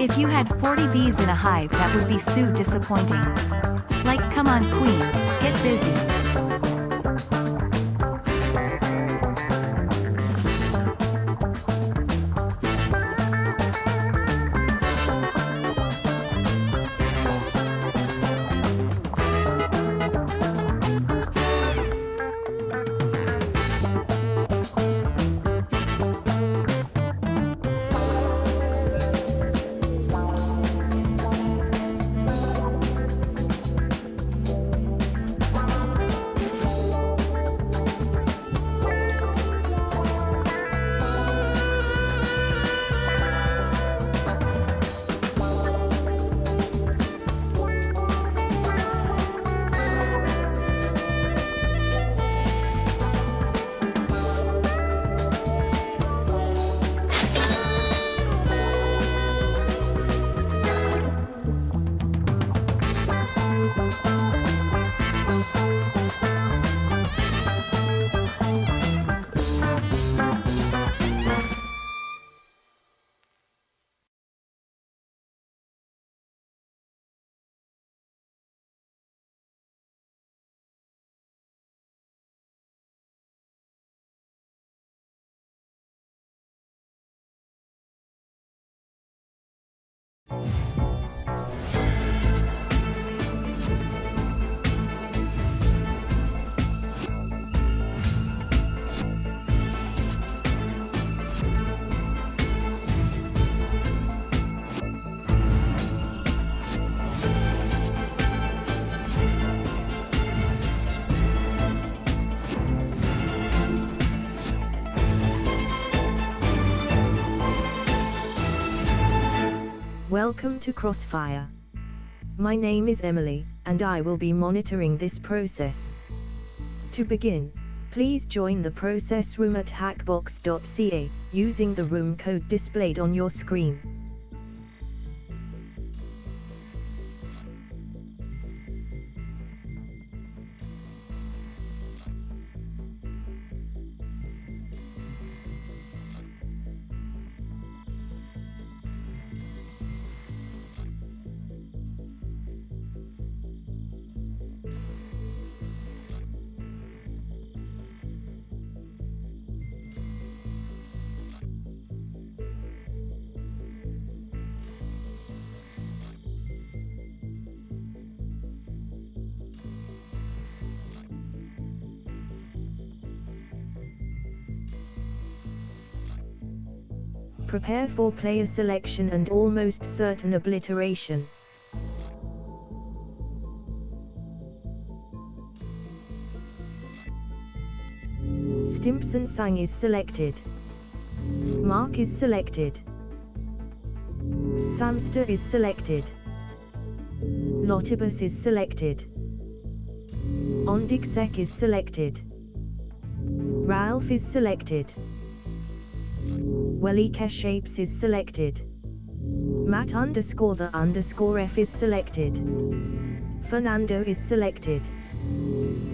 If you had 40 bees in a hive, that would be so disappointing. Like, come on queen, get busy. Welcome to Crossfire. My name is Emily, and I will be monitoring this process. To begin, please join the process room at hackbox.ca, using the room code displayed on your screen. Prepare for player selection and almost certain obliteration. Stimpson Sang is selected. Mark is selected. Samster is selected. Lotibus is selected. Ondixek is selected. Ralph is selected. Welike Shapes is selected. Matt_the_F is selected. Fernando is selected.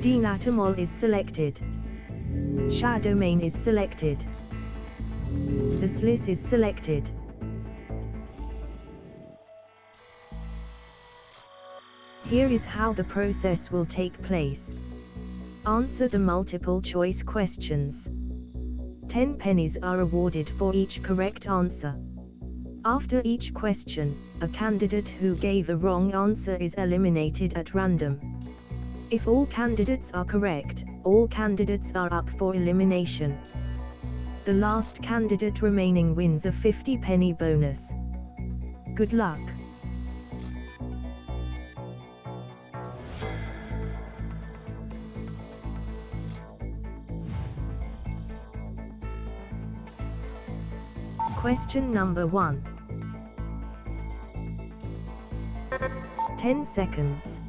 Dinatamol is selected. Shadowmane is selected. Zislis is selected. Here is how the process will take place. Answer the multiple choice questions. 10 pennies are awarded for each correct answer. After each question, a candidate who gave a wrong answer is eliminated at random. If all candidates are correct, all candidates are up for elimination. The last candidate remaining wins a 50-penny bonus. Good luck! Question number 1. 10 seconds.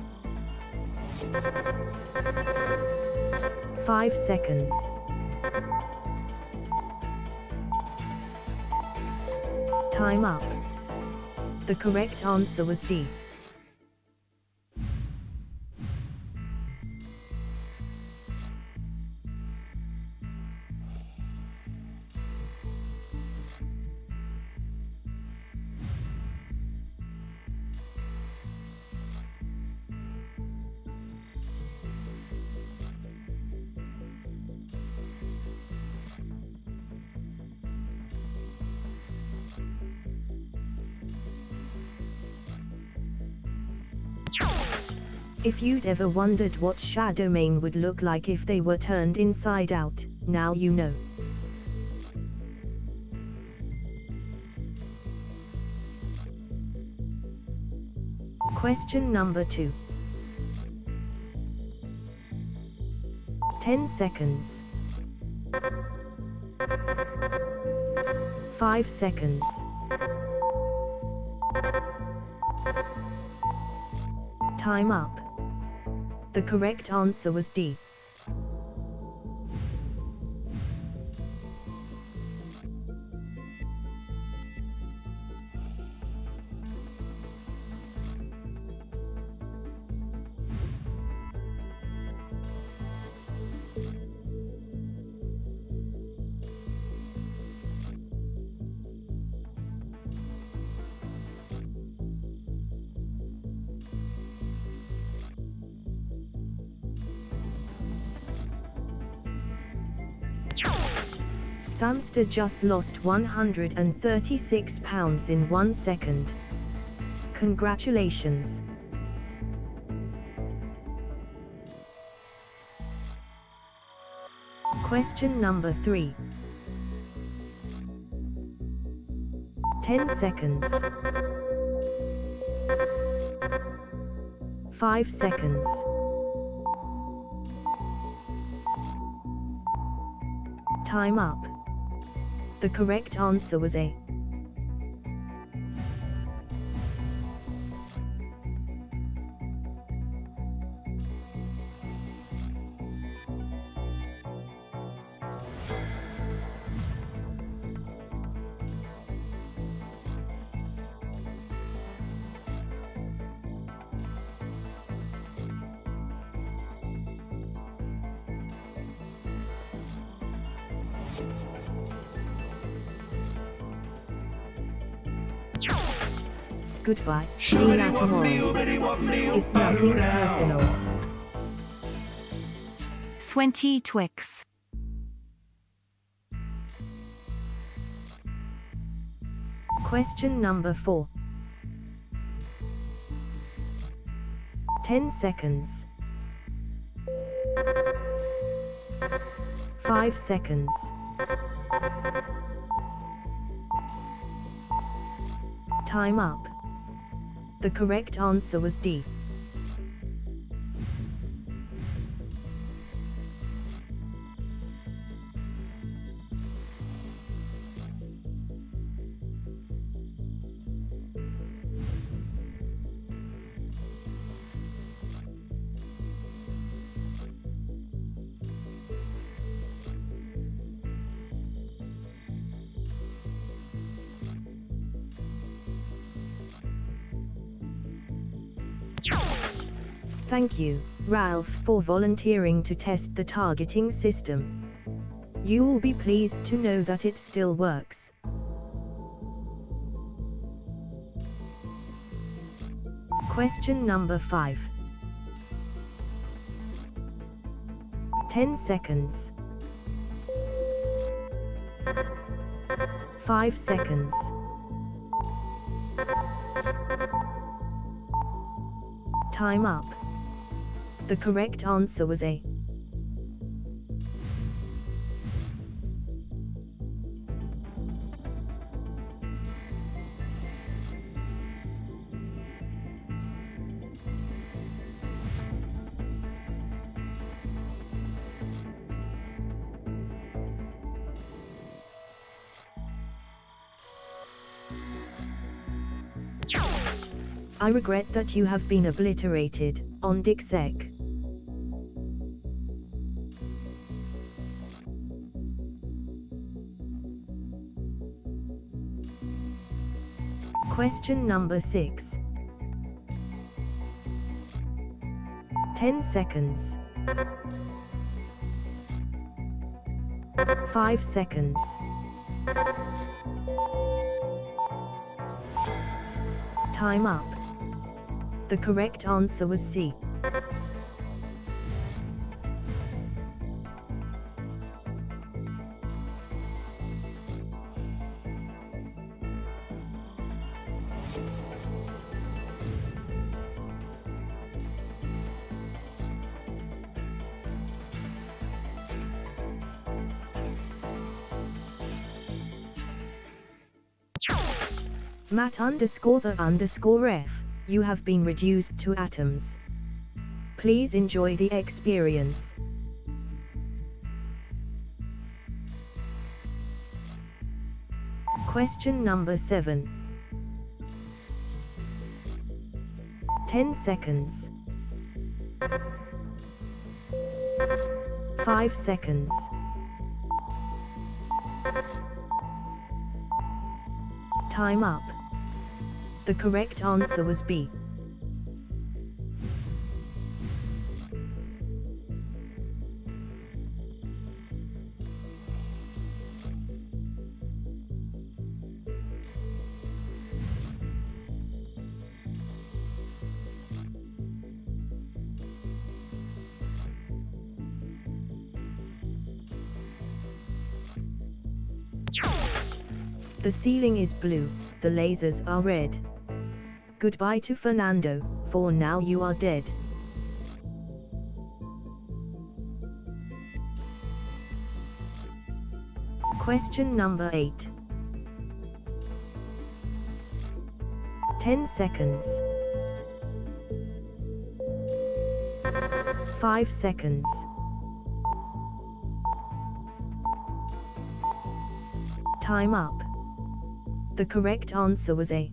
5 seconds. Time up. The correct answer was D. If you'd ever wondered what Shadowmane would look like if they were turned inside out, now you know. Question number 2. 10 seconds. 5 seconds. Time up. The correct answer was D. Samster just lost 136 pounds in 1 second. Congratulations! Question number 3. 10 seconds. 5 seconds. Time up. The correct answer was A. Goodbye, Dinatamol. It's nothing personal. 20 Twix. Question number 4. 10 seconds. 5 seconds. Time up. The correct answer was D. Thank you, Ralph, for volunteering to test the targeting system. You will be pleased to know that it still works. Question number 5. 10 seconds. 5 seconds. Time up. The correct answer was A. I regret that you have been obliterated, on Dixec. Question number 6. 10 seconds. 5 seconds. Time up. The correct answer was C. Matt_the_F, you have been reduced to atoms. Please enjoy the experience. Question number 7. 10 seconds. 5 seconds. Time up. The correct answer was B. The ceiling is blue, the lasers are red. Goodbye to Fernando, for now you are dead. Question number 8. 10 seconds. 5 seconds. Time up. The correct answer was A.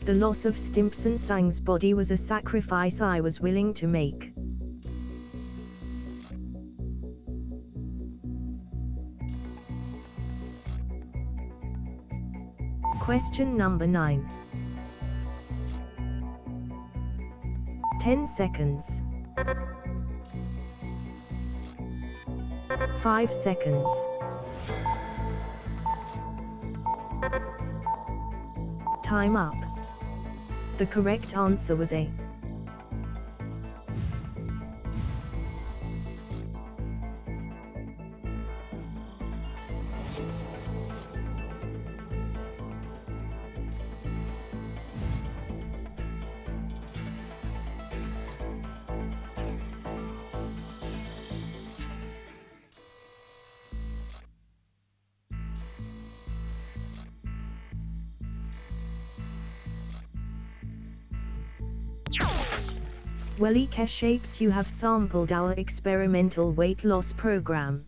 The loss of Stimpson Sang's body was a sacrifice I was willing to make. Question number 9. 10 seconds. 5 seconds. Time up. The correct answer was A. Shapes, you have sampled our experimental weight loss program.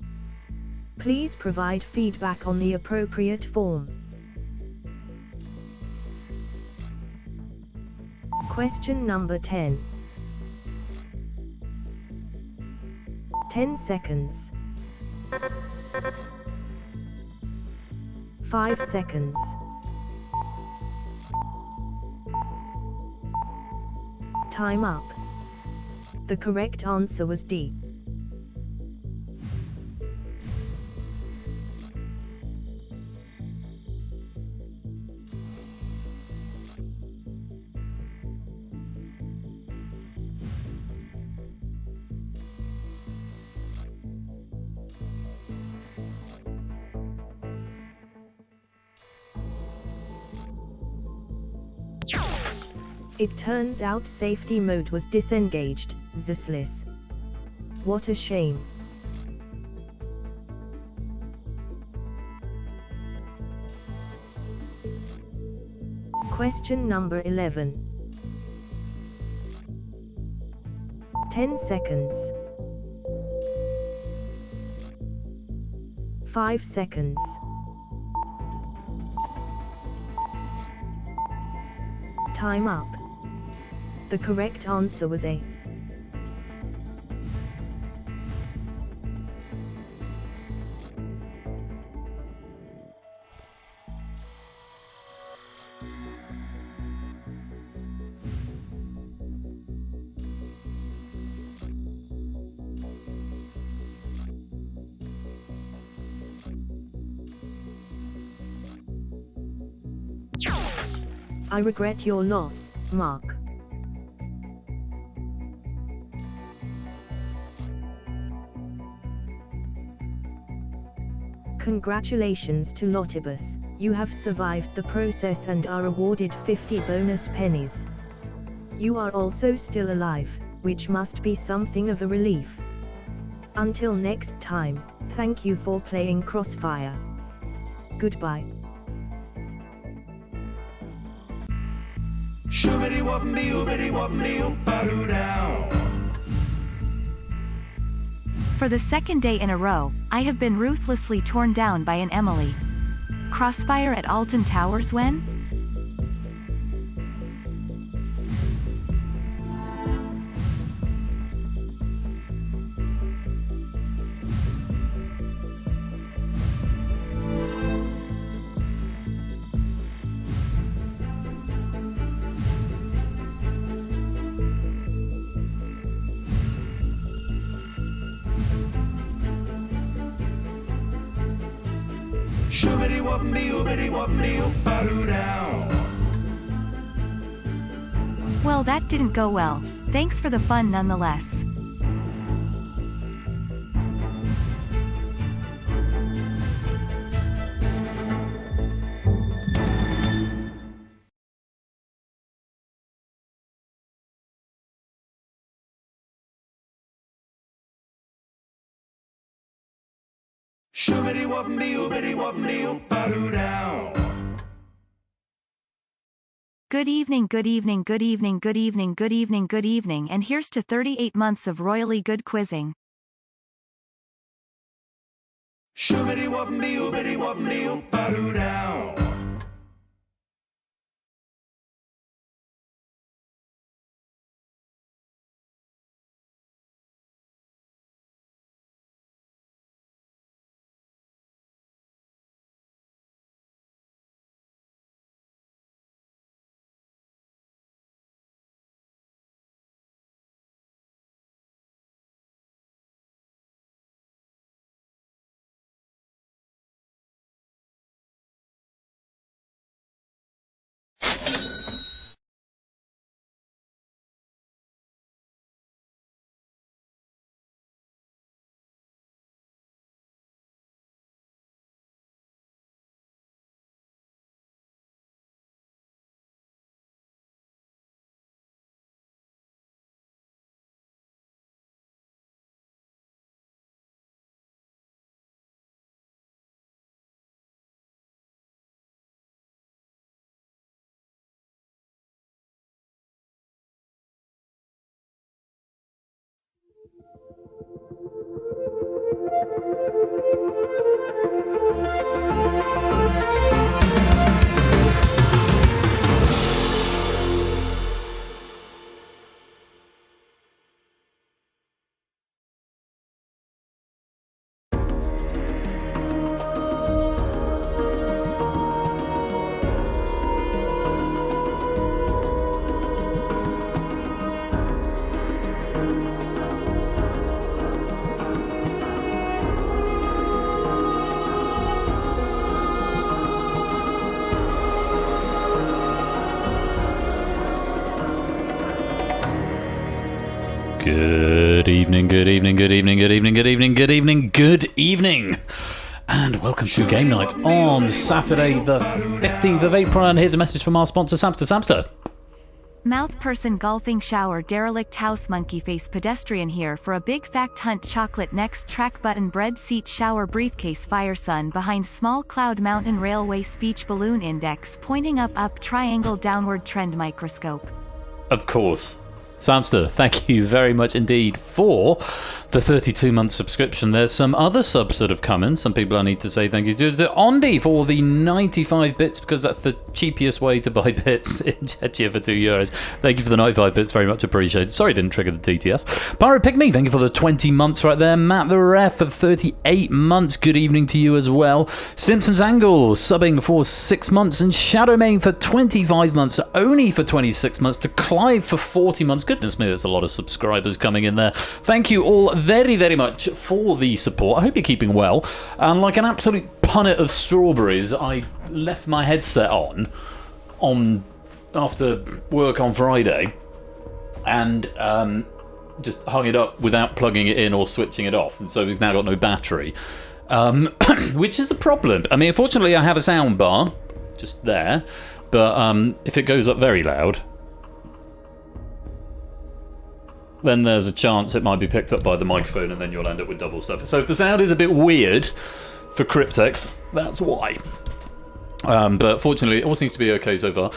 Please provide feedback on the appropriate form. Question number 10. 10 seconds. 5 seconds. Time up. The correct answer was D. It turns out safety mode was disengaged, useless. What a shame. Question number 11. 10 seconds. 5 seconds. Time up. The correct answer was A. I regret your loss, Mark. Congratulations to Lotibus, you have survived the process and are awarded 50 bonus pennies. You are also still alive, which must be something of a relief. Until next time, thank you for playing Crossfire. Goodbye. For the second day in a row, I have been ruthlessly torn down by an Emily. Crossfire at Alton Towers when? Well, that didn't go well. Thanks for the fun nonetheless. Good evening, good evening, good evening, good evening, good evening, good evening, and here's to 38 months of royally good quizzing. Good evening, good evening, good evening, good evening, good evening, good evening, good evening. And welcome to Game Night on Saturday the 15th of April. And here's a message from our sponsor, Samster. Mouth person golfing shower derelict house monkey face pedestrian here for a big fact hunt chocolate next track button bread seat shower briefcase fire sun behind small cloud mountain railway speech balloon index pointing up triangle downward trend microscope. Of course. Samster, thank you very much indeed for the 32-month subscription. There's some other subs that have come in. Some people I need to say thank you to Ondi for the 95 bits, because that's the cheapest way to buy bits in Czechia for €2. Thank you for the 95 bits, very much appreciated. Sorry I didn't trigger the DTS. Pyro Pygmy, thank you for the 20 months right there. Matt the Ref for 38 months. Good evening to you as well. Simpsons Angle subbing for 6 months, and Shadowmane for 25 months, Oni for 26 months, to Clive for 40 months. Goodness me, there's a lot of subscribers coming in there. Thank you all very, very much for the support. I hope you're keeping well. And like an absolute punnet of strawberries, I left my headset on after work on Friday, and just hung it up without plugging it in or switching it off, and so we've now got no battery, which is a problem. I mean, fortunately I have a sound bar just there, but if it goes up very loud, then there's a chance it might be picked up by the microphone, and then you'll end up with double stuff. So if the sound is a bit weird for Cryptex, that's why. But fortunately, it all seems to be okay so far.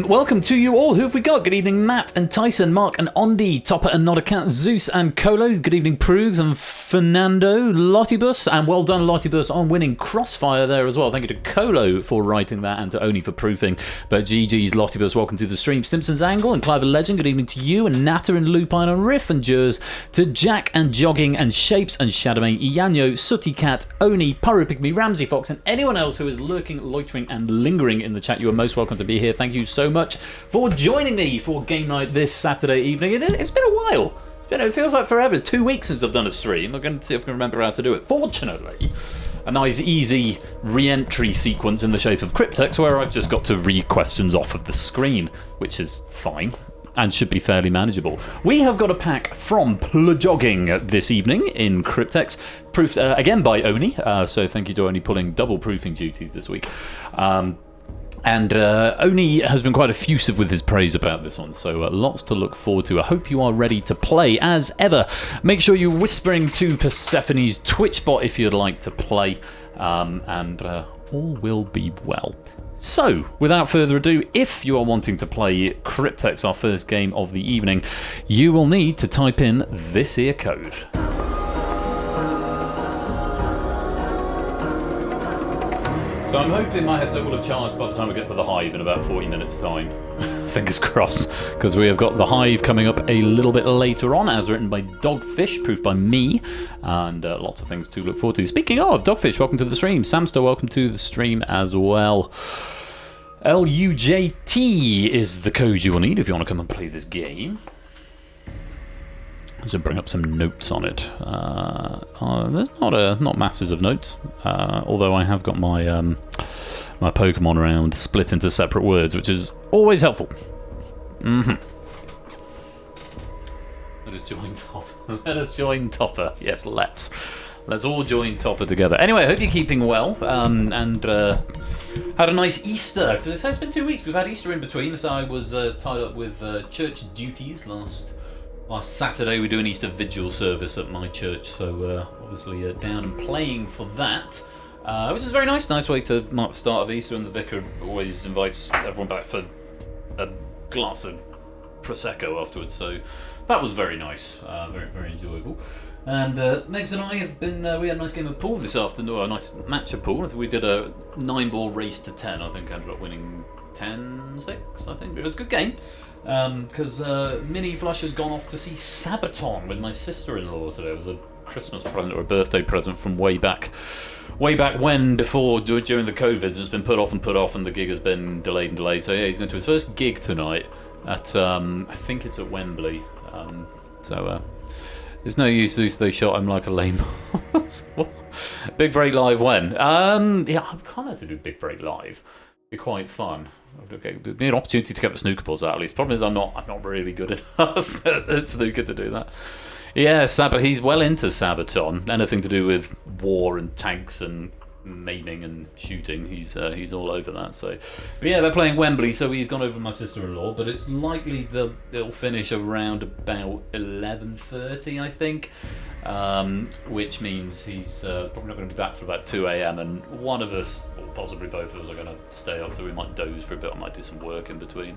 Welcome to you all. Who have we got? Good evening, Matt and Tyson, Mark and Ondi, Topper and Not a Cat, Zeus and Colo. Good evening, Prugs and Fernando, Lottibus, and well done, Lottibus, on winning Crossfire there as well. Thank you to Colo for writing that, and to Oni for proofing. But GG's, Lottibus, welcome to the stream. Simpsons Angle and Clive Legend, good evening to you, and Natter and Lupine and Riff and Jers, to Jack and Jogging and Shapes and Shadowmane, Ianyo, Sooty Cat, Oni, Pyro Pygmy, Ramsey Fox, and anyone else who is lurking, loitering and lingering in the chat. You are most welcome to be here. Thank you so much for joining me for Game Night this Saturday evening. It's been a while. It feels like forever. 2 weeks since I've done a stream. I'm going to see if I can remember how to do it. Fortunately, a nice easy re-entry sequence in the shape of Cryptex, where I've just got to read questions off of the screen, which is fine and should be fairly manageable. We have got a pack from Plujogging this evening in Cryptex, proofed again by Oni, so thank you to Oni pulling double proofing duties this week. And Oni has been quite effusive with his praise about this one, so lots to look forward to. I hope you are ready to play. As ever, make sure you're whispering to Persephone's Twitch bot if you'd like to play, and all will be well. So, without further ado, if you are wanting to play Cryptex, our first game of the evening, you will need to type in this here code. So I'm hoping my headset will have charged by the time we get to the Hive in about 40 minutes time. Fingers crossed, because we have got the Hive coming up a little bit later on, as written by Dogfish, proofed by me, and lots of things to look forward to. Speaking of Dogfish, welcome to the stream. Samster, welcome to the stream as well. LUJT is the code you will need if you want to come and play this game. So bring up some notes on it. There's not masses of notes, although I have got my my Pokemon around split into separate words, which is always helpful. Let us join Topper. Let us join Topper. Yes, let's all join Topper together. Anyway, I hope you're keeping well, and had a nice Easter. So it's been 2 weeks. We've had Easter in between. So I was tied up with church duties last Saturday. We do an Easter Vigil service at my church, so obviously down and playing for that, which is very nice. Nice way to mark the start of Easter, and the vicar always invites everyone back for a glass of Prosecco afterwards, so that was very nice, very, very enjoyable. And Megs and I have been, we had a nice game of pool this afternoon, or a nice match of pool. We did a 9-ball race to 10, I think I ended up winning 10-6, I think. It was a good game. Because Minnie Flush has gone off to see Sabaton with my sister-in-law today. It was a Christmas present or a birthday present from way back when, before, during the COVID. It's been put off, and the gig has been delayed. So yeah, he's going to his first gig tonight at, I think it's at Wembley. So there's no use they shot him like a lame. Big Break Live when? Yeah, I'm kind of to do Big Break Live. Be quite fun. It'd be an opportunity to get the snooker balls out at least. Problem is, I'm not really good enough at snooker to do that. Yeah, he's well into Sabaton. Anything to do with war and tanks and maiming and shooting, he's all over that. So, but yeah, they're playing Wembley, so he's gone over with my sister-in-law. But it's likely it'll finish around about 11:30, I think, which means he's probably not going to be back till about 2 a.m. And one of us, or possibly both of us, are going to stay up, so we might doze for a bit. I might do some work in between.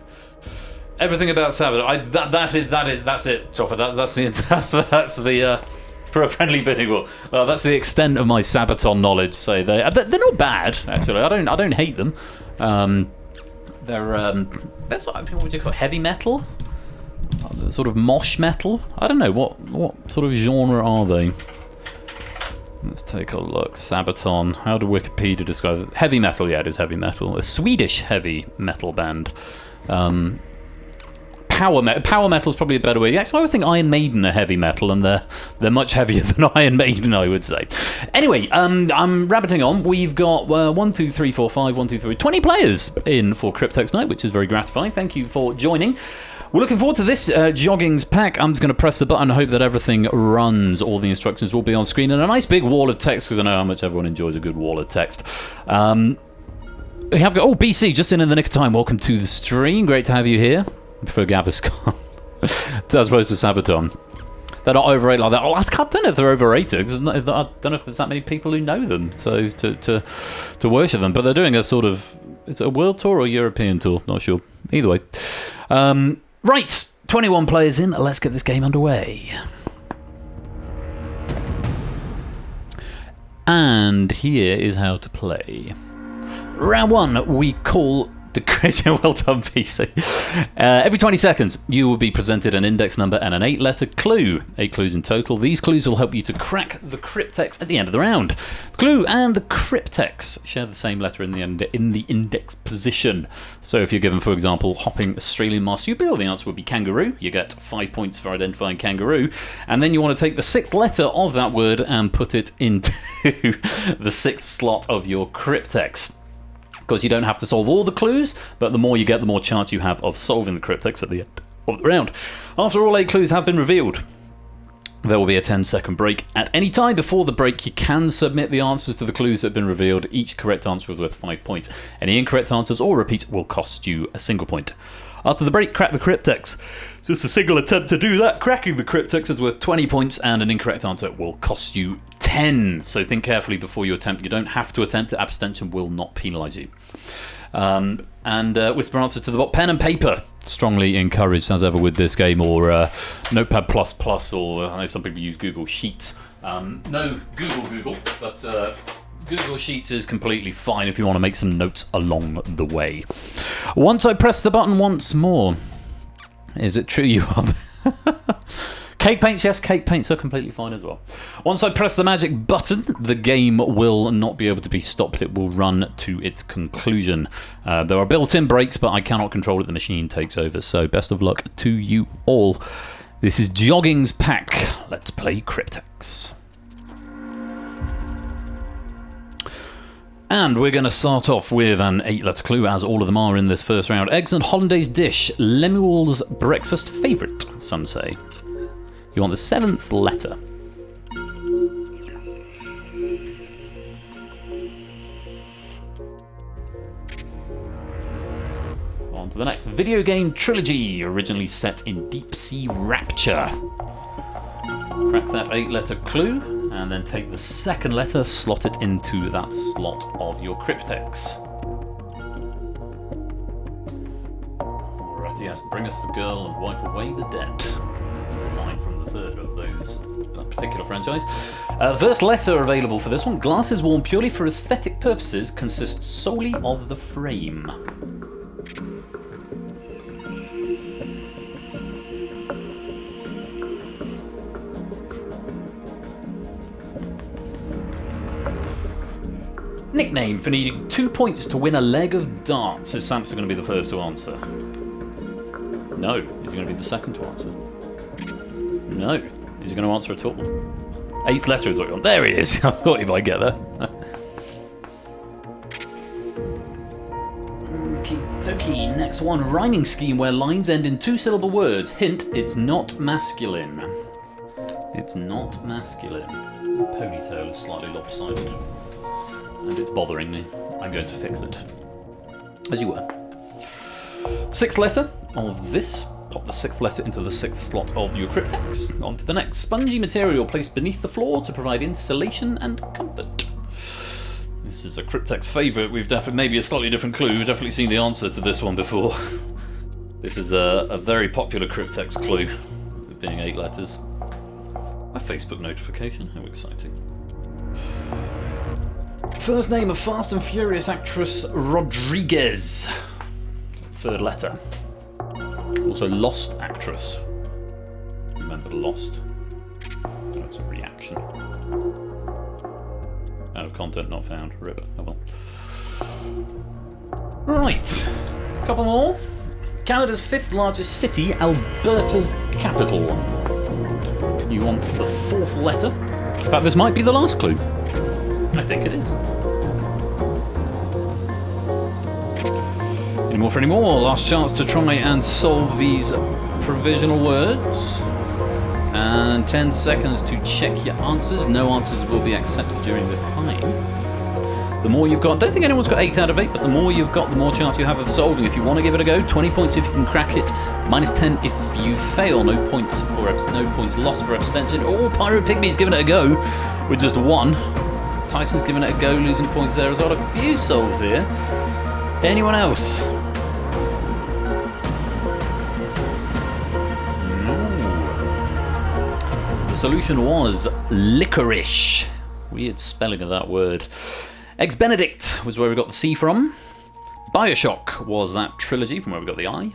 Everything about Sabaton, that's it, Chopper. That's the for a friendly bidding war. Well, that's the extent of my Sabaton knowledge. So they're not bad, actually. I don't hate them. They're sort of, what would you call it, heavy metal, sort of mosh metal. I don't know what sort of genre are they. Let's take a look. Sabaton. How do Wikipedia describe it? Heavy metal. Yeah, it is heavy metal. A Swedish heavy metal band. Power metal is probably a better way. Actually, I always think Iron Maiden are heavy metal, and they're much heavier than Iron Maiden, I would say. Anyway, I'm rabbiting on. We've got 1, 2, 3, 4, 5, 1, 2, 3, 20 players in for Cryptex night, which is very gratifying. Thank you for joining. We're looking forward to this Joggings pack. I'm just going to press the button and hope that everything runs. All the instructions will be on screen, and a nice big wall of text, because I know how much everyone enjoys a good wall of text. We have got BC just in the nick of time. Welcome to the stream. Great to have you here. I prefer Gaviscon as opposed to Sabaton. They're not overrated like that. Oh, I don't know if they're overrated. I don't know if there's that many people who know them to worship them. But they're doing a sort of, is it a world tour or European tour? Not sure. Either way. Right, 21 players in. Let's get this game underway. And here is how to play. Round 1, we call well done, PC. Every 20 seconds, you will be presented an index number and an 8-letter clue. 8 clues in total. These clues will help you to crack the Cryptex at the end of the round. The clue and the Cryptex share the same letter in the index position. So if you're given, for example, hopping Australian marsupial, the answer would be kangaroo. You get 5 points for identifying kangaroo. And then you want to take the 6th letter of that word and put it into the 6th slot of your Cryptex. Because you don't have to solve all the clues, but the more you get, the more chance you have of solving the Cryptex at the end of the round. After all 8 clues have been revealed, there will be a 10-second break. At any time before the break, you can submit the answers to the clues that have been revealed. Each correct answer is worth 5 points. Any incorrect answers or repeats will cost you a single point. After the break, crack the Cryptex. Just a single attempt to do that. Cracking the Cryptex is worth 20 points, and an incorrect answer will cost you 10. So think carefully before you attempt. You don't have to attempt it. Abstention will not penalise you. Whisper answer to the bot. Pen and paper. Strongly encouraged, as ever, with this game, or Notepad++, or I know some people use Google Sheets. No Google, but Google Sheets is completely fine if you want to make some notes along the way. Once I press the button once more, is it true you are Cake paints, yes, cake paints are completely fine as well. Once I press the magic button, the game will not be able to be stopped. It will run to its conclusion. There are built-in breaks, but I cannot control it. The machine takes over. So best of luck to you all. This is Jogging's Pack. Let's play Cryptex. And we're going to start off with an 8-letter clue, as all of them are in this first round. Eggs and hollandaise dish. Lemuel's breakfast favourite, some say. You want the 7th letter. On to the next. Video game trilogy, originally set in Deep Sea Rapture. Crack that 8-letter clue, and then take the 2nd letter, slot it into that slot of your Cryptex. Alrighty, yes, bring us the girl and wipe away the dead. A line from the 3rd of that particular franchise. First letter available for this one. Glasses worn purely for aesthetic purposes consist solely of the frame. Nickname for needing 2 points to win a leg of darts. Is Samson going to be the first to answer? No. Is he going to be the second to answer? No. Is he going to answer at all? 8th letter is what you want. There he is. I thought he might get there. S1 rhyming scheme where lines end in two-syllable words. Hint, it's not masculine. It's not masculine. The ponytail is slightly lopsided. And it's bothering me. I'm going to fix it. As you were. Sixth letter of this. Pop the sixth letter into the sixth slot of your Cryptex. On to the next. Spongy material placed beneath the floor to provide insulation and comfort. This is a Cryptex favourite. We've definitely, maybe a slightly different clue, we've definitely seen the answer to this one before. This is a very popular Cryptex clue, with being 8 letters. A Facebook notification, how exciting. First name of Fast and Furious actress Rodriguez. Third letter. Also Lost actress. Remember Lost? That's a reaction. Oh, content not found. Rip. Oh well. Right. A couple more. Canada's 5th largest city, Alberta's capital. You want the 4th letter? In fact, this might be the last clue. I think it is. Any more for any more? Last chance to try and solve these provisional words. And 10 seconds to check your answers. No answers will be accepted during this time. The more you've got, don't think anyone's got 8 out of 8, but the more you've got, the more chance you have of solving. If you want to give it a go, 20 points if you can crack it, minus 10 if you fail. No points lost for abstention. Oh, Pyro Pygmy's giving it a go with just 1. Tyson's giving it a go, losing points there as well. A few solves here. Anyone else? The solution was licorice. Weird spelling of that word. Eggs Benedict was where we got the C from. Bioshock was that trilogy from where we got the I.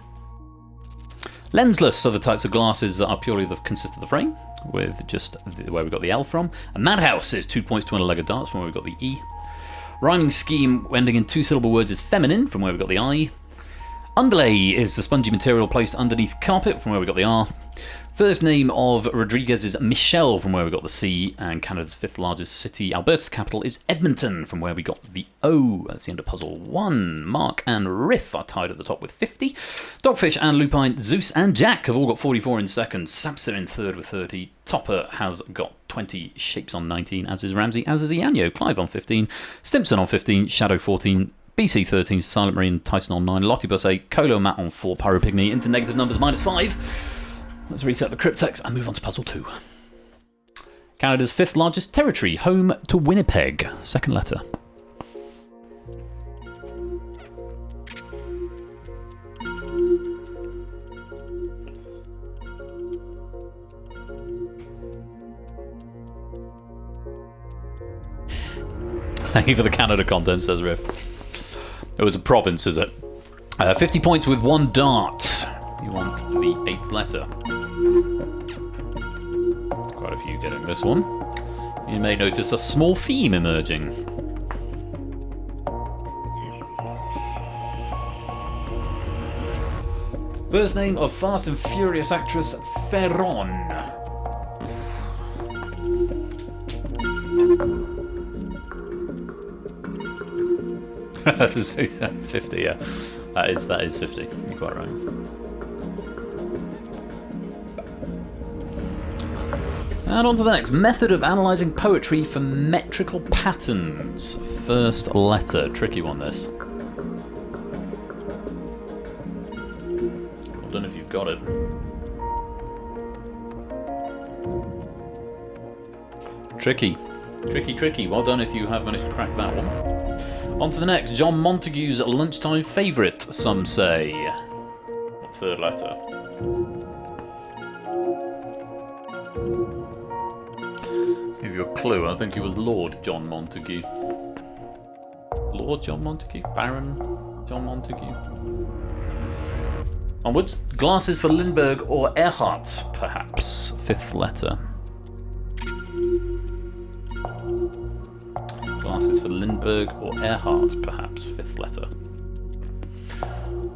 Lensless are the types of glasses that are purely consist of the frame, with just where we got the L from. And Madhouse is 2 points to win a leg of darts from where we got the E. Rhyming scheme ending in 2-syllable words is feminine from where we got the I. Underlay is the spongy material placed underneath carpet from where we got the R. First name of Rodriguez is Michelle from where we got the C, and Canada's 5th largest city, Alberta's capital, is Edmonton from where we got the O. That's the end of puzzle 1. Mark and Riff are tied at the top with 50. Dogfish and Lupine, Zeus and Jack have all got 44 in second. Sapster in third with 30. Topper has got 20. Shapes on 19, as is Ramsey, as is Ianyo. Clive on 15. Stimson on 15. Shadow 14. BC 13, Silent Marine, Tyson on 9, Lottibus 8, Colo Matt on 4, Pyro Pygmy into negative numbers minus 5. Let's reset the Cryptex and move on to puzzle 2. Canada's 5th largest territory, home to Winnipeg. Second letter. Thank you for the Canada content, says Riff. It was a province, is it? 50 points with 1 dart. You want the 8th letter. Quite a few getting this one. You may notice a small theme emerging. First name of Fast and Furious actress Ferron. So 50, yeah. That is 50. You're quite right. And on to the next. Method of analysing poetry for metrical patterns. First letter. Tricky one, this. Well done if you've got it. Tricky. Tricky. Well done if you have managed to crack that one. On to the next. John Montague's lunchtime favourite, some say. Third letter. Give you a clue. I think he was Lord John Montague. Lord John Montague? Baron John Montague? Onwards. Glasses for Lindbergh or Earhart, perhaps. 5th letter. Glasses for Lindbergh or Earhart, perhaps. 5th letter.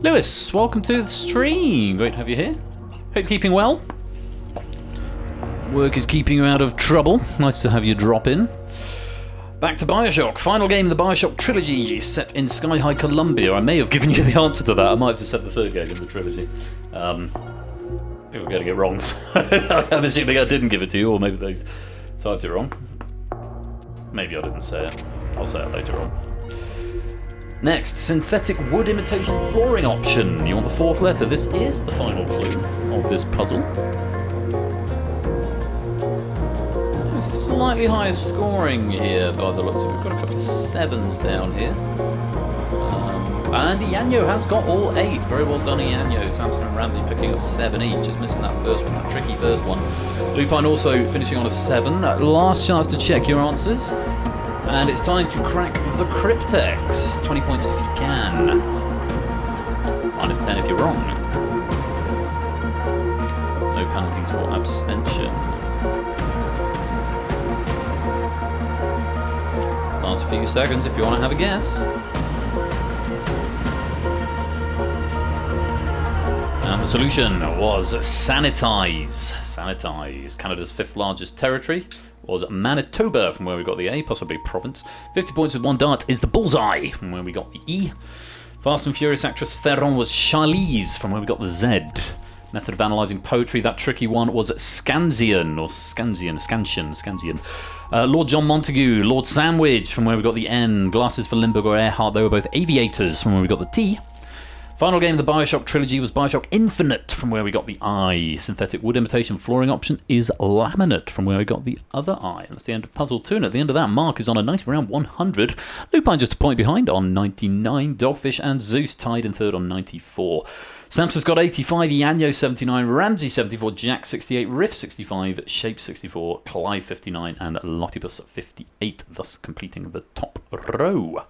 Lewis, welcome to the stream. Great to have you here. Hope you're keeping well. Work is keeping you out of trouble. Nice to have you drop in. Back to Bioshock. Final game in the Bioshock trilogy, set in Sky High, Columbia. I may have given you the answer to that. I might have just said the third game in the trilogy. People are getting it wrong. I'm assuming I didn't give it to you, or maybe they've typed it wrong. Maybe I didn't say it. I'll say it later on. Next, synthetic wood imitation flooring option. You want the fourth letter. This is the final clue of this puzzle. Slightly higher scoring here by the looks of it. We've got a couple of sevens down here. And Ianyo has got all 8. Very well done, Ianyo. Samson and Ramsey picking up 7 each. Just missing that first one, that tricky first one. Lupine also finishing on a 7. Last chance to check your answers. And it's time to crack the Cryptex. 20 points if you can. Minus 10 if you're wrong. No penalties for abstention. Last few seconds if you want to have a guess. And the solution was sanitize. Sanitize. Canada's 5th largest territory was Manitoba, from where we got the A, possibly province. 50 points with 1 dart is the bullseye, from where we got the E. Fast and Furious actress Theron was Charlize, from where we got the Z. Method of analysing poetry, that tricky one was Scansian, or Scansian. Lord John Montagu, Lord Sandwich, from where we got the N. Glasses for Lindbergh or Earhart, they were both aviators, from where we got the T. Final game of the Bioshock trilogy was Bioshock Infinite, from where we got the I. Synthetic wood imitation flooring option is laminate, from where we got the other I. And that's the end of puzzle 2, and at the end of that, Mark is on a nice round 100. Lupine just a point behind on 99. Dogfish and Zeus tied in third on 94. Samson's got 85, Ianyo 79, Ramsey 74, Jack 68, Riff 65, Shape 64, Clive 59, and Lottibus 58, thus completing the top row.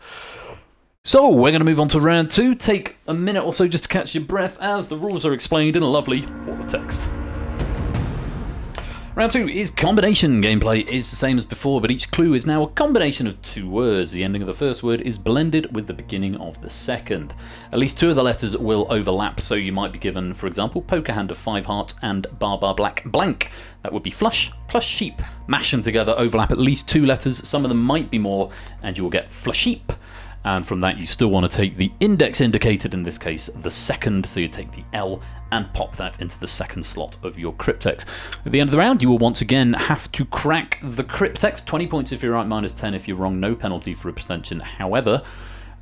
So, we're going to move on to round 2. Take a minute or so just to catch your breath as the rules are explained in a lovely border text. Round 2 is combination. Gameplay is the same as before, but each clue is now a combination of 2 words. The ending of the first word is blended with the beginning of the second. At least 2 of the letters will overlap, so you might be given, for example, poker hand of 5 hearts and bar black blank. That would be flush plus sheep. Mash them together, overlap at least 2 letters. Some of them might be more, and you will get flusheep. And from that you still want to take the index indicated, in this case the second, so you take the L and pop that into the second slot of your Cryptex. At the end of the round you will once again have to crack the Cryptex. 20 points if you're right, minus 10 if you're wrong, no penalty for abstention. However,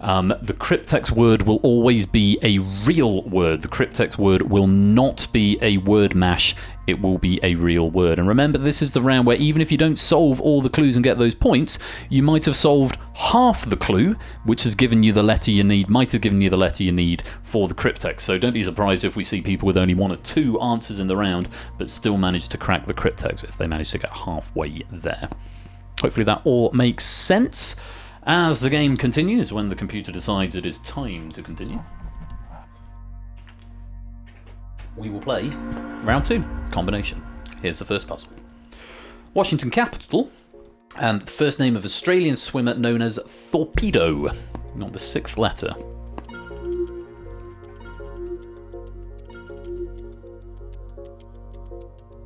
the Cryptex word will always be a real word. The Cryptex word will not be a word mash, it will be a real word. And remember, this is the round where even if you don't solve all the clues and get those points, you might have solved half the clue, which has given you the letter you need, might have given you the letter you need for the Cryptex. So don't be surprised if we see people with only 1 or 2 answers in the round, but still manage to crack the Cryptex if they manage to get halfway there. Hopefully that all makes sense. As the game continues, when the computer decides it is time to continue, we will play round 2, combination. Here's the first puzzle. Washington capital, and the first name of Australian swimmer known as Torpedo, not the 6th letter.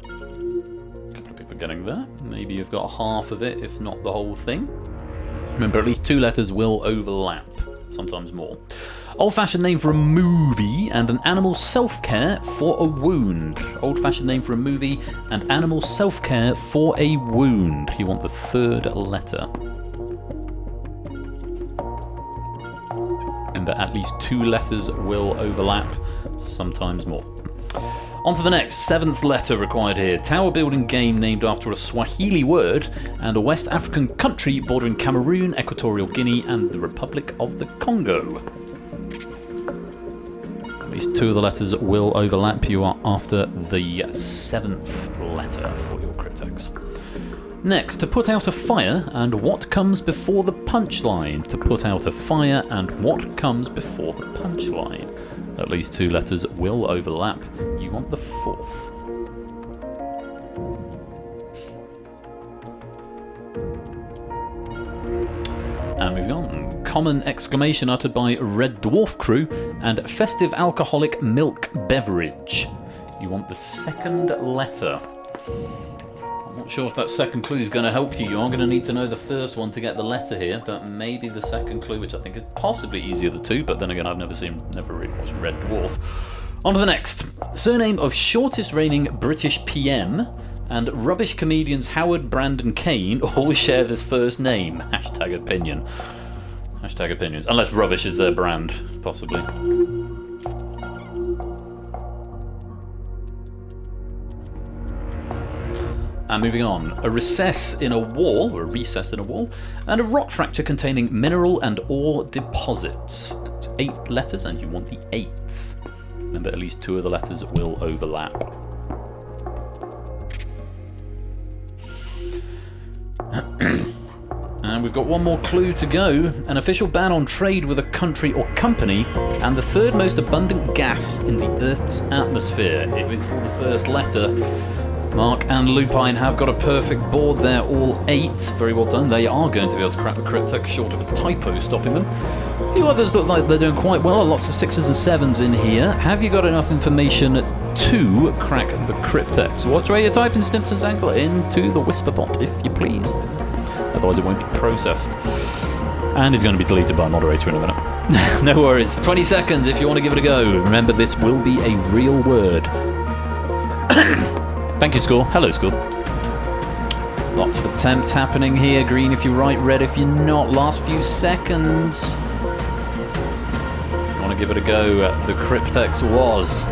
A couple of people getting there. Maybe you've got half of it, if not the whole thing. Remember, at least 2 letters will overlap, sometimes more. Old-fashioned name for a movie and an animal self-care for a wound. Old-fashioned name for a movie and animal self-care for a wound. You want the 3rd letter. Remember, at least 2 letters will overlap, sometimes more. On to the next, 7th letter required here. Tower building game named after a Swahili word and a West African country bordering Cameroon, Equatorial Guinea and the Republic of the Congo. At least 2 of the letters will overlap. You are after the 7th letter for your Cryptex. Next, to put out a fire and what comes before the punchline. To put out a fire and what comes before the punchline. At least 2 letters will overlap. You want the 4th. And moving on. Common exclamation uttered by Red Dwarf crew and festive alcoholic milk beverage. You want the 2nd letter. I'm not sure if that second clue is going to help you. You are going to need to know the first one to get the letter here, but maybe the second clue, which I think is possibly easier of the two, but then again, I've never really watched Red Dwarf. On to the next. Surname of shortest reigning British PM and rubbish comedians Howard Brandon Kane all share this first name. Hashtag opinion. Hashtag opinions. Unless rubbish is their brand, possibly. And moving on, a recess in a wall, or a recess in a wall, and a rock fracture containing mineral and ore deposits. It's 8 letters, and you want the 8th. Remember, at least 2 of the letters will overlap. And we've got one more clue to go. An official ban on trade with a country or company, and the 3rd most abundant gas in the Earth's atmosphere. It is for the first letter. Mark and Lupine have got a perfect board there, all 8. Very well done. They are going to be able to crack the Cryptex, short of a typo stopping them. A few others look like they're doing quite well. Lots of 6s and 7s in here. Have you got enough information to crack the Cryptex? Watch where you type in Stimpson's ankle into the Whisperbot, if you please. Otherwise it won't be processed. And it's going to be deleted by a moderator in a minute. No worries. 20 seconds if you want to give it a go. Remember, this will be a real word. Thank you, Score. Hello, Score. Lots of attempts happening here. Green if you're right, red if you're not. Last few seconds. If you want to give it a go, the Cryptex was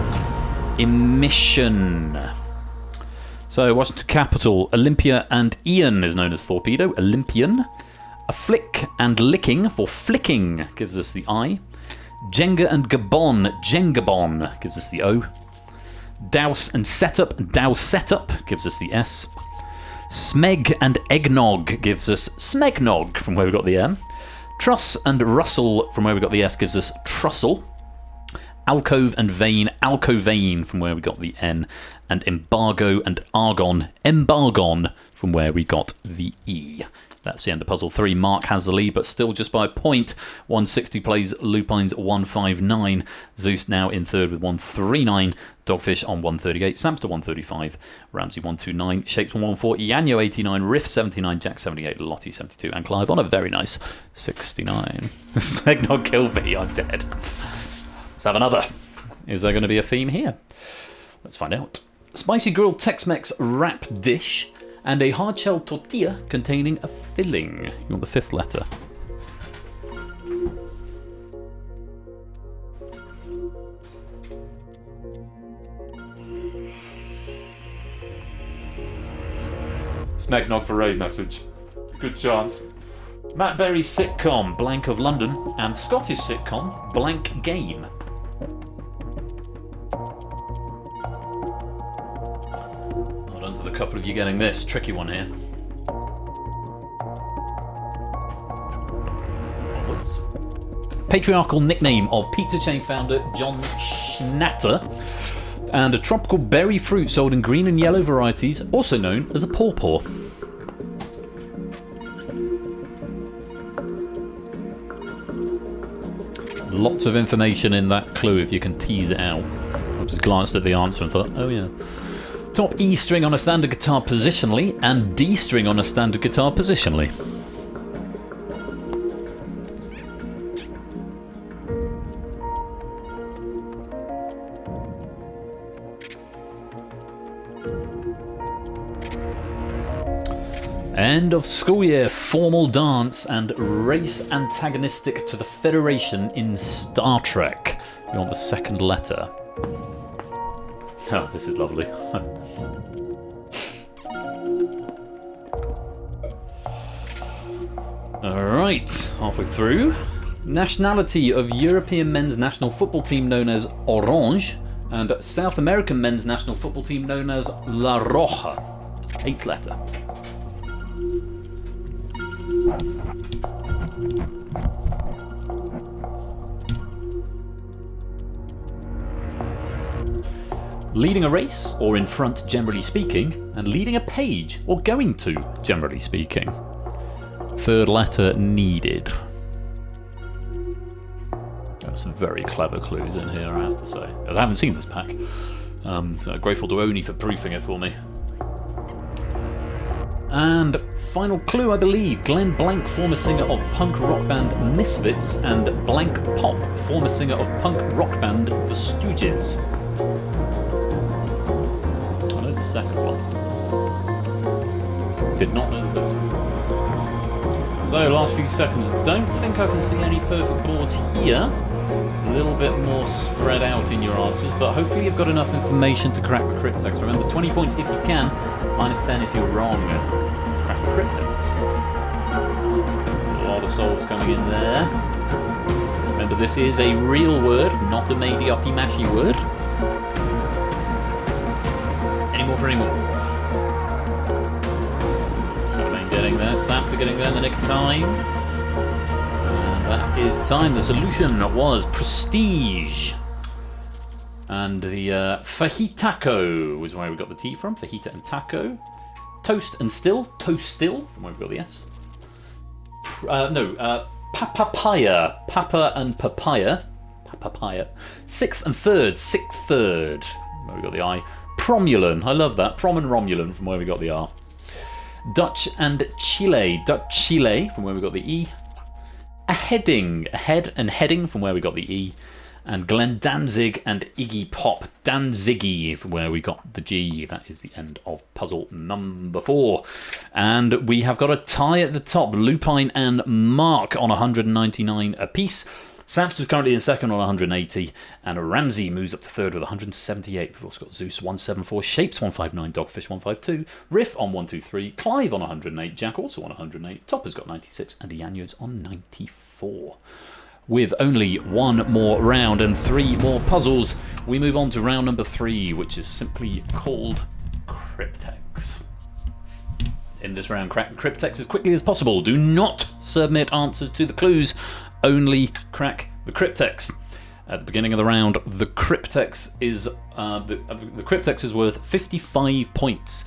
emission. So, Washington Capital, Olympia and Ian is known as Torpedo. Olympian. A flick and licking for flicking gives us the I. Jenga and Gabon, Jengabon gives us the O. Douse and Setup, Douse Setup gives us the S. Smeg and Eggnog gives us Smegnog, from where we got the M. Truss and Russell, from where we got the S, gives us Trussell. Alcove and Vein, Alcovane, from where we got the N. And Embargo and Argon, Embargon, from where we got the E. That's the end of puzzle 3. Mark has the lead, but still just by a point. 160 plays Lupine's 159. Zeus now in third with 139. Dogfish on 138. Samster 135. Ramsey 129. Shapes 140. Yanyo 89. Riff 79. Jack 78. Lottie 72. And Clive on a very nice 69. Segnog killed me. I'm dead. Let's have another. Is there going to be a theme here? Let's find out. Spicy grilled Tex-Mex wrap dish. And a hard-shell tortilla containing a filling. You want the 5th letter. Smegnog for raid message. Good chance. Matt Berry's sitcom, Blank of London, and Scottish sitcom, Blank Game. A couple of you getting this tricky one here. Onwards. Patriarchal nickname of pizza chain founder John Schnatter, and a tropical berry fruit sold in green and yellow varieties, also known as a pawpaw. Lots of information in that clue if you can tease it out. I just glanced at the answer and thought, oh yeah. Top E string on a standard guitar positionally, and D string on a standard guitar positionally. End of school year, formal dance, and race antagonistic to the Federation in Star Trek. You want the 2nd letter. Oh, this is lovely. Alright, halfway through. Nationality of European men's national football team known as Orange, and South American men's national football team known as La Roja. 8th letter. Leading a race, or in front, generally speaking, and leading a page, or going to, generally speaking. 3rd letter needed. There's some very clever clues in here, I have to say. I haven't seen this pack, so grateful to Oni for proofing it for me. And final clue, I believe. Glenn Blank, former singer of punk rock band Misfits, and Blank Pop, former singer of punk rock band The Stooges. I know the second one. Did not know the first one. So, last few seconds. Don't think I can see any perfect boards here. A little bit more spread out in your answers, but hopefully you've got enough information to crack the Cryptex. Remember, 20 points if you can, minus 10 if you're wrong. Crack the Cryptex. A lot of souls coming in there. Remember, this is a real word, not a maybe-uppy mashy word. Any more for any more? Getting there, Sapster getting there in the nick of time. And that is time. The solution was prestige. And the fajitaco was where we got the T from. Fajita and taco. Toast and still. Toast still, from where we got the S. Papaya. Papa and papaya. Papaya. Sixth and third. Sixth third. Where we got the I. Promulan. I love that. Prom and Romulan, from where we got the R. Dutch and Chile. Dutch Chile, from where we got the E. A heading. A head and heading, from where we got the E. And Glenn Danzig and Iggy Pop. Danziggy, from where we got the G. That is the end of puzzle number 4. And we have got a tie at the top. Lupine and Mark on 199 apiece. Samps is currently in second on 180, and Ramsey moves up to third with 178. We've also got Zeus 174, Shapes 159, Dogfish 152, Riff on 123, Clive on 108, Jack also on 108, Topper's got 96, and Yanyo's on 94. With only one more round and 3 more puzzles, we move on to round number 3, which is simply called Cryptex. In this round, crack Cryptex as quickly as possible. Do not submit answers to the clues. Only crack the Cryptex. At the beginning of the round, the Cryptex is the Cryptex is worth 55 points.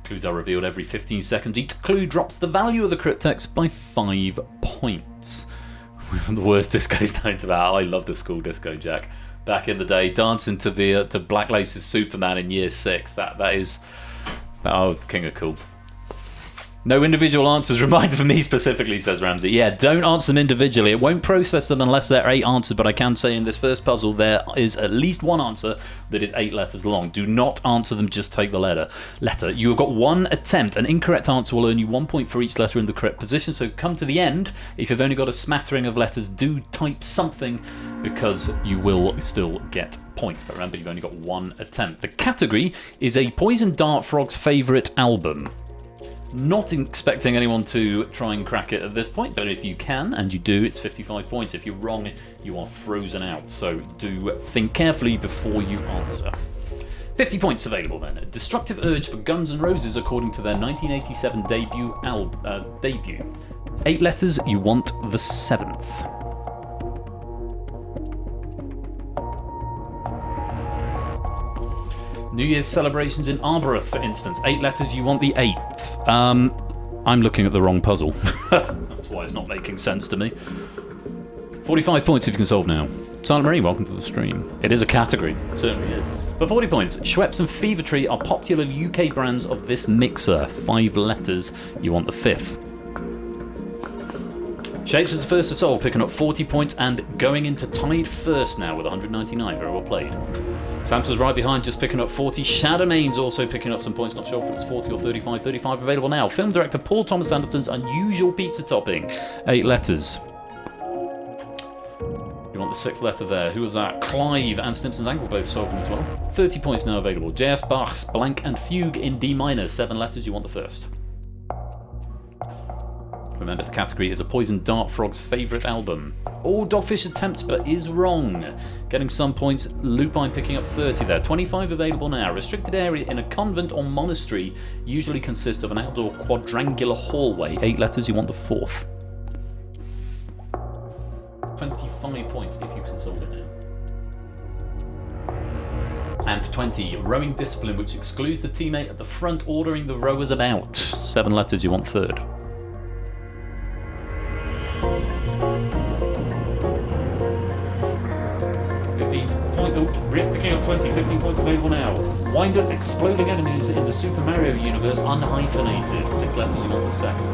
Clues are revealed every 15 seconds. Each clue drops the value of the Cryptex by 5 points. The worst disco's known to about. I love the school disco, Jack. Back in the day, dancing to the to Black Lace's Superman in year 6. That was king of cool. No individual answers. Reminder for me specifically, says Ramsey. Yeah, don't answer them individually. It won't process them unless they're 8 answers, but I can say in this first puzzle there is at least one answer that is 8 letters long. Do not answer them, just take the letter. You have got 1 attempt. An incorrect answer will earn you 1 point for each letter in the correct position, so come to the end. If you've only got a smattering of letters, do type something, because you will still get points. But remember, you've only got 1 attempt. The category is a Poison Dart Frog's favourite album. Not expecting anyone to try and crack it at this point, but if you can, and you do, it's 55 points. If you're wrong, you are frozen out, so do think carefully before you answer. 50 points available then. A destructive urge for Guns N' Roses according to their 1987 debut. 8 letters, you want the 7th. New Year's celebrations in Arborough, for instance. 8 letters, you want the 8th. I'm looking at the wrong puzzle. That's why it's not making sense to me. 45 points if you can solve now. Silent Marine, welcome to the stream. It is a category, it certainly is. For 40 points, Schweppes and Fever Tree are popular UK brands of this mixer. 5 letters, you want the 5th. Shapes is the first to solve, picking up 40 points and going into tied first now with 199. Very well played. Samps is right behind, just picking up 40. Shadowmane's also picking up some points, not sure if it was 40 or 35. 35 available now. Film director Paul Thomas Anderson's unusual pizza topping. 8 letters. You want the 6th letter there. Who was that? Clive and Stimson's Angle both solving as well. 30 points now available. J.S. Bach's Blank and Fugue in D minor. 7 letters, you want the 1st. Remember, the category is a Poison Dart Frog's favourite album. All Dogfish attempts, but is wrong. Getting some points, Lupine picking up 30 there. 25 available now. Restricted area in a convent or monastery usually consists of an outdoor quadrangular hallway. 8 letters, you want the 4th. 25 points if you can solve it now. And for 20, rowing discipline, which excludes the teammate at the front ordering the rowers about. 7 letters, you want 3rd. 50 point, Riff picking up 20, 15 points available now. Wind up exploding enemies in the Super Mario universe unhyphenated. 6 letters, you want the second.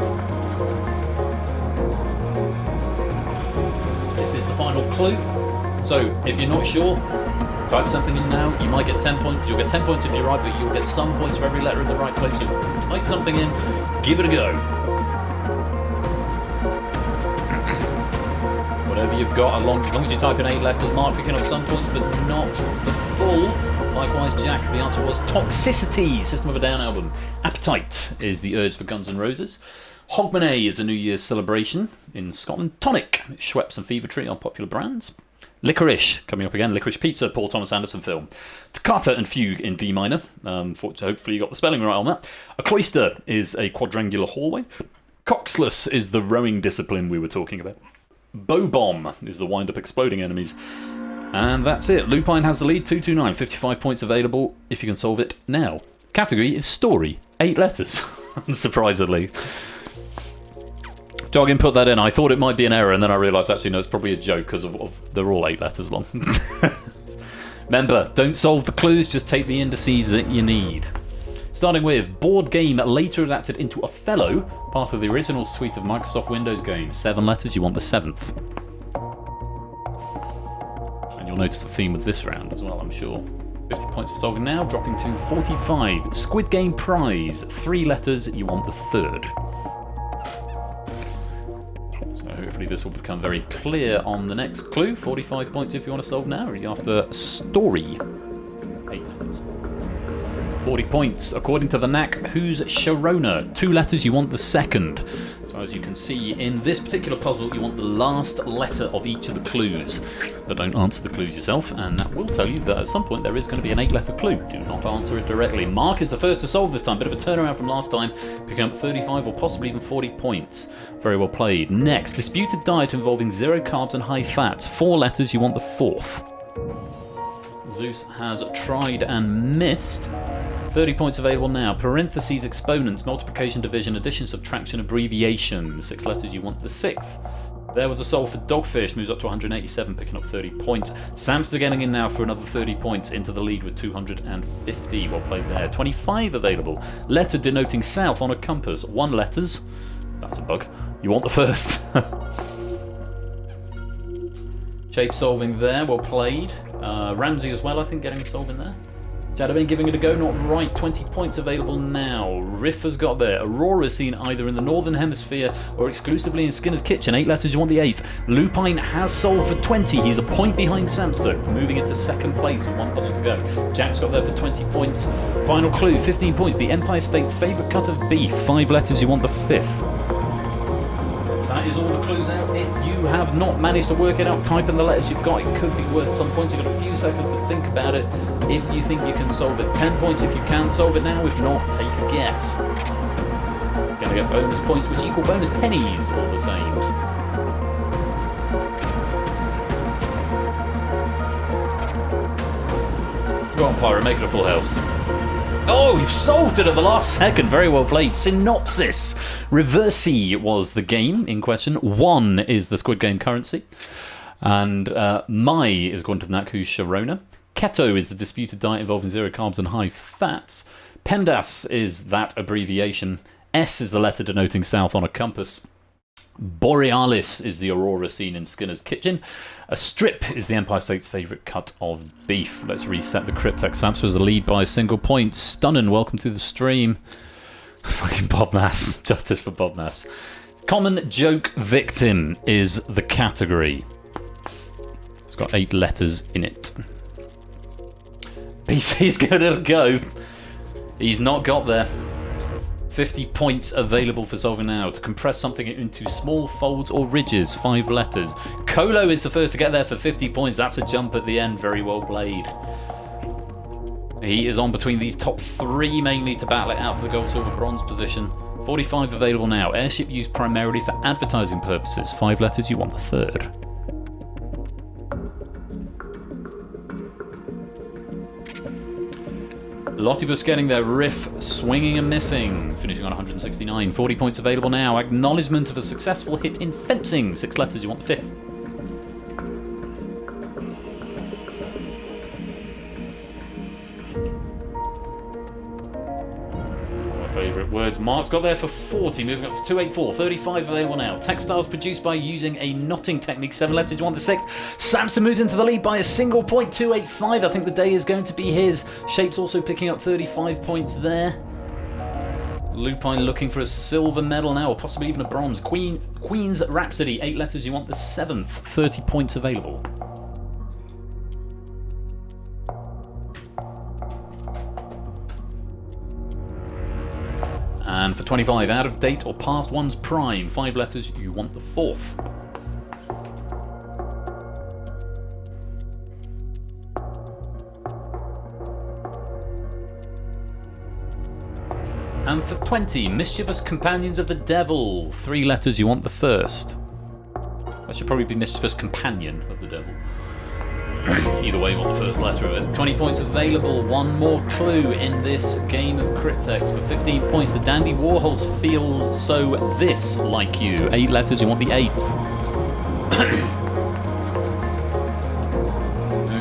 This is the final clue. So, if you're not sure, type something in now. You might get 10 points. You'll get 10 points if you're right, but you'll get some points for every letter in the right place. So, type something in. Give it a go. Whatever you've got, as long as you type in 8 letters, Mark picking up some points, but not the full. Likewise, Jack, the answer was Toxicity, System of a Down album. Appetite is the urge for Guns N' Roses. Hogmanay is a New Year's celebration in Scotland. Tonic, Schweppes and Fever Tree are popular brands. Licorice, coming up again, Licorice Pizza, Paul Thomas Anderson film. Toccata and Fugue in D minor. Hopefully you got the spelling right on that. A cloister is a quadrangular hallway. Coxless is the rowing discipline we were talking about. Bow Bomb is the wind-up exploding enemies. And that's it. Lupine has the lead, 229, 55 points available if you can solve it now. Category is story, 8 letters, unsurprisingly. Joggin put that in. I thought it might be an error, and then I realised actually no, it's probably a joke because of they're all 8 letters long. Remember, don't solve the clues, just take the indices that you need. Starting with board game later adapted into Othello, part of the original suite of Microsoft Windows games. 7 letters, you want the 7th. And you'll notice the theme of this round as well, I'm sure. 50 points for solving now, dropping to 45. Squid Game prize, 3 letters, you want the 3rd. So hopefully this will become very clear on the next clue. 45 points if you want to solve now. Are you after story? 8 letters. 40 points. According to the knack, who's Sharona? 2 letters, you want the 2nd. So as you can see, in this particular puzzle, you want the last letter of each of the clues. But don't answer the clues yourself, and that will tell you that at some point there is going to be an 8-letter clue. Do not answer it directly. Mark is the first to solve this time. Bit of a turnaround from last time, picking up 35 or possibly even 40 points. Very well played. Next, disputed diet involving 0 carbs and high fats. 4 letters, you want the 4th. Zeus has tried and missed. 30 points available now. Parentheses, exponents, multiplication, division, addition, subtraction, abbreviation. 6 letters, you want the 6th. There was a solve for Dogfish, moves up to 187, picking up 30 points. Samster getting in now for another 30 points, into the lead with 250. Well played there. 25 available. Letter denoting south on a compass. 1 letters. That's a bug. You want the 1st. Shape solving there, well played. Ramsey as well, I think, getting a solve in there. Shadowbane giving it a go, not right. 20 points available now. Riff has got there. Aurora seen either in the Northern Hemisphere or exclusively in Skinner's Kitchen. 8 letters, you want the 8th. Lupine has solved for 20. He's a point behind Samster, moving into 2nd place with 1 puzzle to go. Jack's got there for 20 points. Final clue, 15 points. The Empire State's favourite cut of beef. 5 letters, you want the 5th. That is all the clues out. If you have not managed to work it out, type in the letters you've got. It could be worth some points. You've got a few seconds to think about it if you think you can solve it. 10 points if you can solve it now. If not, take a guess. Going to get bonus points, which equal bonus pennies, all the same. Go on, Pyro, make it a full house. Oh, you've solved it at the last second. Very well played. Synopsis. Reversi was the game in question. 1 is the Squid Game currency. And Mai is going to the knack, who's Sharona. Keto is the disputed diet involving 0 carbs and high fats. PEMDAS is that abbreviation. S is the letter denoting south on a compass. Borealis is the aurora seen in Skinner's Kitchen. A strip is the Empire State's favourite cut of beef. Let's reset the Cryptex. Samson was the lead by a single point. Stunning, welcome to the stream. Fucking Bob Nass. Justice for Bob Nass. Common joke victim is the category. It's got 8 letters in it. PC's gonna go. He's not got there. 50 points available for solving now. To compress something into small folds or ridges, 5 letters. Colo is the first to get there for 50 points. That's a jump at the end. Very well played. He is on between these top 3 mainly to battle it out for the gold, silver, bronze position. 45 available now. Airship used primarily for advertising purposes. 5 letters, you want the 3rd. Lottibus getting their riff, swinging and missing, finishing on 169. 40 points available now. Acknowledgement of a successful hit in fencing. 6 letters, you want the 5th. favourite words. Mark's got there for 40, moving up to 284. 35 available now. Textiles produced by using a knotting technique. 7 letters, you want the 6th. Samson moves into the lead by a single point, 285. I think the day is going to be his. Shape's also picking up 35 points there. Lupine looking for a silver medal now, or possibly even a bronze. Queen's Rhapsody, 8 letters, you want the 7th. 30 points available. And for 25, out of date or past one's prime, 5 letters, you want the 4th. And for 20, mischievous companions of the devil, 3 letters, you want the 1st. That should probably be mischievous companion of the devil. Either way, you want the 1st letter of it. 20 points available. One more clue in this game of Cryptex. For 15 points, the Dandy Warhols feel so this like you. 8 letters, you want the 8th.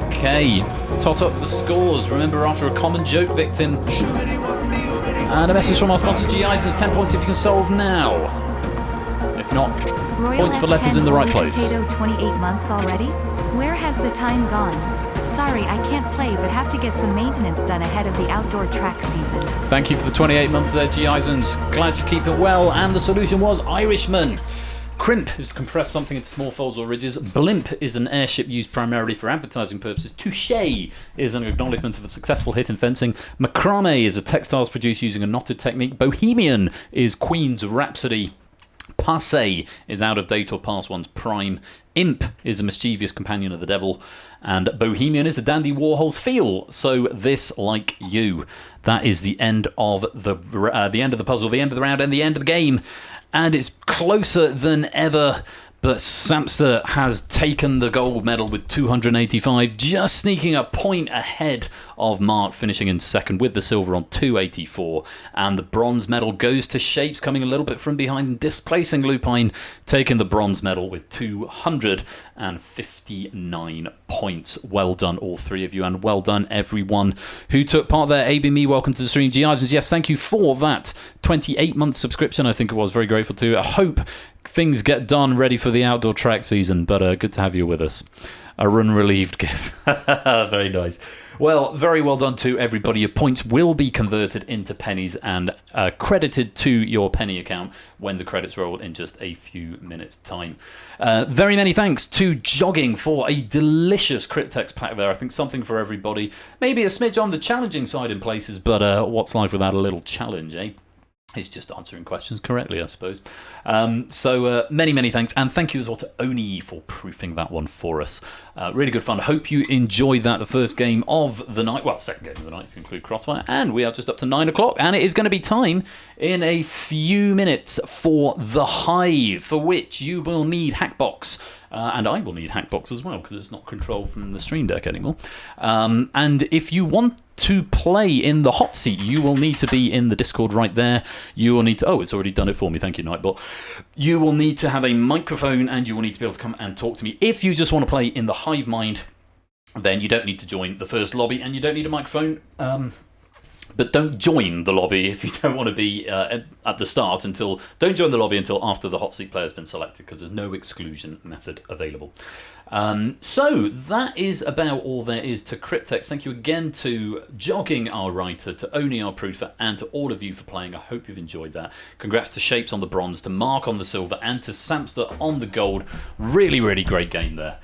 Okay, tot up the scores. Remember, after a common joke victim. And a message from our sponsor, GI, says 10 points if you can solve now. If not, Royal points for letters S10 in the right place. Potato 28 months already? Where has the time gone? Sorry, I can't play, but have to get some maintenance done ahead of the outdoor track season. Thank you for the 28 months there, G-Isons. Glad you keep it well. And the solution was Irishman. Crimp is to compress something into small folds or ridges. Blimp is an airship used primarily for advertising purposes. Touché is an acknowledgement of a successful hit in fencing. Macrame is a textiles produced using a knotted technique. Bohemian is Queen's Rhapsody. Passe is out of date or past one's prime. Imp is a mischievous companion of the devil. And Bohemian is a Dandy Warhol's feel. So this like you. That is the end of the puzzle, the end of the round, and the end of the game. And it's closer than ever. But Samster has taken the gold medal with 285, just sneaking a point ahead of Mark, finishing in second with the silver on 284. And the bronze medal goes to Shapes, coming a little bit from behind and displacing Lupine, taking the bronze medal with 259 points. Well done, all three of you, and well done, everyone who took part there. ABME, welcome to the stream. G-Ivans, yes, thank you for that 28-month subscription. I think it was very grateful to. I hope things get done ready for the outdoor track season, but good to have you with us. A run-relieved gift. Very nice. Well, very well done to everybody. Your points will be converted into pennies and credited to your penny account when the credits roll in just a few minutes' time. Very many thanks to Jogging for a delicious Cryptex pack there. I think something for everybody. Maybe a smidge on the challenging side in places, but what's life without a little challenge, eh? It's just answering questions correctly, I suppose. So many thanks. And thank you as well to Oni for proofing that one for us. Really good fun. Hope you enjoyed that. The first game of the night. Well, second game of the night if you include Crossfire. And we are just up to 9 o'clock. And it is going to be time in a few minutes for the Hive, for which you will need Hackbox. And I will need Hackbox as well, because it's not controlled from the Stream Deck anymore. And if you want to play in the hot seat, you will need to be in the Discord right there. You will need to... Oh, it's already done it for me. Thank you, Nightbot. You will need to have a microphone, and you will need to be able to come and talk to me. If you just want to play in the Hive Mind, then you don't need to join the first lobby, and you don't need a microphone. But don't join the lobby if you don't want to be at the start until... Don't join the lobby until after the hot seat player has been selected, because there's no exclusion method available. So that is about all there is to Cryptex. Thank you again to Jogging, our writer, to Oni, our proofer, and to all of you for playing. I hope you've enjoyed that. Congrats to Shapes on the bronze, to Mark on the silver, and to Samster on the gold. Really great game there.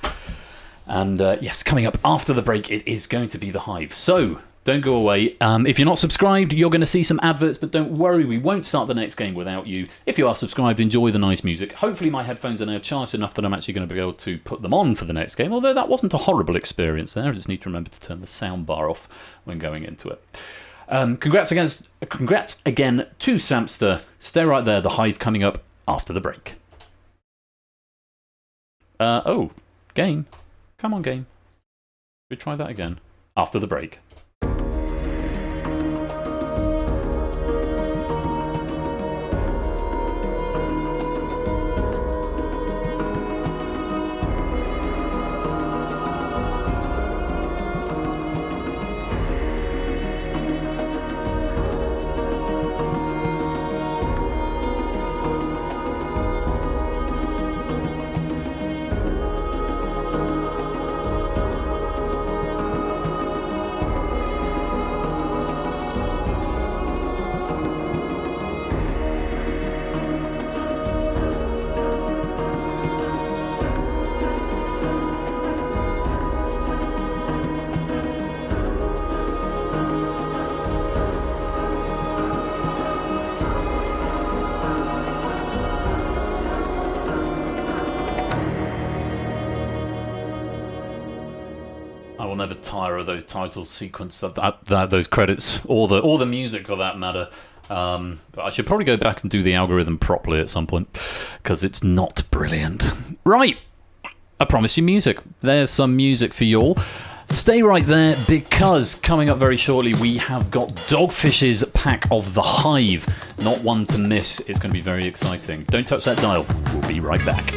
And yes, coming up after the break, it is going to be the Hive. So... don't go away. If you're not subscribed, you're going to see some adverts, but don't worry, we won't start the next game without you. If you are subscribed, enjoy the nice music. Hopefully my headphones are now charged enough that I'm actually going to be able to put them on for the next game, although that wasn't a horrible experience there. I just need to remember to turn the sound bar off when going into it. Congrats again to Samster. Stay right there, the Hive coming up after the break. Oh, game. Come on, game. We try that again. After the break. will never tire of those title sequence, those credits, or the music for that matter. But I should probably go back and do the algorithm properly at some point, because it's not brilliant. Right, I promised you music. There's some music for you all. Stay right there, because coming up very shortly we have got Dogfish's pack of the Hive. Not one to miss. It's going to be very exciting. Don't touch that dial. We'll be right back.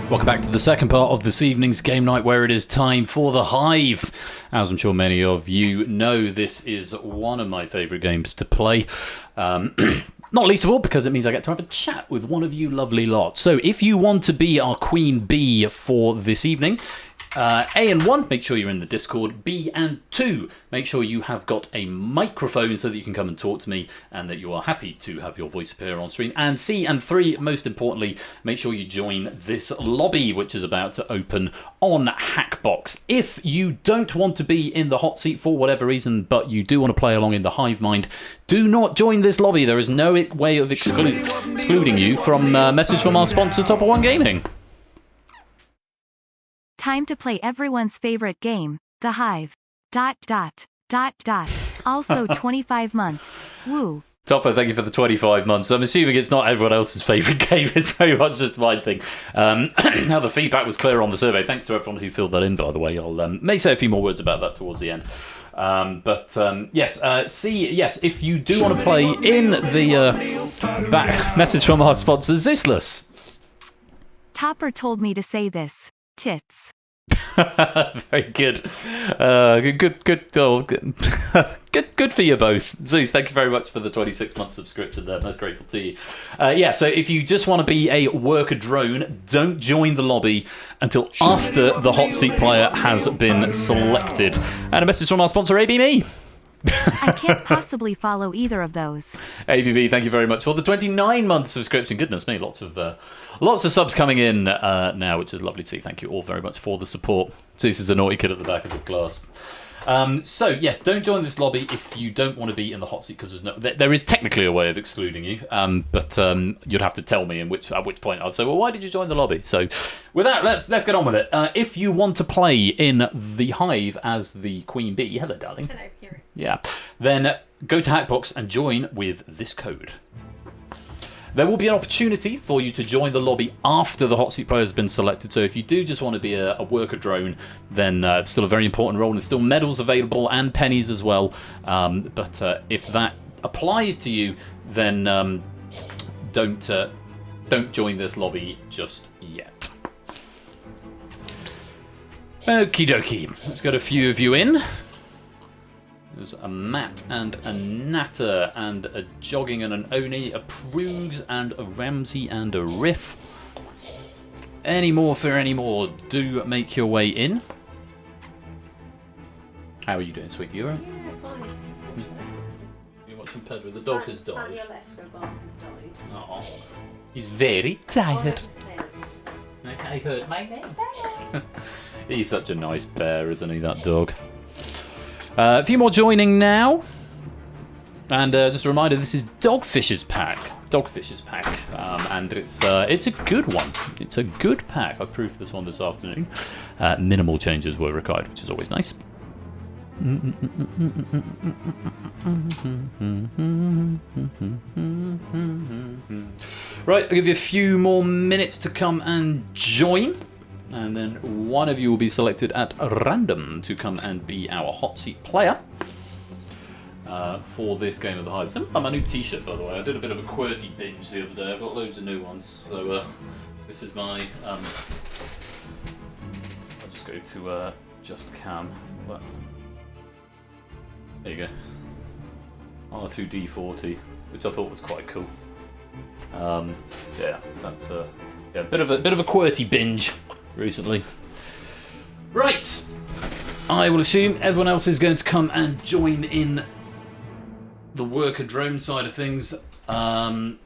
Welcome back to the second part of this evening's game night, where it is time for the Hive. As I'm sure many of you know, this is one of my favourite games to play. Not least of all because it means I get to have a chat with one of you lovely lot. So if you want to be our Queen Bee for this evening, A and 1, make sure you're in the Discord. B and 2, make sure you have got a microphone so that you can come and talk to me and that you are happy to have your voice appear on stream. And C and 3, most importantly, make sure you join this lobby, which is about to open on Hackbox. If you don't want to be in the hot seat for whatever reason, but you do want to play along in the Hive mind, do not join this lobby. There is no way of excluding you from message from our sponsor, Top of One Gaming. Time to play everyone's favorite game, the Hive. ... Also 25 months. Woo. Topper, thank you for the 25 months. I'm assuming it's not everyone else's favourite game. It's very much just my thing. Now, the feedback was clear on the survey. Thanks to everyone who filled that in, by the way. I'll may say a few more words about that towards the end. Yes, if you do want to play in the back message from our sponsor, Zeussless. Topper told me to say this. Tits. Very good. Good for you both. Zeus, thank you very much for the 26-month subscription there. Most grateful to you. So if you just want to be a worker drone, don't join the lobby until after the hot seat player has been selected. And a message from our sponsor, ABB. I can't possibly follow either of those. ABB, thank you very much for the 29-month subscription. Goodness me, lots of subs coming in now, which is lovely to see. Thank you all very much for the support. Zeus is a naughty kid at the back of the class. Yes, don't join this lobby if you don't want to be in the hot seat, because there is technically a way of excluding you, but you'd have to tell me at which point I'd say, well, why did you join the lobby? So with that, let's get on with it. If you want to play in the Hive as the Queen Bee, hello darling. Hello, here. Yeah, then go to Hackbox and join with this code. There will be an opportunity for you to join the lobby after the hot seat player has been selected. So if you do just want to be a worker drone, then it's still a very important role, and there's still medals available and pennies as well. But if that applies to you, then don't join this lobby just yet. Okie dokie. Let's get a few of you in. There's a Matt and a Natter and a Jogging and an Oni, a Prugs and a Ramsey and a Riff. Any more for any more, do make your way in. How are you doing, sweetie? You alright? Yeah, fine. You're watching Pedro. The dog has died. Spaniel Escobar has died. Oh, he's very tired. Oh, I heard my name. He's such a nice bear, isn't he, that dog? A few more joining now. And just a reminder, this is Dogfish's pack. And it's a good one. It's a good pack. I proofed this one this afternoon. Minimal changes were required, which is always nice. Right, I'll give you a few more minutes to come and join. And then one of you will be selected at random to come and be our hot seat player for this game of the Hive. My new t-shirt, by the way. I did a bit of a QWERTY binge the other day. I've got loads of new ones. So this is my... I'll just go to Just Cam. There you go. R2D40, which I thought was quite cool. Yeah, that's a bit of a QWERTY binge recently. Right, I will assume everyone else is going to come and join in the worker drone side of things. 12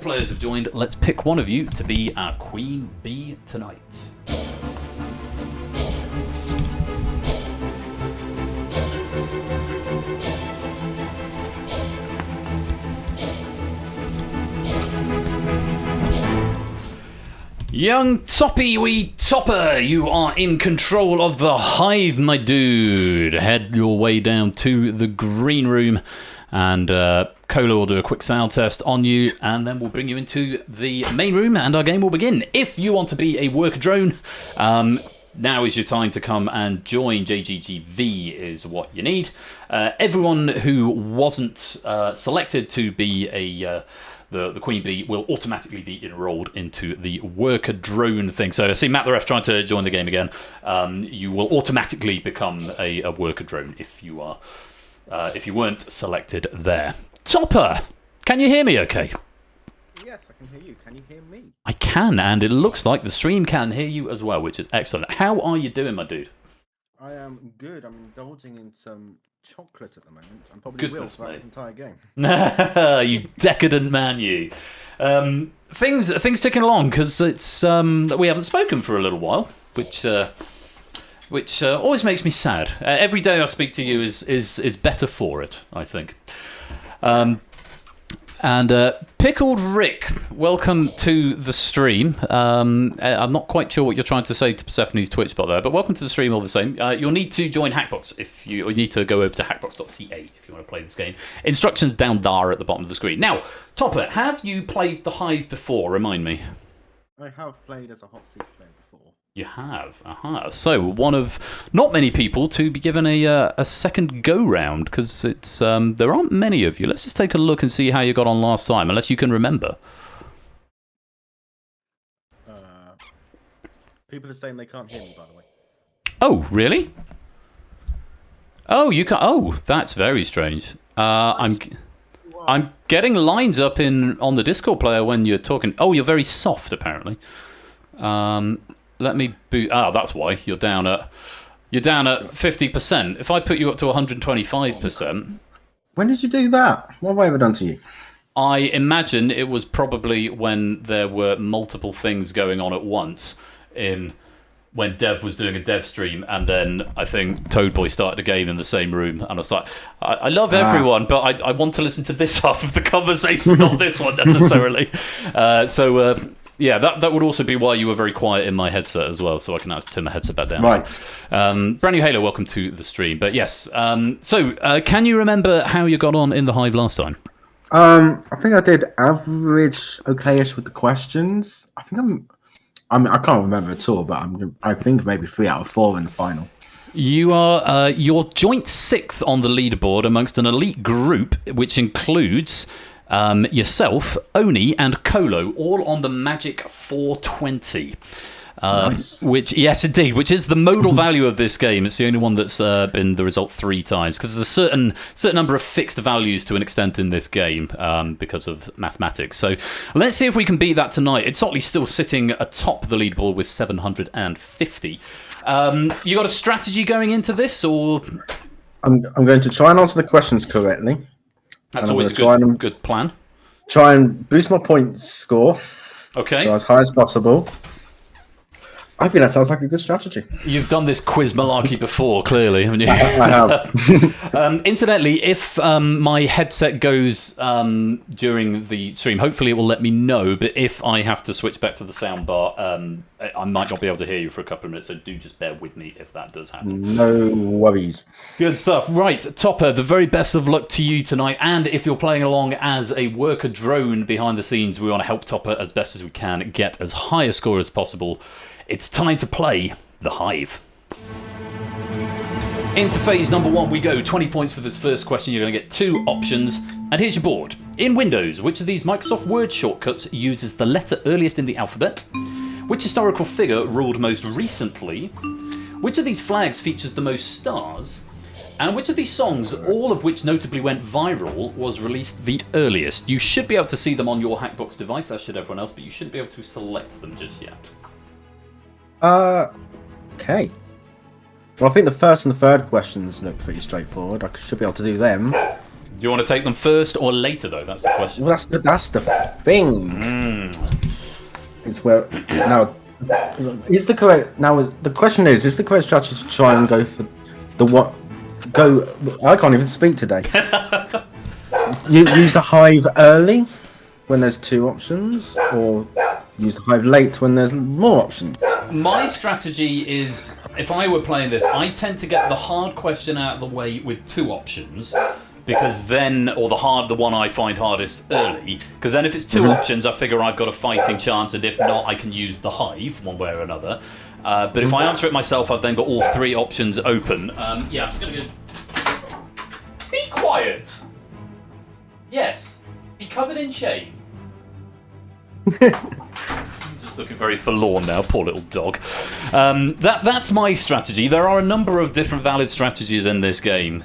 players have joined. Let's pick one of you to be our Queen Bee tonight. Young Toppy wee Topper, you are in control of the Hive, my dude. Head your way down to the green room, and Cola will do a quick sound test on you, and then we'll bring you into the main room, and our game will begin. If you want to be a worker drone, now is your time to come and join. JGGV is what you need. Everyone who wasn't selected to be a the queen bee will automatically be enrolled into the worker drone thing. So I see Matt the Ref trying to join the game again. You will automatically become a worker drone if you are if you weren't selected there. Topper, can you hear me okay? Yes, I can hear you. Can you hear me? I can, and it looks like the stream can hear you as well, which is excellent. How are you doing, my dude? I am good. I'm indulging in some chocolate at the moment. I'm probably Goodness will throughout me. this entire game. You decadent man, you. Things ticking along because it's we haven't spoken for a little while, which always makes me sad. Every day I speak to you is better for it, I think. And Pickled Rick, welcome to the stream. I'm not quite sure what you're trying to say to Persephone's Twitch bot there, but welcome to the stream all the same. You'll need to join Hackbox if you need to go over to hackbox.ca if you want to play this game. Instructions down there at the bottom of the screen. Now, Topper, have you played the Hive before? Remind me. I have played as a hot seat player before. You have. So one of not many people to be given a second go round because it's there aren't many of you. Let's just take a look and see how you got on last time, unless you can remember. People are saying they can't hear me, by the way. Oh, really? Oh, you can. Oh, that's very strange. I'm getting lines up on the Discord player when you're talking. Oh, you're very soft apparently. Let me boot. That's why you're down at 50%. If I put you up to 125%, When did you do that? What have I ever done to you? I imagine it was probably when there were multiple things going on at once. When Dev was doing a dev stream, and then I think Toadboy started a game in the same room, and I was like, I love everyone, but I want to listen to this half of the conversation, not this one necessarily. Yeah, that would also be why you were very quiet in my headset as well, so I can now turn my headset back down. Right. Brand new Halo, welcome to the stream. But yes, can you remember how you got on in the Hive last time? I think I did average, okay-ish with the questions. I can't remember at all, but I think maybe 3 out of 4 in the final. You are you're joint 6th on the leaderboard amongst an elite group, which includes yourself, Oni, and Kolo, all on the Magic 420. Nice. Which, yes, indeed, which is the modal value of this game. It's the only one that's been the result 3 times, because there's a certain number of fixed values to an extent in this game because of mathematics. So let's see if we can beat that tonight. It's certainly still sitting atop the leaderboard with 750. You got a strategy going into this, or...? I'm going to try and answer the questions correctly. That's always a good plan. Try and boost my points score. Okay. So as high as possible. I think that sounds like a good strategy. You've done this quiz malarkey before, clearly, haven't you? I have. Incidentally, if my headset goes during the stream, hopefully it will let me know. But if I have to switch back to the soundbar, I might not be able to hear you for a couple of minutes. So do just bear with me if that does happen. No worries. Good stuff. Right, Topper, the very best of luck to you tonight. And if you're playing along as a worker drone behind the scenes, we want to help Topper as best as we can get as high a score as possible. It's time to play the Hive. Into phase number 1 we go. 20 points for this first question. You're going to get 2 options. And here's your board. In Windows, which of these Microsoft Word shortcuts uses the letter earliest in the alphabet? Which historical figure ruled most recently? Which of these flags features the most stars? And which of these songs, all of which notably went viral, was released the earliest? You should be able to see them on your Hackbox device, as should everyone else, but you shouldn't be able to select them just yet. Okay. Well, I think the first and the third questions look pretty straightforward. I should be able to do them. Do you want to take them first or later, though? That's the question. Well, that's the thing. It's where now is the correct now. The question is the correct strategy to try and go for the what? Go. I can't even speak today. You use the Hive early when there's 2 options, or use the Hive late when there's more options. My strategy is, if I were playing this, I tend to get the hard question out of the way with 2 options, because then, or the one I find hardest early, because then if it's 2 options, I figure I've got a fighting chance, and if not, I can use the Hive one way or another. But if I answer it myself, I've then got all 3 options open. Yeah, I'm just going to go... Be quiet! Yes, be covered in shame. He's just looking very forlorn now, poor little dog. That's my strategy. There are a number of different valid strategies in this game.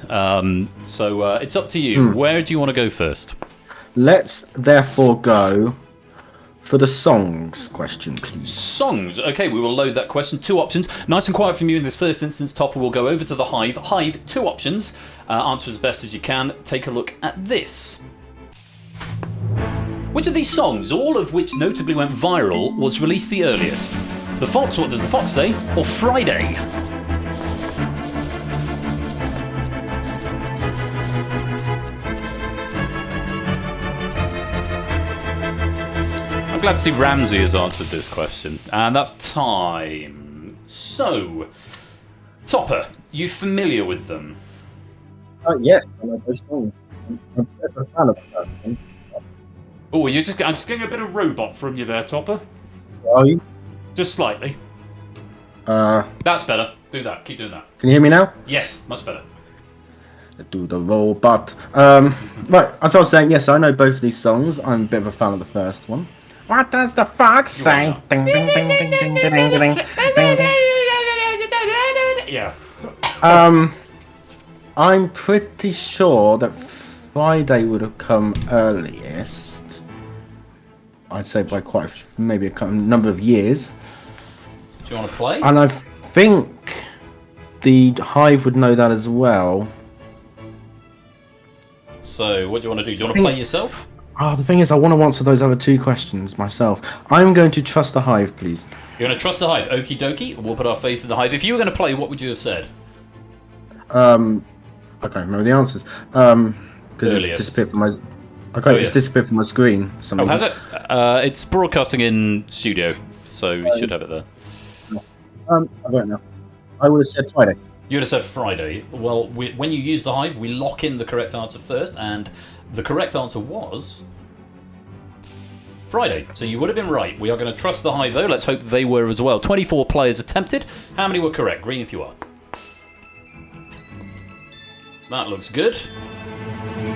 So it's up to you. Where do you want to go first? Let's therefore go for the songs question, please. Songs. Okay, we will load that question. 2 options. Nice and quiet from you in this first instance. Topper will go over to the Hive. Hive, 2 options. Answer as best as you can. Take a look at this. Which of these songs, all of which notably went viral, was released the earliest? The Fox, what does the Fox say? Or Friday? I'm glad to see Ramsey has answered this question. And that's time. So, Topper, you familiar with them? Yes, I like those songs. I'm a fan of that one. Oh, I'm just getting a bit of robot from you there, Topper. Are you? Just slightly. That's better. Do that. Keep doing that. Can you hear me now? Yes, much better. Do the robot. Right, as I was saying, yes, I know both of these songs. I'm a bit of a fan of the first one. What does the fox say? Ding, ding, ding, ding, ding, ding, ding, ding, ding, ding. Yeah. I'm pretty sure that Friday would have come earliest. I'd say by maybe a number of years. Do you want to play? And I think the Hive would know that as well. So, what do you want to do? Do you want to play yourself? The thing is, I want to answer those other 2 questions myself. I'm going to trust the Hive, please. You're going to trust the Hive. Okie dokie. We'll put our faith in the Hive. If you were going to play, what would you have said? I can't remember the answers. Because it's disappeared from my. It's disappeared from my screen. For some reason. Has it? It's broadcasting in studio, so you should have it there. I don't know. I would have said Friday. You would have said Friday. Well, when you use the Hive, we lock in the correct answer first, and the correct answer was Friday. So you would have been right. We are going to trust the Hive, though. Let's hope they were as well. 24 players attempted. How many were correct? Green if you are. That looks good.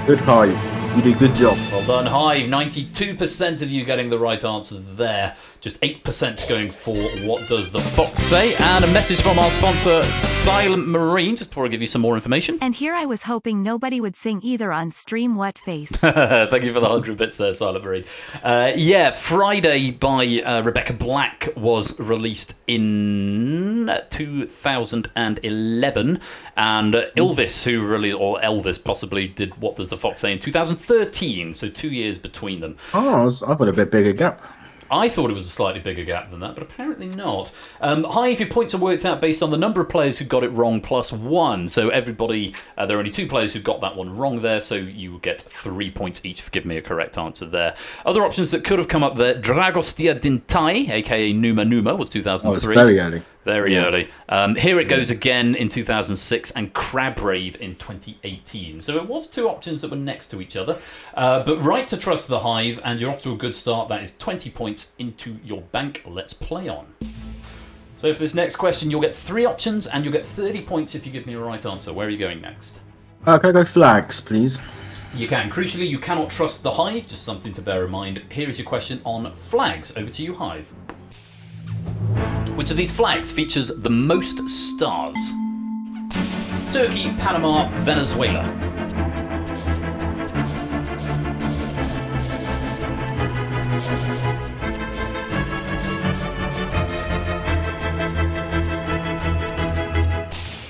Good Hive. You did a good job. Well done, Hive. 92% of you getting the right answer there. Just 8% going for what does the fox say. And a message from our sponsor, Silent Marine, just before I give you some more information. And here I was hoping nobody would sing either on stream. What face? Thank you for the 100 bits there, Silent Marine. Friday by Rebecca Black was released in 2011. And Elvis possibly did What Does the Fox Say in 2013. So 2 years between them. I've got a bit bigger gap. I thought it was a slightly bigger gap than that, but apparently not. Hive, your points are worked out based on the number of players who got it wrong plus 1. So everybody, there are only 2 players who got that one wrong there, so you get 3 points each for giving me a correct answer there. Other options that could have come up there, Dragostea Dintai, aka Numa Numa, was 2003. Oh, it's very early. Very early. Here It Goes Again in 2006 and Crab Rave in 2018. So it was 2 options that were next to each other. But right to trust the Hive, and you're off to a good start. That is 20 points into your bank. Let's play on. So for this next question, you'll get 3 options and you'll get 30 points if you give me a right answer. Where are you going next? Can I go flags, please? You can. Crucially, you cannot trust the Hive. Just something to bear in mind. Here is your question on flags. Over to you, Hive. Which of these flags features the most stars? Turkey, Panama, Venezuela.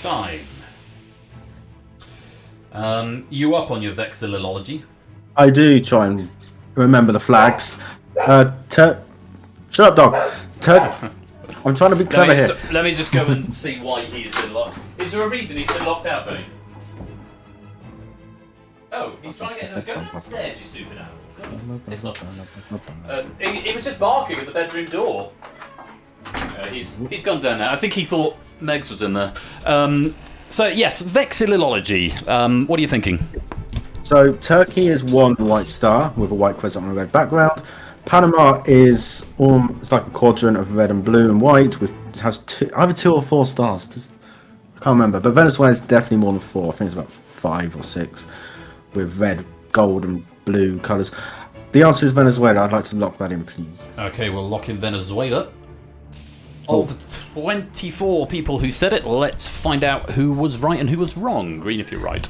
Time. You up on your vexillology? I do try and remember the flags. Shut up, dog. I'm trying to be clever here. Let me just go and see why he's been locked. Is there a reason he's been locked out, Benny? Oh, he's trying to get... Go downstairs, you stupid animal. Piss off. He was just barking at the bedroom door. He's gone down now. I think he thought Megs was in there. So, yes, vexillology. What are you thinking? So, Turkey is 1 white star with a white crescent on a red background. Panama is it's like a quadrant of red and blue and white, which has either 2 or 4 stars. I can't remember, but Venezuela is definitely more than 4. I think it's about 5 or 6 with red, gold, and blue colours. The answer is Venezuela. I'd like to lock that in, please. Okay, we'll lock in Venezuela. Of the 24 people who said it, let's find out who was right and who was wrong. Green if you're right.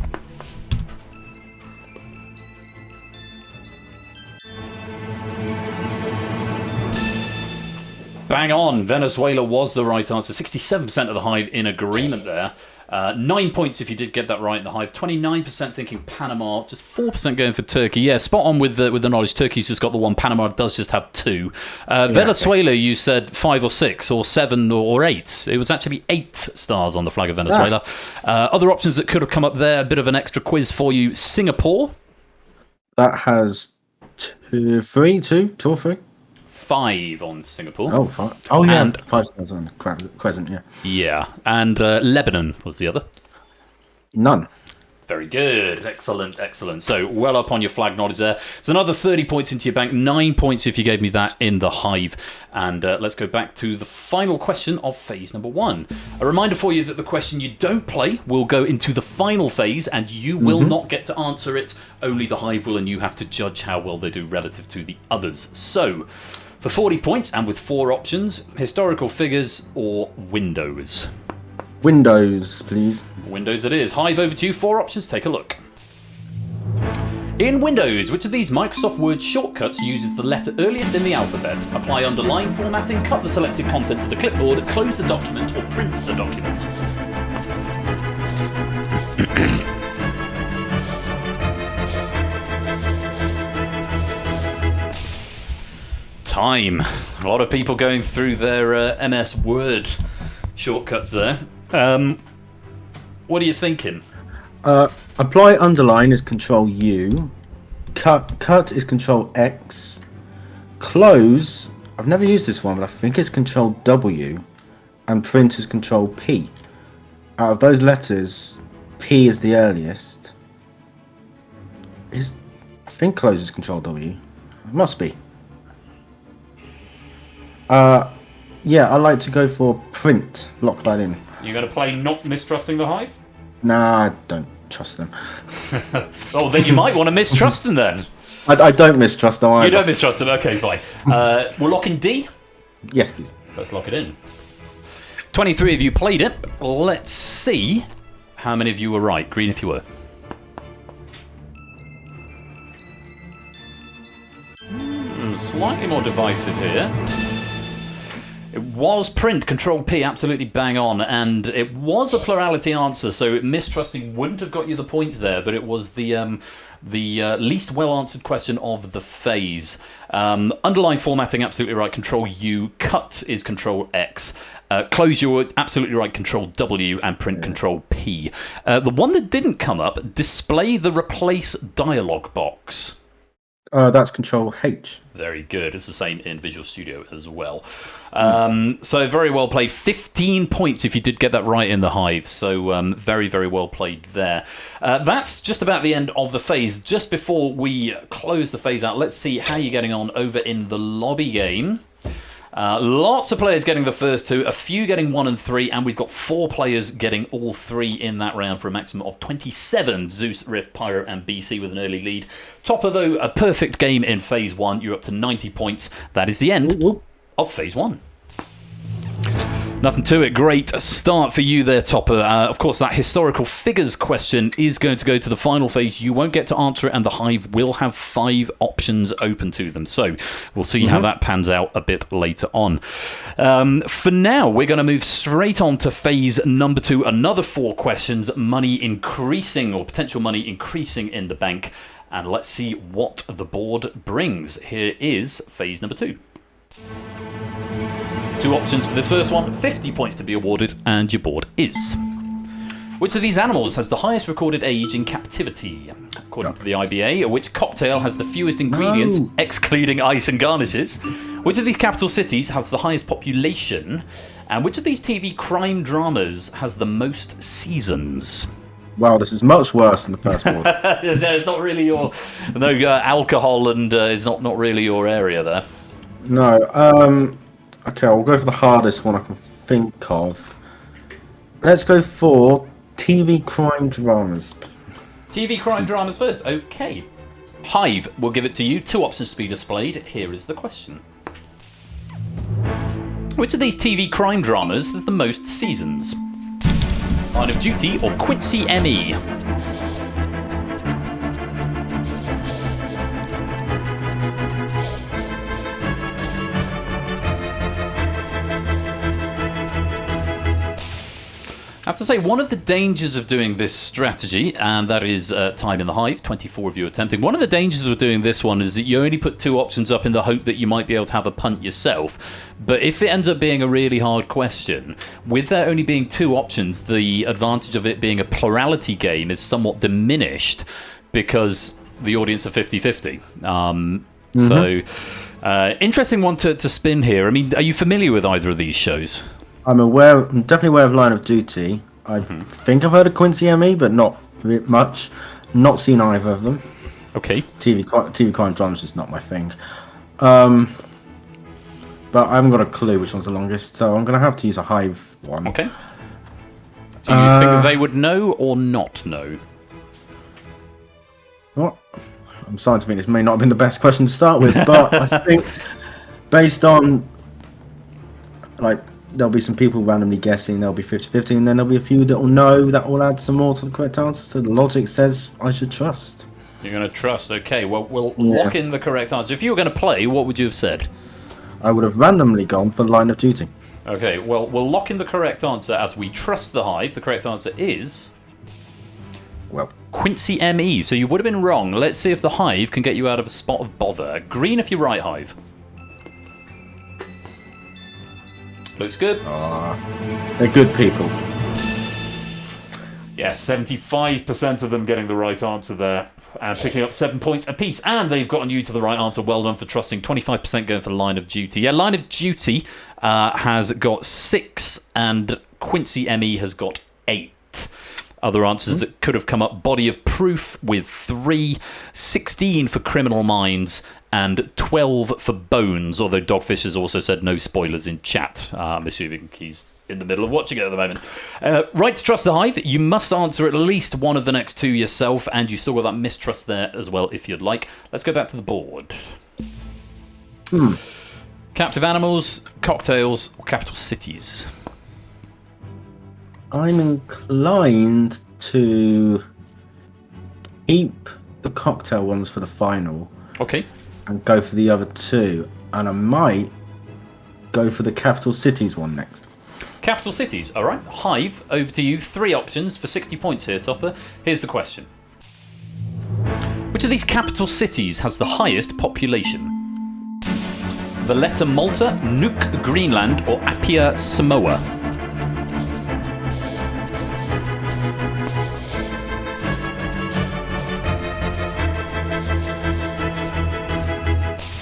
Bang on, Venezuela was the right answer. 67% of the Hive in agreement there. 9 points if you did get that right in the Hive. 29% thinking Panama. Just 4% going for Turkey. Yeah, spot on with the knowledge. Turkey's just got the one. Panama does just have 2. Venezuela, you said 5 or 6 or 7 or 8. It was actually 8 stars on the flag of Venezuela. Other options that could have come up there. A bit of an extra quiz for you. Singapore. That has 2 or 3. 5 on Singapore. Oh, 5. Oh, yeah. And 5 stars on the Crescent, yeah. Yeah, and Lebanon was the other. None. Very good. Excellent, excellent. So, well up on your flag knowledge there. So, another 30 points into your bank. 9 points if you gave me that in the Hive. And let's go back to the final question of phase number 1. A reminder for you that the question you don't play will go into the final phase, and you will not get to answer it. Only the Hive will, and you have to judge how well they do relative to the others. So, for 40 points and with 4 options, historical figures or Windows? Windows, please. Windows it is. Hive, over to you. 4 options. Take a look. In Windows, which of these Microsoft Word shortcuts uses the letter earliest in the alphabet? Apply underline formatting, cut the selected content to the clipboard, close the document, or print the document? Time. A lot of people going through their MS Word shortcuts there. What are you thinking? Apply underline is Control U. Cut is Control X. Close, I've never used this one, but I think it's Control W. And print is Control P. Out of those letters, P is the earliest. I think close is Control W. It must be. Yeah, I like to go for print. Lock that in. You're going to play not mistrusting the Hive? Nah, I don't trust them. Oh, then you might want to mistrust them then. I don't mistrust them either. You don't mistrust them? Okay, fine. We're locking D? Yes, please. Let's lock it in. 23 of you played it. Let's see how many of you were right. Green if you were. Slightly more divisive here. It was print, Control P, absolutely bang on, and it was a plurality answer, so mistrusting wouldn't have got you the points there, but it was the least well-answered question of the phase. Underline formatting, absolutely right, Control U. Cut is Control X. Close, you're absolutely right, Control W, and print, Control P. The one that didn't come up, display the replace dialog box. That's Control H. Very good. It's the same in Visual Studio as well. So very well played. 15 points if you did get that right in the Hive. So very, very well played there. That's just about the end of the phase. Just before we close the phase out, let's see how you're getting on over in the lobby game. Lots of players getting the first 2, a few getting 1 and 3, and we've got 4 players getting all 3 in that round for a maximum of 27. Zeus, Rift, Pyro, and BC with an early lead. Topper, though, a perfect game in Phase 1. You're up to 90 points. That is the end of Phase 1. Nothing to it. Great start for you there, Topper. Of course, that historical figures question is going to go to the final phase. You won't get to answer it, and the Hive will have 5 options open to them. So we'll see how that pans out a bit later on. For now, we're going to move straight on to phase number 2. Another 4 questions, money increasing, or potential money increasing in the bank. And let's see what the board brings. Here is phase number 2. 2 options for this first one, 50 points to be awarded, and your board is. Which of these animals has the highest recorded age in captivity? According to the IBA, which cocktail has the fewest ingredients, excluding ice and garnishes? Which of these capital cities has the highest population? And which of these TV crime dramas has the most seasons? Wow, this is much worse than the first one. It's not really your... No, alcohol and it's not really your area there. No, okay, I'll go for the hardest one I can think of. Let's go for TV crime dramas. TV crime dramas first. Okay. Hive, we'll give it to you. 2 options to be displayed. Here is the question. Which of these TV crime dramas has the most seasons? Line of Duty or Quincy ME? I have to say, one of the dangers of doing this strategy, and that is time in the Hive, 24 of you attempting, one of the dangers of doing this one is that you only put 2 options up in the hope that you might be able to have a punt yourself. But if it ends up being a really hard question, with there only being 2 options, the advantage of it being a plurality game is somewhat diminished because the audience are 50-50. So, interesting one to spin here. I mean, are you familiar with either of these shows? I'm definitely aware of Line of Duty. I think I've heard of Quincy ME, but not much. Not seen either of them. Okay. TV crime dramas is not my thing. But I haven't got a clue which one's the longest, so I'm going to have to use a Hive one. Okay. Do you think they would know or not know? What? I'm starting to think this may not have been the best question to start with, but I think based on, like, there'll be some people randomly guessing, there'll be 50-50, and then there'll be a few that will know, that will add some more to the correct answer. So the logic says I should trust. You're going to trust, okay. Well, we'll lock in the correct answer. If you were going to play, what would you have said? I would have randomly gone for Line of Duty. Okay, well, we'll lock in the correct answer as we trust the Hive. The correct answer is... Well, Quincy ME. So you would have been wrong. Let's see if the Hive can get you out of a spot of bother. Green if you're right, Hive. Looks good. they're good people. Yes, 75% of them getting the right answer there. And picking up 7 points apiece. And they've gotten you to the right answer. Well done for trusting. 25% going for Line of Duty. Yeah, Line of Duty has got 6 and Quincy ME has got 8. Other answers that could have come up. Body of Proof with 3. 16 for Criminal Minds. And 12 for Bones, although Dogfish has also said no spoilers in chat. I'm assuming he's in the middle of watching it at the moment. Right to trust the Hive. You must answer at least one of the next 2 yourself, and you still got that mistrust there as well if you'd like. Let's go back to the board. Captive Animals, Cocktails, or Capital Cities? I'm inclined to keep the cocktail ones for the final. Okay. And go for the other 2. And I might go for the Capital Cities one next. Capital Cities, all right. Hive, over to you. 3 options for 60 points here, Topper. Here's the question. Which of these capital cities has the highest population? Valletta, Malta, Nuuk, Greenland, or Apia, Samoa?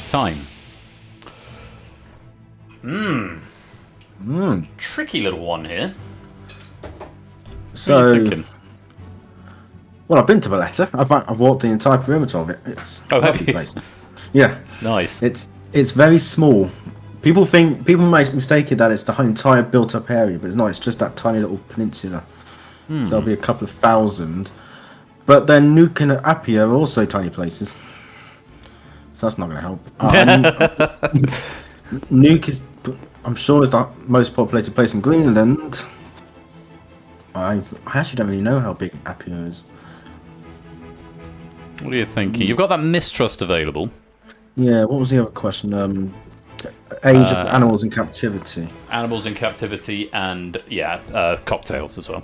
Time. Tricky little one here. So, what are you thinking? Well, I've been to Valletta. I've walked the entire perimeter of it. It's a have lovely you? place. Yeah. Nice. It's very small. People make mistake that it's the entire built-up area, but it's not. It's just that tiny little peninsula. So there'll be a couple of thousand. But then Nuuk and Apia are also tiny places. So that's not going to help. Nuuk is, I'm sure, is the most populated place in Greenland. I actually don't really know how big Apia is. What are you thinking? You've got that mistrust available. Yeah, what was the other question? Age of animals in captivity. Animals in captivity and, cocktails as well.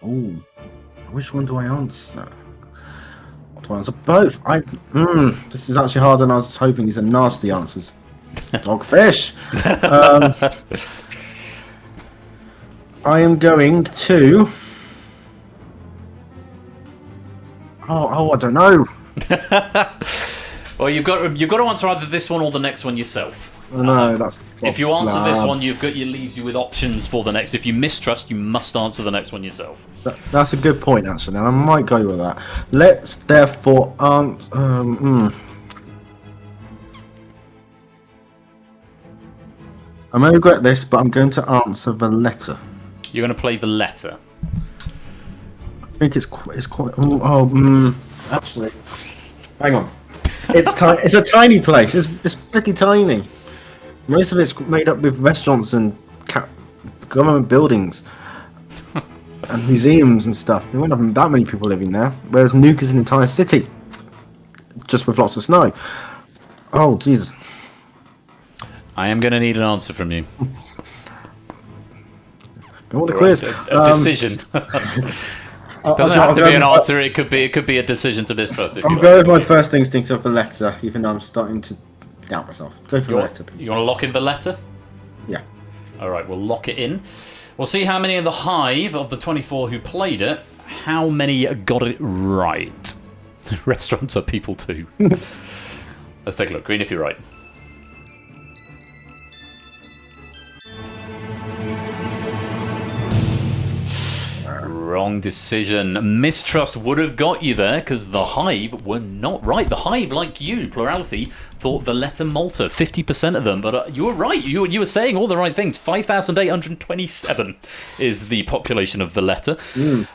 Oh, which one do I answer? Do I answer both? This is actually harder than I was hoping. These are nasty answers. Dogfish. I am going to. I don't know. Well, you've got to answer either this one or the next one yourself. No, that's. If you answer this one, it leaves you with options for the next. If you mistrust, you must answer the next one yourself. That's a good point, actually, and I might go with that. Let's therefore answer. I may regret this, but I'm going to answer Valletta. You're going to play Valletta. I think it's quite. Actually, Hang on. It's It's a tiny place. It's pretty tiny. Most of it's made up with restaurants and government buildings and museums and stuff. There won't have that many people living there. Whereas Nuke is an entire city, just with lots of snow. Oh Jesus! I am going to need an answer from you. Go on the quiz. A decision. Doesn't have to be an answer. It could be a decision to mistrust. I'll go with my first instinct of the letter, even though I'm starting to doubt myself. Go for the letter, please. You want to lock in the letter? Yeah. All right, we'll lock it in. We'll see how many of the Hive of the 24 who played it, how many got it right. Restaurants are people too. Let's take a look. Green if you're right. Wrong decision. Mistrust would have got you there because the Hive were not right. The Hive, like you, plurality, thought Valletta Malta, 50% of them. But you were right. You were saying all the right things. 5,827 is the population of Valletta.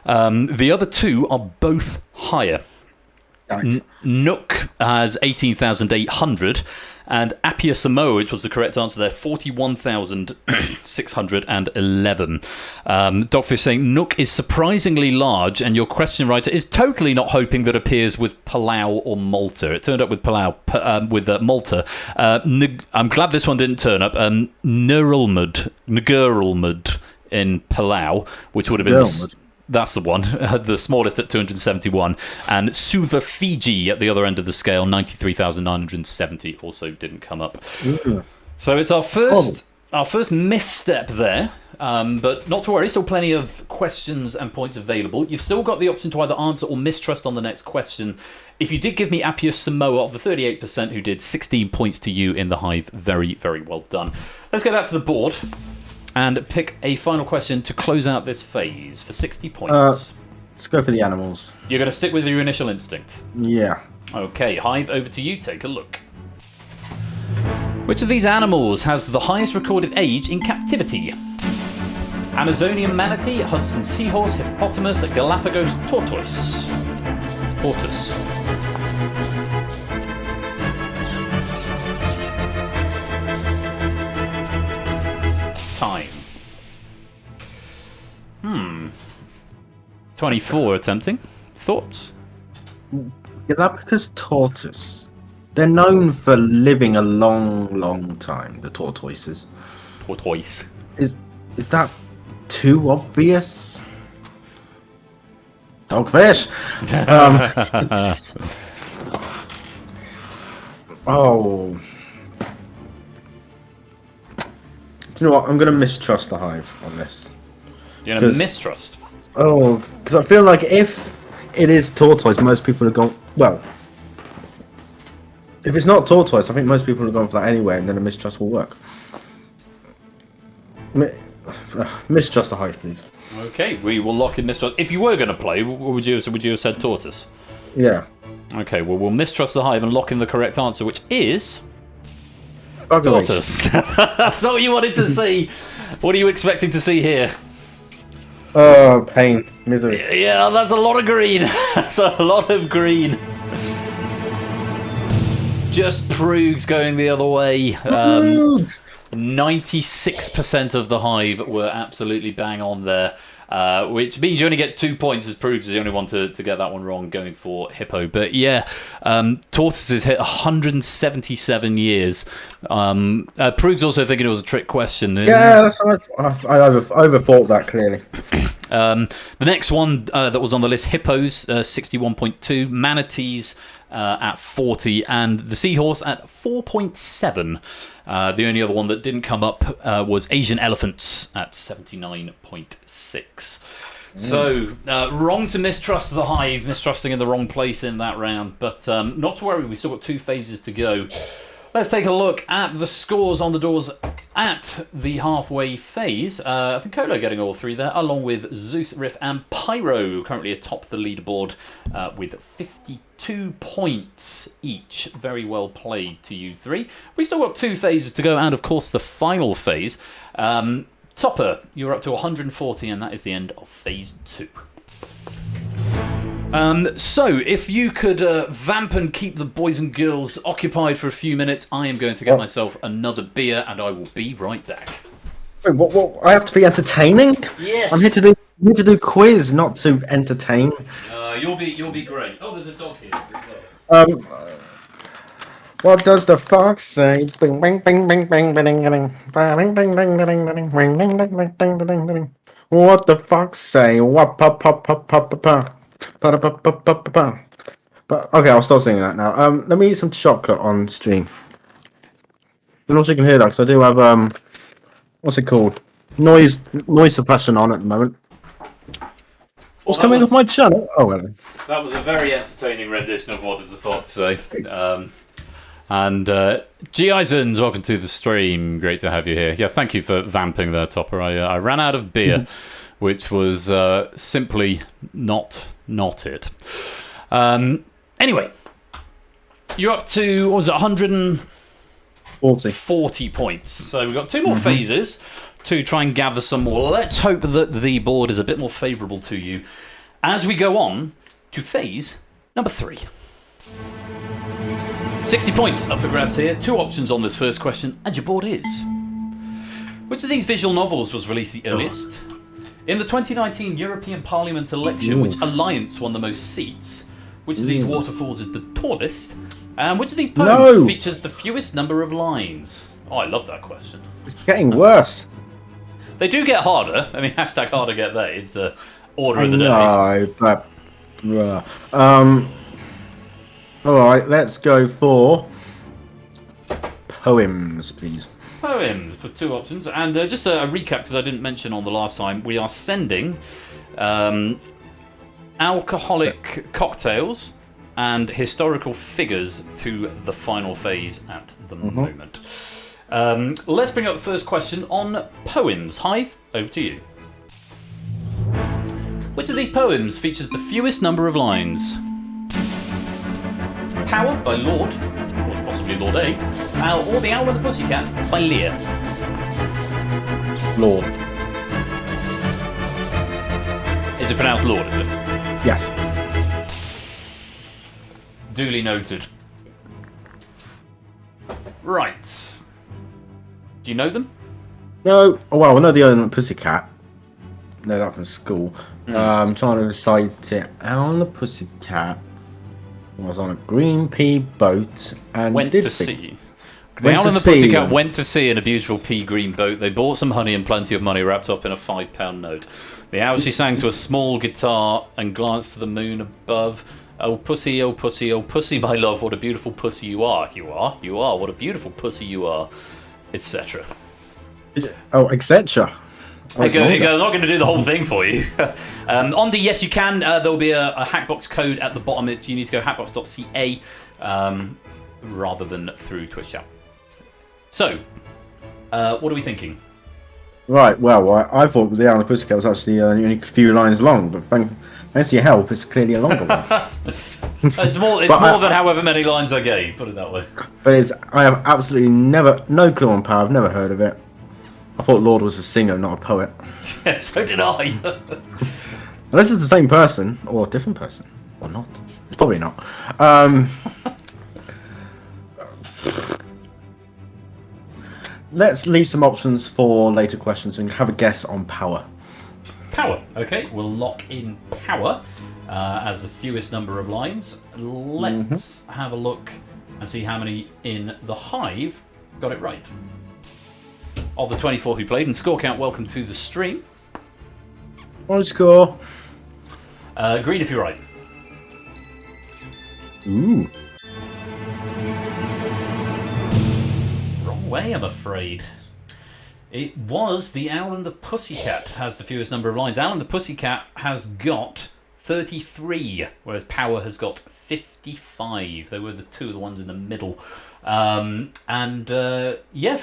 The other two are both higher. Nook has 18,800. And Apia Samoa, which was the correct answer there, 41,611. Dogfish saying, Nook is surprisingly large, and your question writer is totally not hoping that appears with Palau or Malta. It turned up with Palau, with Malta. I'm glad this one didn't turn up. Nurulmud in Palau, which would have been... That's the one, the smallest at 271. And Suva Fiji at the other end of the scale, 93,970, also didn't come up. So it's our first misstep there. But not to worry, still plenty of questions and points available. You've still got the option to either answer or mistrust on the next question. If you did give me Apia Samoa of the 38% who did, 16 points to you in the Hive. Very, very well done. Let's go back to the board and pick a final question to close out this phase for 60 points. Let's go for the animals. You're going to stick with your initial instinct? Yeah. Okay, Hive, over to you. Take a look. Which of these animals has the highest recorded age in captivity? Amazonian manatee, Hudson seahorse, hippopotamus, Galapagos tortoise. Tortoise. Time. 24 attempting. Thoughts? Galapagos tortoise. They're known for living a long, long time, the tortoises. Tortoise. Is that too obvious? Dogfish! Oh. Do you know what? I'm going to mistrust the Hive on this. You're going to mistrust? Oh, because I feel like if it is tortoise, most people are going... Well, if it's not tortoise, I think most people are going for that anyway, and then a mistrust will work. Mistrust the Hive, please. Okay, we will lock in mistrust. If you were going to play, would you have said tortoise? Yeah. Okay, well, we'll mistrust the Hive and lock in the correct answer, which is... Buggeration. Tortoise. That's what you wanted to see. What are you expecting to see here? Oh, pain. Misery. Yeah, that's a lot of green. That's a lot of green. Just Prugs going the other way. 96% of the Hive were absolutely bang on there. Which means you only get 2 points as Prugs is the only one to get that one wrong, going for Hippo. But yeah, tortoises hit 177 years. Prugs also thinking it was a trick question. Yeah, that's I overthought that clearly. The next one that was on the list, hippos, 61.2, manatees at 40, and the seahorse at 4.7. The only other one that didn't come up was Asian elephants at 79.6. So, wrong to mistrust the Hive, mistrusting in the wrong place in that round. But not to worry, we've still got 2 phases to go. Let's take a look at the scores on the doors at the halfway phase. I think Kolo getting all 3 there, along with Zeus, Riff, and Pyro, currently atop the leaderboard with 52 points each. Very well played to you 3. We've still got 2 phases to go, and of course the final phase. Topper, you're up to 140, and that is the end of phase 2. So, if you could vamp and keep the boys and girls occupied for a few minutes, I am going to get myself another beer, and I will be right back. Wait, what? I have to be entertaining? Yes. I'm here to do quiz, not to entertain. You'll be great. Oh, there's a dog here. What does the fox say? Bing, bing, bing, bing, bing, bing, bing, bing, bing, bing, bing, bing, bing, bing, bing, bing, bing, bing. What the fox say? What pa pa pa pa pa pa pa pa pa pa pa. But okay, I'll start singing that now. Let me eat some chocolate on stream. And also you can hear that because I do have what's it called? Noise suppression on at the moment. What's coming off my channel? Oh well. That was a very entertaining rendition of What Does the Fox Say? And G. Isons, welcome to the stream. Great to have you here. Yeah, thank you for vamping there, Topper. I ran out of beer, which was simply not it. Anyway, you're up to, what was it, 140 points. So we've got two more phases to try and gather some more. Let's hope that the board is a bit more favourable to you as we go on to phase number 3. 60 points up for grabs here. 2 options on this first question, and your board is: which of these visual novels was released the earliest? In the 2019 European Parliament election, which alliance won the most seats? Which of these waterfalls is the tallest? And which of these poems features the fewest number of lines? Oh, I love that question. It's getting worse. They do get harder. I mean, hashtag harder get they. It's the order of the day. No, but all right, let's go for poems, please. Poems for 2 options. And just a recap, because I didn't mention on the last time, we are sending alcoholic cocktails and historical figures to the final phase at the moment. Let's bring up the first question on poems. Hive, over to you. Which of these poems features the fewest number of lines? Power by Lord, or possibly Lord A, or The Owl and the Pussycat by Lear. Lord. Is it pronounced Lord, is it? Yes. Duly noted. Right. Do you know them? No. Oh, well, I know the Owl and the Pussycat. Know that from school. I'm trying to recite it. Owl and the Pussycat was on a green pea boat and went did to things. sea. The Owl and the Pussycat went to sea in a beautiful pea green boat. They bought some honey and plenty of money wrapped up in a £5 note. The owl she sang to a small guitar and glanced to the moon above. Oh pussy, oh pussy, oh pussy, my love, what a beautiful pussy you are. You are, what a beautiful pussy you are, etc. Oh, etc. I'm not going to do the whole thing for you. On the yes, you can. There will be a Hackbox code at the bottom. You need to go hackbox.ca rather than through Twitch chat. So, what are we thinking? Right, well, I thought the Owl and the Pussycat was actually only a few lines long, but thanks to your help, it's clearly a longer one. It's more than however many lines I gave, put it that way. But I have absolutely no clue on Power. I've never heard of it. I thought Lord was a singer, not a poet. Yeah, so did I. Unless it's the same person, or a different person, or not. It's probably not. Let's leave some options for later questions and have a guess on Power. Power. Okay, we'll lock in Power as the fewest number of lines. Let's have a look and see how many in the Hive got it right. Of the 24 who played, and score count, welcome to the stream. One score. Green if you're right. Ooh. Wrong way, I'm afraid. It was The Owl and the Pussycat has the fewest number of lines. Owl and the Pussycat has got 33, whereas Power has got 55. They were the ones in the middle. Yeah,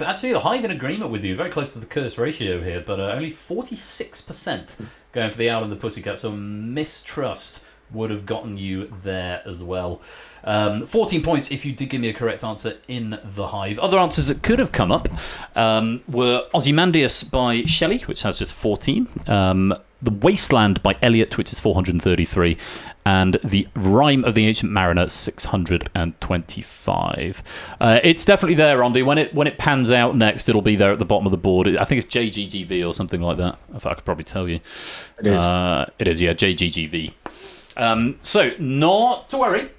actually, the Hive in agreement with you. Very close to the curse ratio here, but only 46% going for The Owl and the Pussycat. So mistrust would have gotten you there as well. 14 points if you did give me a correct answer in the Hive. Other answers that could have come up were Ozymandias by Shelley, which has just 14. The Wasteland by Eliot, which is 433, and The Rime of the Ancient Mariner, 625. It's definitely there, Andy. When it pans out next, it'll be there at the bottom of the board. I think it's JGGV or something like that. If I could probably tell you. It is. It is, yeah, JGGV. So, not to worry.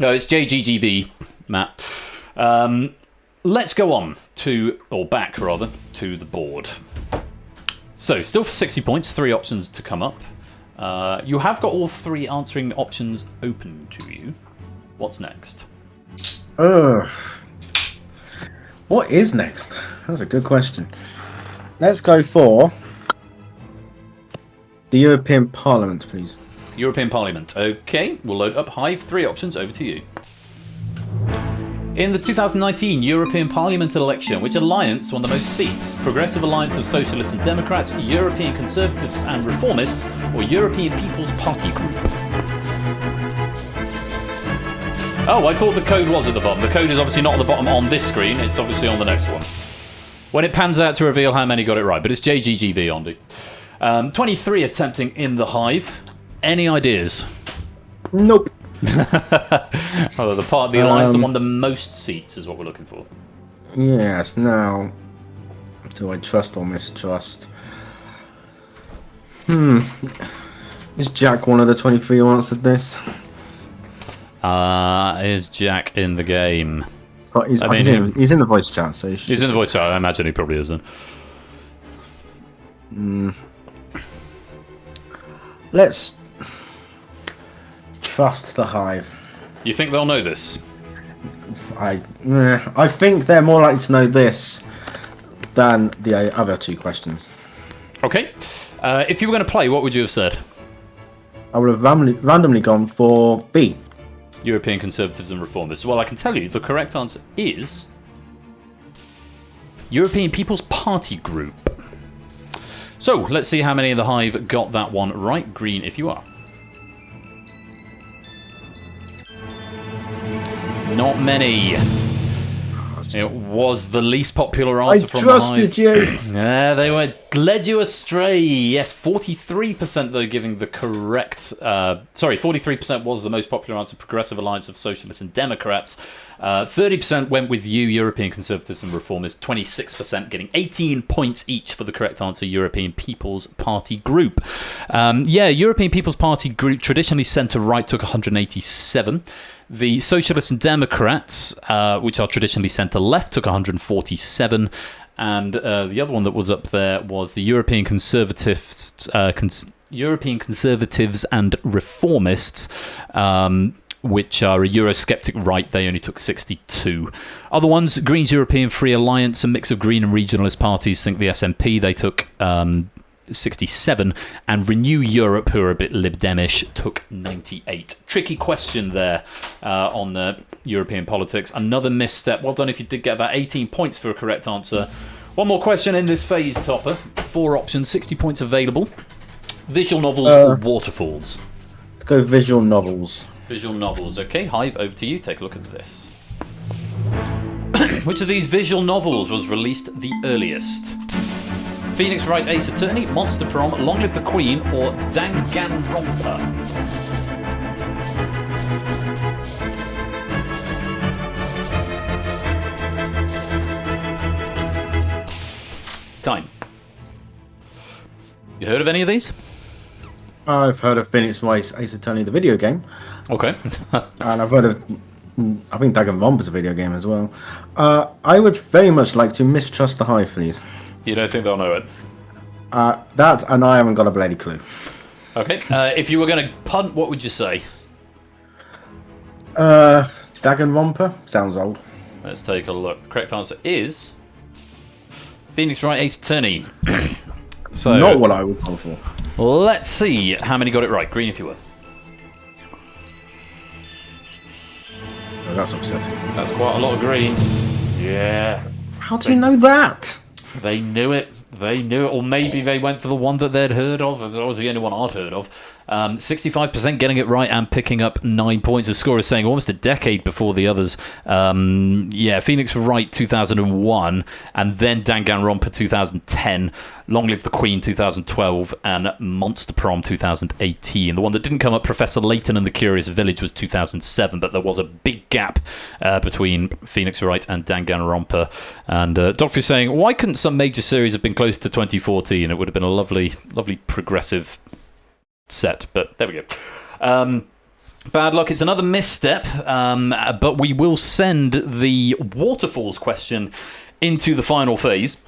No, it's JGGV, Matt. Let's go on back to the board. So, still for 60 points, 3 options to come up. You have got all 3 answering options open to you. What's next? What is next? That's a good question. Let's go for the European Parliament, please. European Parliament. Okay, we'll load up Hive. 3 options, over to you. In the 2019 European Parliament election, which alliance won the most seats? Progressive Alliance of Socialists and Democrats, European Conservatives and Reformists, or European People's Party Group? Oh, I thought the code was at the bottom. The code is obviously not at the bottom on this screen. It's obviously on the next one. When it pans out to reveal how many got it right, but it's JGGV, Andy. 23 attempting in the Hive. Any ideas? Nope. Although the part of the alliance that won the most seats is what we're looking for. Yes, now, do I trust or mistrust? Is Jack one of the 23 who answered this? Is Jack in the game? But he's in the voice chat, so he's in the voice chat. I imagine he probably is then. Let's trust the Hive. You think they'll know this? I think they're more likely to know this than the other 2 questions. Okay. If you were going to play, what would you have said? I would have randomly gone for B. European Conservatives and Reformists. Well, I can tell you the correct answer is European People's Party Group. So, let's see how many of the Hive got that one right. Green if you are. Not many. It was the least popular answer from the Hive. I trusted you. Yeah, they led you astray. Yes, 43% though giving the correct. 43% was the most popular answer. Progressive Alliance of Socialists and Democrats. 30% went with you, European Conservatives and Reformists. 26% getting 18 points each for the correct answer. European People's Party Group. European People's Party Group traditionally centre right took 187. The Socialists and Democrats, which are traditionally centre-left, took 147. And the other one that was up there was the European Conservatives, European Conservatives and Reformists, which are a Eurosceptic right. They only took 62. Other ones, Greens European Free Alliance, a mix of Green and regionalist parties, think the SNP, they took 67, and Renew Europe, who are a bit Lib Demish, took 98. Tricky question there on the European politics. Another misstep. Well done if you did get that. 18 points for a correct answer. One more question in this phase topper. 4 options, 60 points available. Visual novels or waterfalls? Let's go visual novels. Visual novels. Okay, Hive, over to you. Take a look at this. Which of these visual novels was released the earliest? Phoenix Wright Ace Attorney, Monster Prom, Long Live the Queen, or Danganronpa? Time. You heard of any of these? I've heard of Phoenix Wright Ace Attorney, the video game. Okay. And I've heard of, I think Danganronpa's a video game as well. I would very much like to mistrust the Hive, please. You don't think they'll know it? That, and I haven't got a bloody clue. Okay. If you were going to punt, what would you say? Danganronpa? Sounds old. Let's take a look. The correct answer is Phoenix Wright Ace Attorney. So, not what I would go for. Let's see how many got it right. Green if you were. Oh, that's upsetting. That's quite a lot of green. Yeah. How do you know that? They knew it. They knew it. Or maybe they went for the one that they'd heard of. It was the only one I'd heard of. 65% getting it right and picking up 9 points. The score is saying almost a decade before the others. Phoenix Wright 2001, and then Danganronpa 2010, Long Live the Queen 2012, and Monster Prom 2018. The one that didn't come up, Professor Layton and the Curious Village, was 2007, but there was a big gap between Phoenix Wright and Danganronpa. And Doctor is saying, why couldn't some major series have been close to 2014? It would have been a lovely, lovely progressive set, but there we go. Bad luck, it's another misstep, but we will send the Waterfalls question into the final phase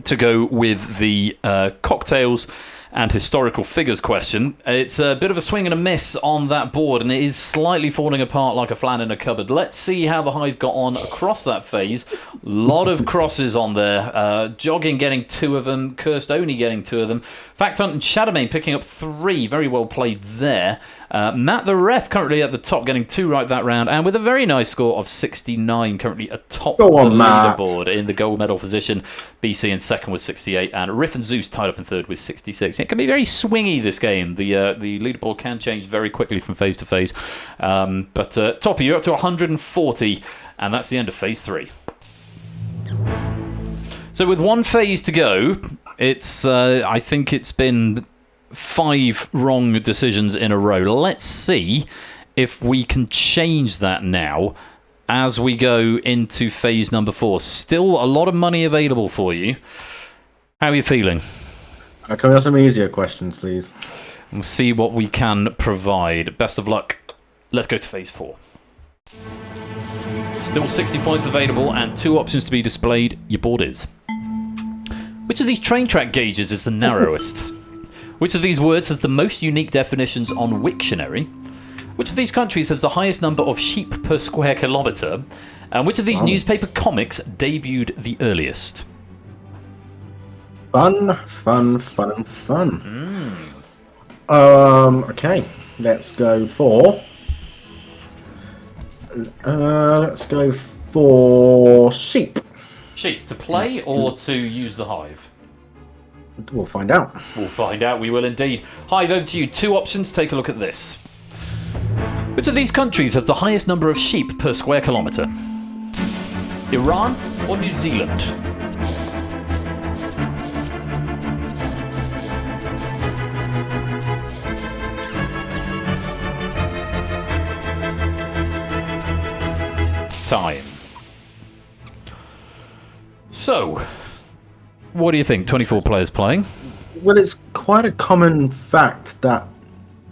to go with the cocktails and historical figures question. It's a bit of a swing and a miss on that board, and it is slightly falling apart like a flan in a cupboard. Let's see how the Hive got on across that phase. A lot of crosses on there. Jogging getting 2 of them, Cursed only getting 2 of them. Fact Hunt and Shadowmane picking up 3. Very well played there. Matt the Ref currently at the top, getting 2 right that round, and with a very nice score of 69, currently atop the leaderboard in the gold medal position. BC in second with 68, and Riff and Zeus tied up in third with 66. It can be very swingy, this game. The leaderboard can change very quickly from phase to phase. But Toppy, you're up to 140, and that's the end of phase 3. So with one phase to go, it's I think it's been 5 wrong decisions in a row. Let's see if we can change that now as we go into phase number 4. Still a lot of money available for you. How are you feeling? Can we have some easier questions, please? We'll see what we can provide. Best of luck. Let's go to phase 4. Still 60 points available and 2 options to be displayed. Your board is: which of these train track gauges is the narrowest? Which of these words has the most unique definitions on Wiktionary? Which of these countries has the highest number of sheep per square kilometre? And which of these newspaper comics debuted the earliest? Fun. Okay, let's go for... sheep. Sheep, to play or to use the Hive? We'll find out. We'll find out, we will indeed. Hive, over to you. 2 options, take a look at this. Which of these countries has the highest number of sheep per square kilometre? Iran or New Zealand? Time. So, what do you think? 24 players playing? Well, it's quite a common fact that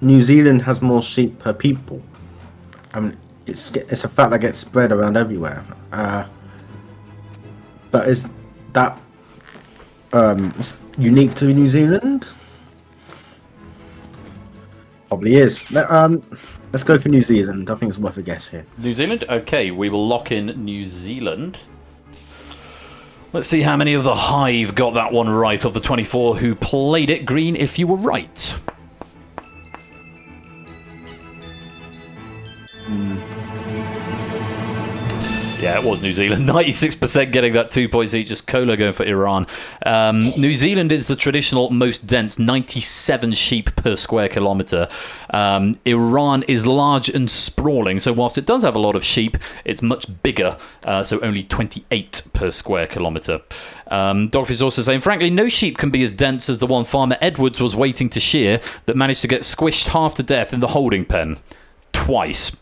New Zealand has more sheep per people. I mean, it's a fact that gets spread around everywhere. But is that unique to New Zealand? Probably is. Let's go for New Zealand. I think it's worth a guess here. New Zealand? Okay, we will lock in New Zealand. Let's see how many of the Hive got that one right of the 24 who played it. Green, if you were right. Yeah, it was New Zealand. 96% getting that 2 points each. Just Cola going for Iran. New Zealand is the traditional most dense, 97 sheep per square kilometre. Iran is large and sprawling, so whilst it does have a lot of sheep, it's much bigger, so only 28 per square kilometre. Dogfish is also saying, frankly, no sheep can be as dense as the one Farmer Edwards was waiting to shear that managed to get squished half to death in the holding pen. Twice.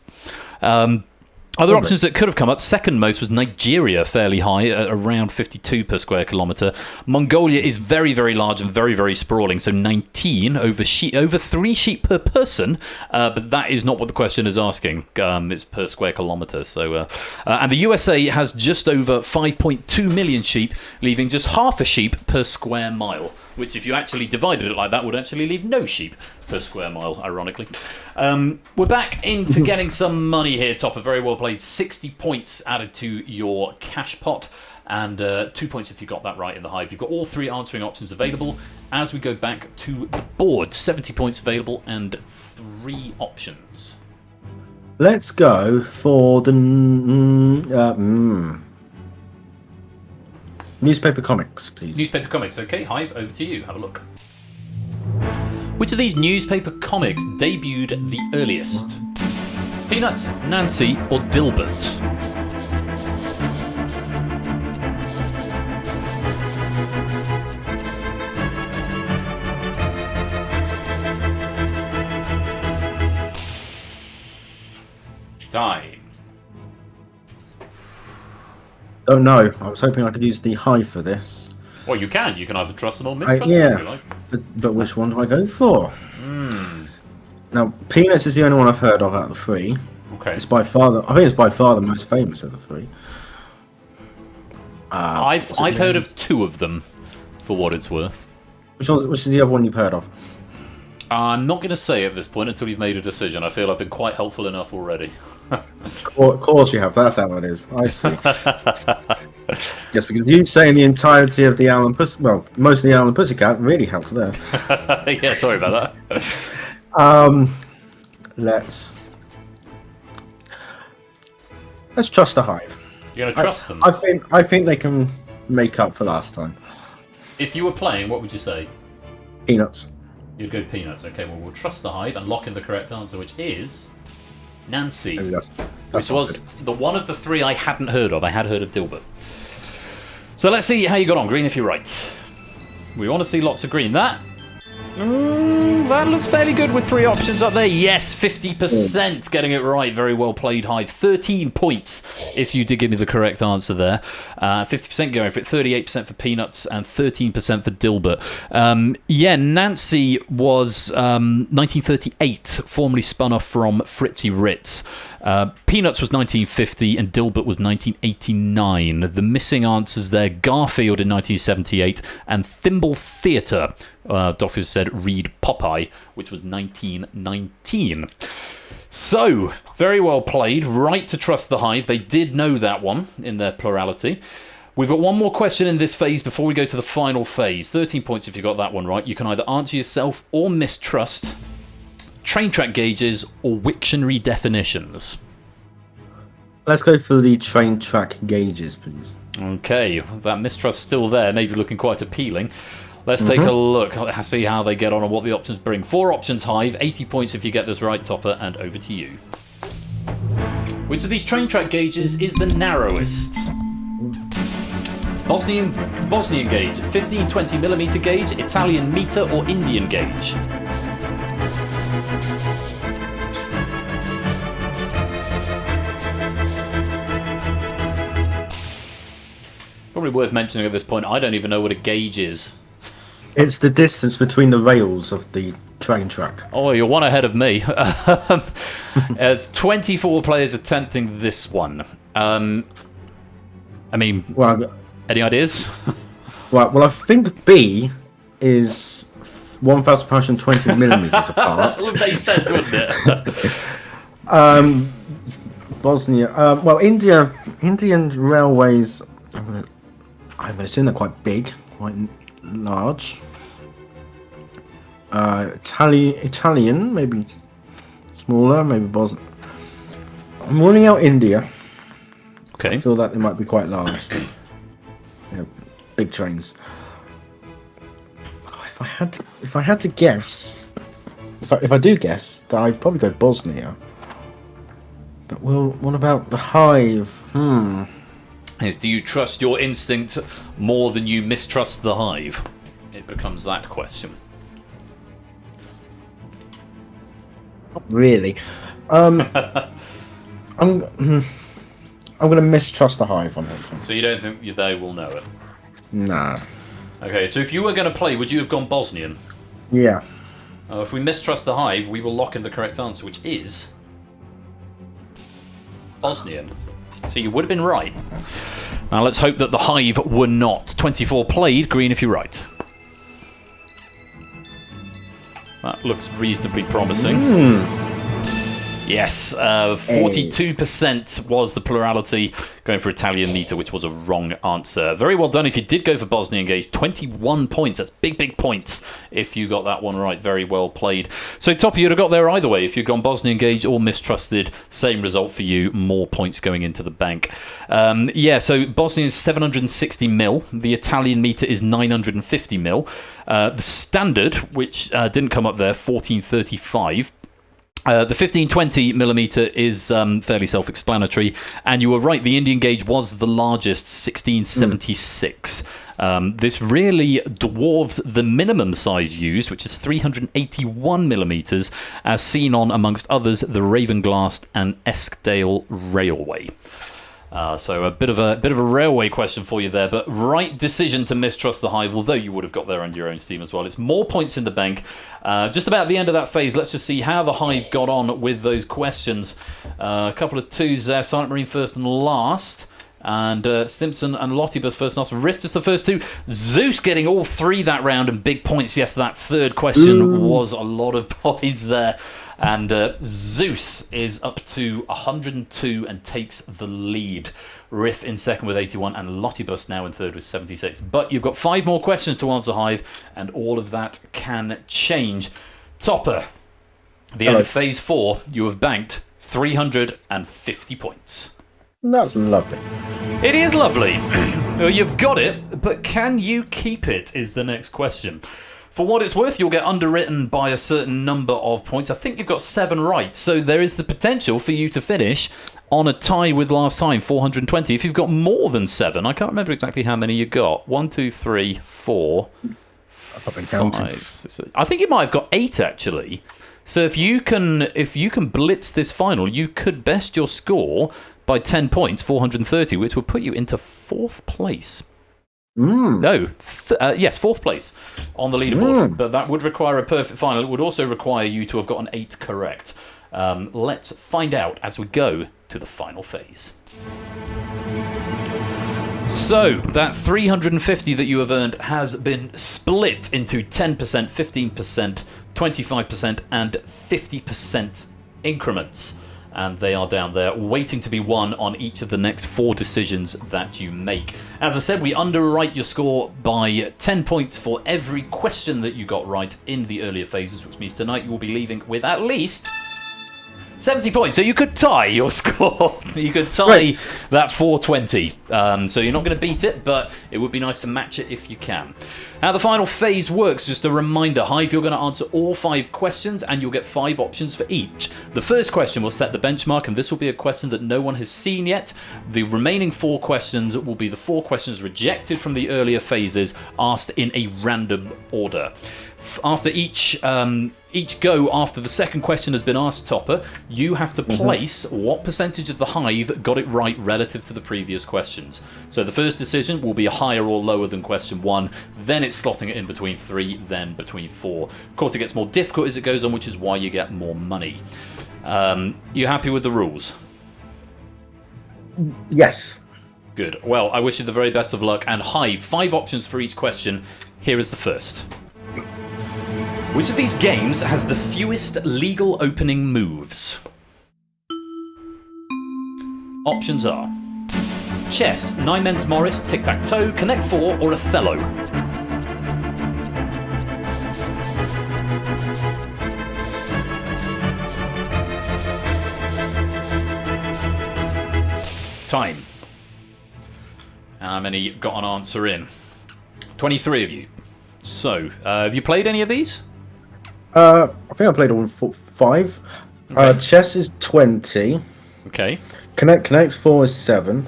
Other options that could have come up, second most was Nigeria, fairly high, at around 52 per square kilometre. Mongolia is very, very large and very, very sprawling, so 19 over 3 sheep per person, but that is not what the question is asking. It's per square kilometre. So, and the USA has just over 5.2 million sheep, leaving just half a sheep per square mile, which if you actually divided it like that would actually leave no sheep per square mile, ironically. We're back into getting some money here, Topper. Very well played. 60 points added to your cash pot, and 2 points if you got that right in the Hive. You've got all 3 answering options available. As we go back to the board, 70 points available and 3 options. Let's go for the newspaper comics, please. Newspaper comics, okay. Hive, over to you. Have a look. Which of these newspaper comics debuted the earliest? Peanuts, Nancy, or Dilbert? Time. Don't know. I was hoping I could use the Hive for this. Well, you can. You can either trust them or mistrust them, Yeah, if you like. but which one do I go for? Now, Peanuts is the only one I've heard of out of the three. Okay. It's by far I think it's by far the most famous of the three. I've heard of two of them, for what it's worth. Which is the other one you've heard of? I'm not going to say at this point until you've made a decision. I feel I've been quite helpful enough already. Of course you have. That's how it is. I see. Yes, because you saying the entirety of the Alan most of the Alan Pussycat really helped there. Yeah, sorry about that. Let's trust the Hive. You're going to trust them? I think they can make up for last time. If you were playing, what would you say? Peanuts. You'd go Peanuts. Okay, well, we'll trust the Hive and lock in the correct answer, which is Nancy. Which was the one of the three I hadn't heard of. I had heard of Dilbert. So let's see how you got on. Green if you're right. We want to see lots of green. That looks fairly good with three options up there. Yes, 50% getting it right. Very well played, Hive. 13 points if you did give me the correct answer there. 50% going for it. 38% for Peanuts and 13% for Dilbert. Yeah, Nancy was 1938, formerly spun off from Fritzy Ritz. Peanuts was 1950 and Dilbert was 1989. The missing answers there: Garfield in 1978 and Thimble Theatre. Doffers said read Popeye, which was 1919. So, very well played. Right to trust the Hive. They did know that one in their plurality. We've got one more question in this phase before we go to the final phase. 13 points if you got that one right. You can either answer yourself or mistrust train track gauges or Wiktionary definitions. Let's go for the train track gauges, please. Okay, that mistrust's still there, maybe looking quite appealing. Let's take a look, see how they get on and what the options bring. 4 options, Hive, 80 points if you get this right, Topper, and over to you. Which of these train track gauges is the narrowest? Bosnian gauge, 15-20mm gauge, Italian meter, or Indian gauge? Probably worth mentioning at this point, I don't even know what a gauge is. It's the distance between the rails of the train track. Oh, you're one ahead of me. There's 24 players attempting this one. I mean, Well, any ideas? right. Well, I think B is 1,520 millimeters apart. That would make sense, wouldn't it? Bosnia. Well, Indian railways. I'm gonna assume they're quite big, quite large. Italian, maybe smaller, maybe Bosnia. I'm ruling out India. Okay. I feel that they might be quite large. Yeah, big trains. If I had to guess, if I do guess, then I'd probably go Bosnia. But well, what about the Hive? Is do you trust your instinct more than you mistrust the Hive? It becomes that question. Not really. I'm going to mistrust the Hive on this one. So you don't think they will know it? Nah. Okay, so if you were going to play, would you have gone Bosnian? Yeah. If we mistrust the Hive, we will lock in the correct answer, which is Bosnian. So you would have been right. Now let's hope that the Hive were not. 24 played, green if you're right. That looks reasonably promising. Yes, 42% was the plurality, going for Italian meter, which was a wrong answer. Very well done if you did go for Bosnian Gauge. 21 points. That's big, big points if you got that one right. Very well played. So, Toppy, you'd have got there either way. If you'd gone Bosnian Gauge or mistrusted, same result for you. More points going into the bank. So Bosnian is 760 mil. The Italian meter is 950 mil. The standard, which didn't come up there, 1435. The 1520 millimeter is fairly self-explanatory, and you were right, the Indian gauge was the largest, 1676. This really dwarfs the minimum size used, which is 381 millimeters, as seen on, amongst others, the Ravenglass and Eskdale Railway. So a bit of a railway question for you there, but right decision to mistrust the Hive, although you would have got there under your own steam as well. It's more points in the bank. Just about the end of that phase, let's just see how the Hive got on with those questions. A couple of twos there, Silent Marine first and last. And Stimson and Lottibus first and last. Rift is the first two. Zeus getting all three that round and big points. Yes, that third question was a lot of points there. And Zeus is up to 102 and takes the lead. Riff in second with 81 and Lottibus now in third with 76. But you've got 5 more questions to answer, Hive, and all of that can change. Topper, the end of phase 4, you have banked 350 points. That's lovely. It is lovely. Well, you've got it, but can you keep it is the next question. For what it's worth, you'll get underwritten by a certain number of points. I think you've got 7 right, so there is the potential for you to finish on a tie with last time, 420. If you've got more than 7, I can't remember exactly how many you got. 1, 2, 3, 4, I've been counting. 5, 6, I think you might have got 8 actually. So if you can blitz this final, you could best your score by 10 points, 430, which would put you into 4th place. No, yes, 4th place on the leaderboard, but that would require a perfect final. It would also require you to have gotten 8 correct. Let's find out as we go to the final phase. So, that 350 that you have earned has been split into 10%, 15%, 25%, and 50% increments. And they are down there waiting to be won on each of the next 4 decisions that you make. As I said, we underwrite your score by 10 points for every question that you got right in the earlier phases, which means tonight you will be leaving with at least 70 points. So you could tie your score. You could tie that 420. So you're not going to beat it, but it would be nice to match it if you can. How the final phase works, just a reminder, Hive, you're going to answer all 5 questions and you'll get 5 options for each. The first question will set the benchmark, and this will be a question that no one has seen yet. The remaining 4 questions will be the 4 questions rejected from the earlier phases, asked in a random order. After each go, after the second question has been asked, Topper, you have to place what percentage of the Hive got it right relative to the previous questions. So the first decision will be higher or lower than question 1, then it's slotting it in between 3, then between 4. Of course, it gets more difficult as it goes on, which is why you get more money. You happy with the rules? Yes. Good. Well, I wish you the very best of luck. And Hive, 5 options for each question. Here is the first. Which of these games has the fewest legal opening moves? Options are chess, Nine Men's Morris, Tic-Tac-Toe, Connect 4, or Othello. Time. How many got an answer in? 23 of you. So, have you played any of these? I think I played all 5. Okay. Chess is 20. Okay. Connect 4 is 7.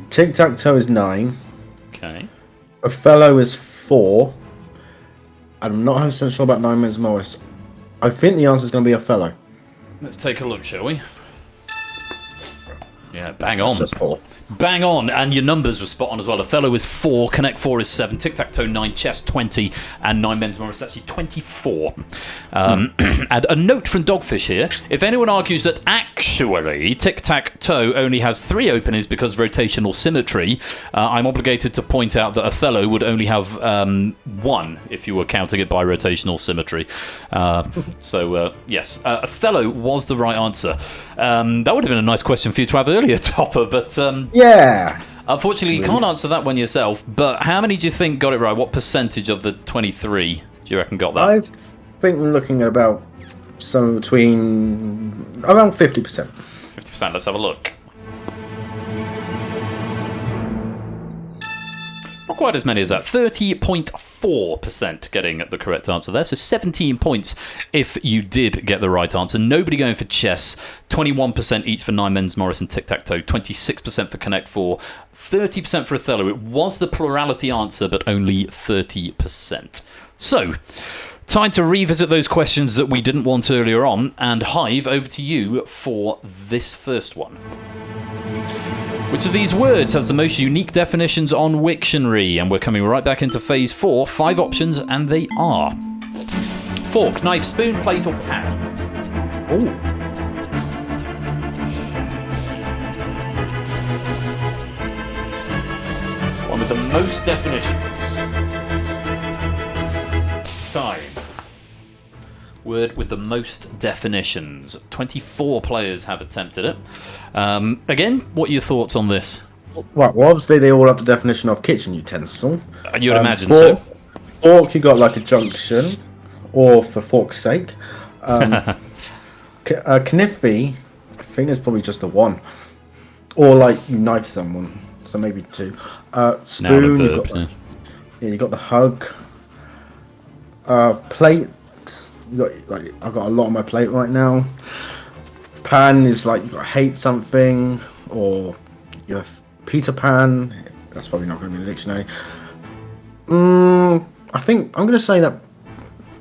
Tic-Tac-Toe is 9. Okay. Othello is 4. I'm not 100% sure about Nine Men's Morris. I think the answer is going to be Othello. Let's take a look, shall we? Yeah, bang on. That's 4. Bang on, and your numbers were spot on as well. Othello is 4, Connect 4 is 7, Tic-Tac-Toe 9, Chess 20, and 9 Men's More is actually 24. And a note from Dogfish here: if anyone argues that actually Tic-Tac-Toe only has 3 openings because rotational symmetry, I'm obligated to point out that Othello would only have 1 if you were counting it by rotational symmetry. Yes, Othello was the right answer. That would have been a nice question for you to have earlier, Topper, but Yeah. unfortunately you can't answer that one yourself. But how many do you think got it right? What percentage of the 23 do you reckon got that? I think we're looking at about somewhere between around 50%. 50%, let's have a look. Not quite as many as that. 30.4% getting the correct answer there. So 17 points if you did get the right answer. Nobody going for chess. 21% each for 9 Men's Morris and Tic-Tac-Toe. 26% for Connect 4. 30% for Othello. It was the plurality answer, but only 30%. So, time to revisit those questions that we didn't want earlier on. And Hive, over to you for this first one. Which of these words has the most unique definitions on Wiktionary? And we're coming right back into phase 4. 5 options, and they are: fork, knife, spoon, plate, or pan. Oh. One with the most definitions. Time. Word with the most definitions. 24 players have attempted it. Again, what are your thoughts on this? Right, well, obviously they all have the definition of kitchen utensil. You would imagine fork, so. Fork, you got like a junction, or for fork's sake. Kniffy, I think there's probably just the one. Or like you knife someone, so maybe 2. Spoon, Verb, you got you got the hug. Plate, you got like I've got a lot on my plate right now. Pan is like you got to hate something, or you have Peter Pan. That's probably not going to be in the dictionary. I think I'm going to say that.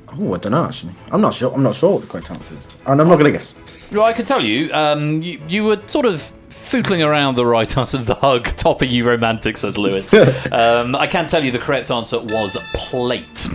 Oh, I don't know actually. I'm not sure. I'm not sure what the correct answer is, and I'm not going to guess. Well, I can tell you, you were sort of footling around the right answer. The hug, topping you romantic, says Lewis. I can tell you the correct answer was plate.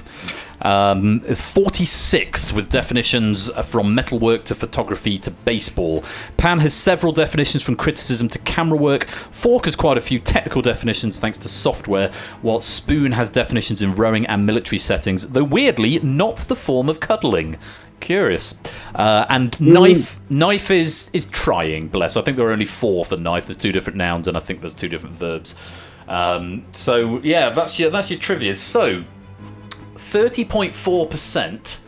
It's 46 with definitions from metalwork to photography to baseball. Pan has several definitions from criticism to camera work. Fork has quite a few technical definitions thanks to software, while spoon has definitions in rowing and military settings, though weirdly not the form of cuddling. Curious. And knife is trying, bless. I think there are only 4 for knife. There's 2 different nouns and I think there's 2 different verbs. So yeah, that's your trivia. So 30.4%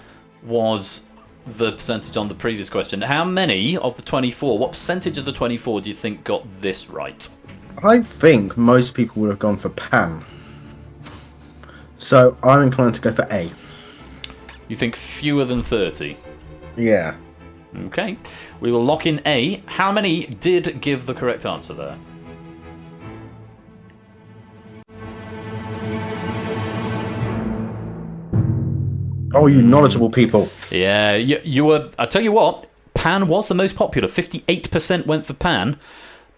was the percentage on the previous question. How many of the 24, what percentage of the 24 do you think got this right? I think most people would have gone for pan. So I'm inclined to go for A. You think fewer than 30? Yeah. Okay. We will lock in A. How many did give the correct answer there? Oh, you knowledgeable people. Yeah, you were... I tell you what, pan was the most popular. 58% went for pan,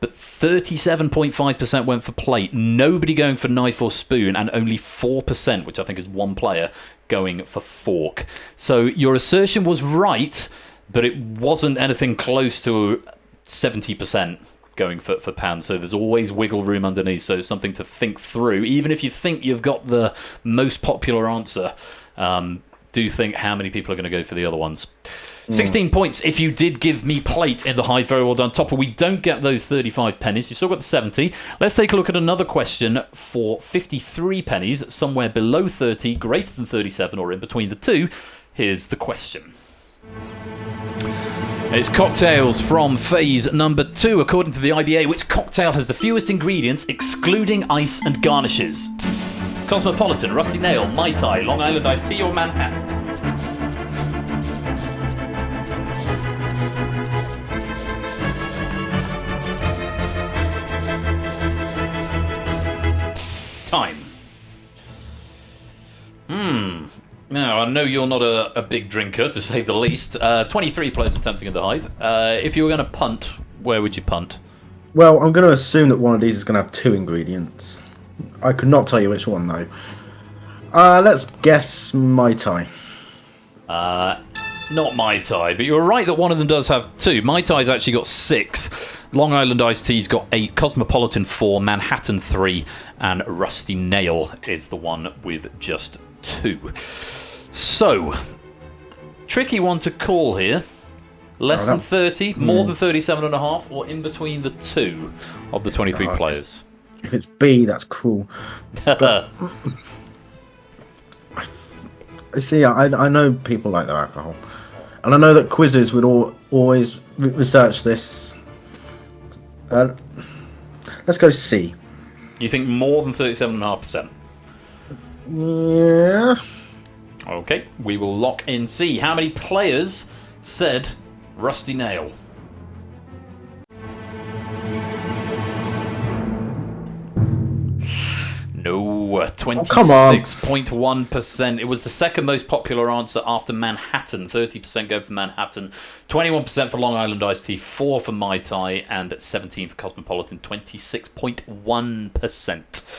but 37.5% went for plate. Nobody going for knife or spoon, and only 4%, which I think is 1 player, going for fork. So your assertion was right, but it wasn't anything close to 70% going for pan. So there's always wiggle room underneath, so it's something to think through. Even if you think you've got the most popular answer, do think how many people are going to go for the other ones. 16 points if you did give me plate in the Hive. Very well done, Topper. We don't get those 35 pennies. You still got the 70. Let's take a look at another question for 53 pennies, somewhere below 30, greater than 37, or in between the two. Here's the question. It's cocktails from phase number 2. According to the IBA, which cocktail has the fewest ingredients, excluding ice and garnishes? Cosmopolitan, Rusty Nail, Mai Tai, Long Island Iced Tea, or Manhattan? Time. Now, I know you're not a big drinker, to say the least. 23 players attempting in the Hive. If you were going to punt, where would you punt? Well, I'm going to assume that one of these is going to have 2 ingredients. I could not tell you which one though. Let's guess Mai Tai. Not Mai Tai, but you're right that one of them does have 2. Mai Tai's actually got 6. Long Island Iced Tea's got 8. Cosmopolitan 4. Manhattan 3. And Rusty Nail is the one with just 2. So, tricky one to call here. Less than 30, more than 37.5, or in between the 2 of the 23 players. If it's B, that's cool. But, see, I know people like their alcohol. And I know that quizzes would always research this. Let's go C. You think more than 37.5%? Yeah. Okay, we will lock in C. How many players said Rusty Nail? No, 26.1%. It was the second most popular answer after Manhattan. 30% go for Manhattan, 21% for Long Island Iced Tea, 4% for Mai Tai, and 17% for Cosmopolitan. 26.1%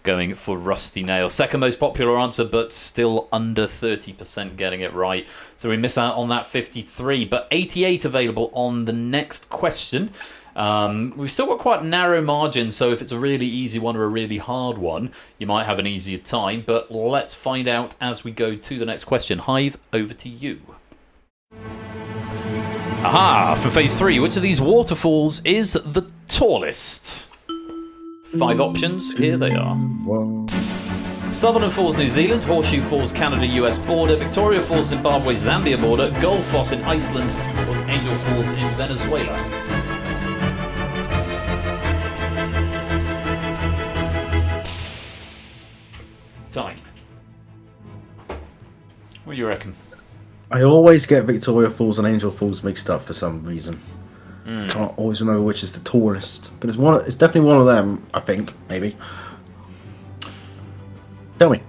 going for Rusty Nail. Second most popular answer, but still under 30% getting it right. So we miss out on that 53, but 88 available on the next question. We've still got quite a narrow margin, so if it's a really easy one or a really hard one, you might have an easier time, but let's find out as we go to the next question. Hive, over to you. Aha! For phase 3, which of these waterfalls is the tallest? 5 options, here they are. Sutherland Falls, New Zealand, Horseshoe Falls, Canada, US border, Victoria Falls, Zimbabwe, Zambia border, Goldfoss in Iceland, or Angel Falls in Venezuela. Time. What do you reckon? I always get Victoria Falls and Angel Falls mixed up for some reason. Can't always remember which is the tallest, but it's definitely one of them. I think maybe. Tell me.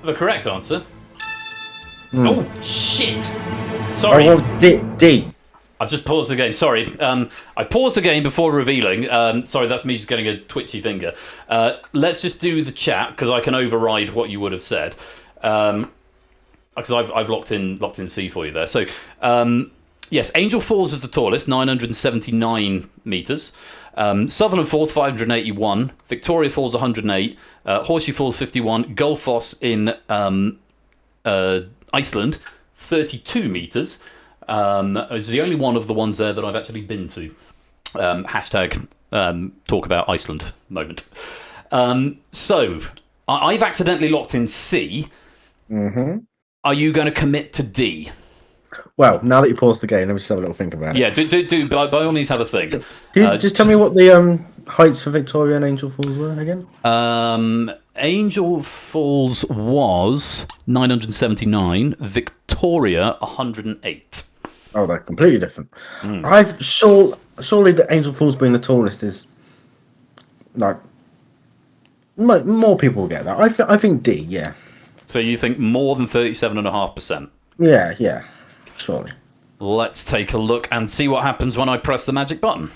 The correct answer. Oh shit! Sorry. Oh, well, D. I've just paused the game. Sorry. I paused the game before revealing. Sorry, that's me just getting a twitchy finger. Let's just do the chat because I can override what you would have said. Because I've locked in C for you there. So. Yes, Angel Falls is the tallest, 979 metres. Sutherland Falls, 581. Victoria Falls, 108. Horseshoe Falls, 51. Goldfoss in Iceland, 32 metres. It's the only one of the ones there that I've actually been to. Hashtag talk about Iceland moment. So, I've accidentally locked in C. Mm-hmm. Are you going to commit to D? Well, now that you paused the game, let me just have a little think about it. Yeah, do by all means have a think. Can you just tell me what the heights for Victoria and Angel Falls were again? Angel Falls was 979, Victoria 108. Oh, they're completely different. Surely the Angel Falls being the tallest is like more people will get that. I think D, yeah. So you think more than 37.5%? Yeah. Surely. Let's take a look and see what happens when I press the magic button.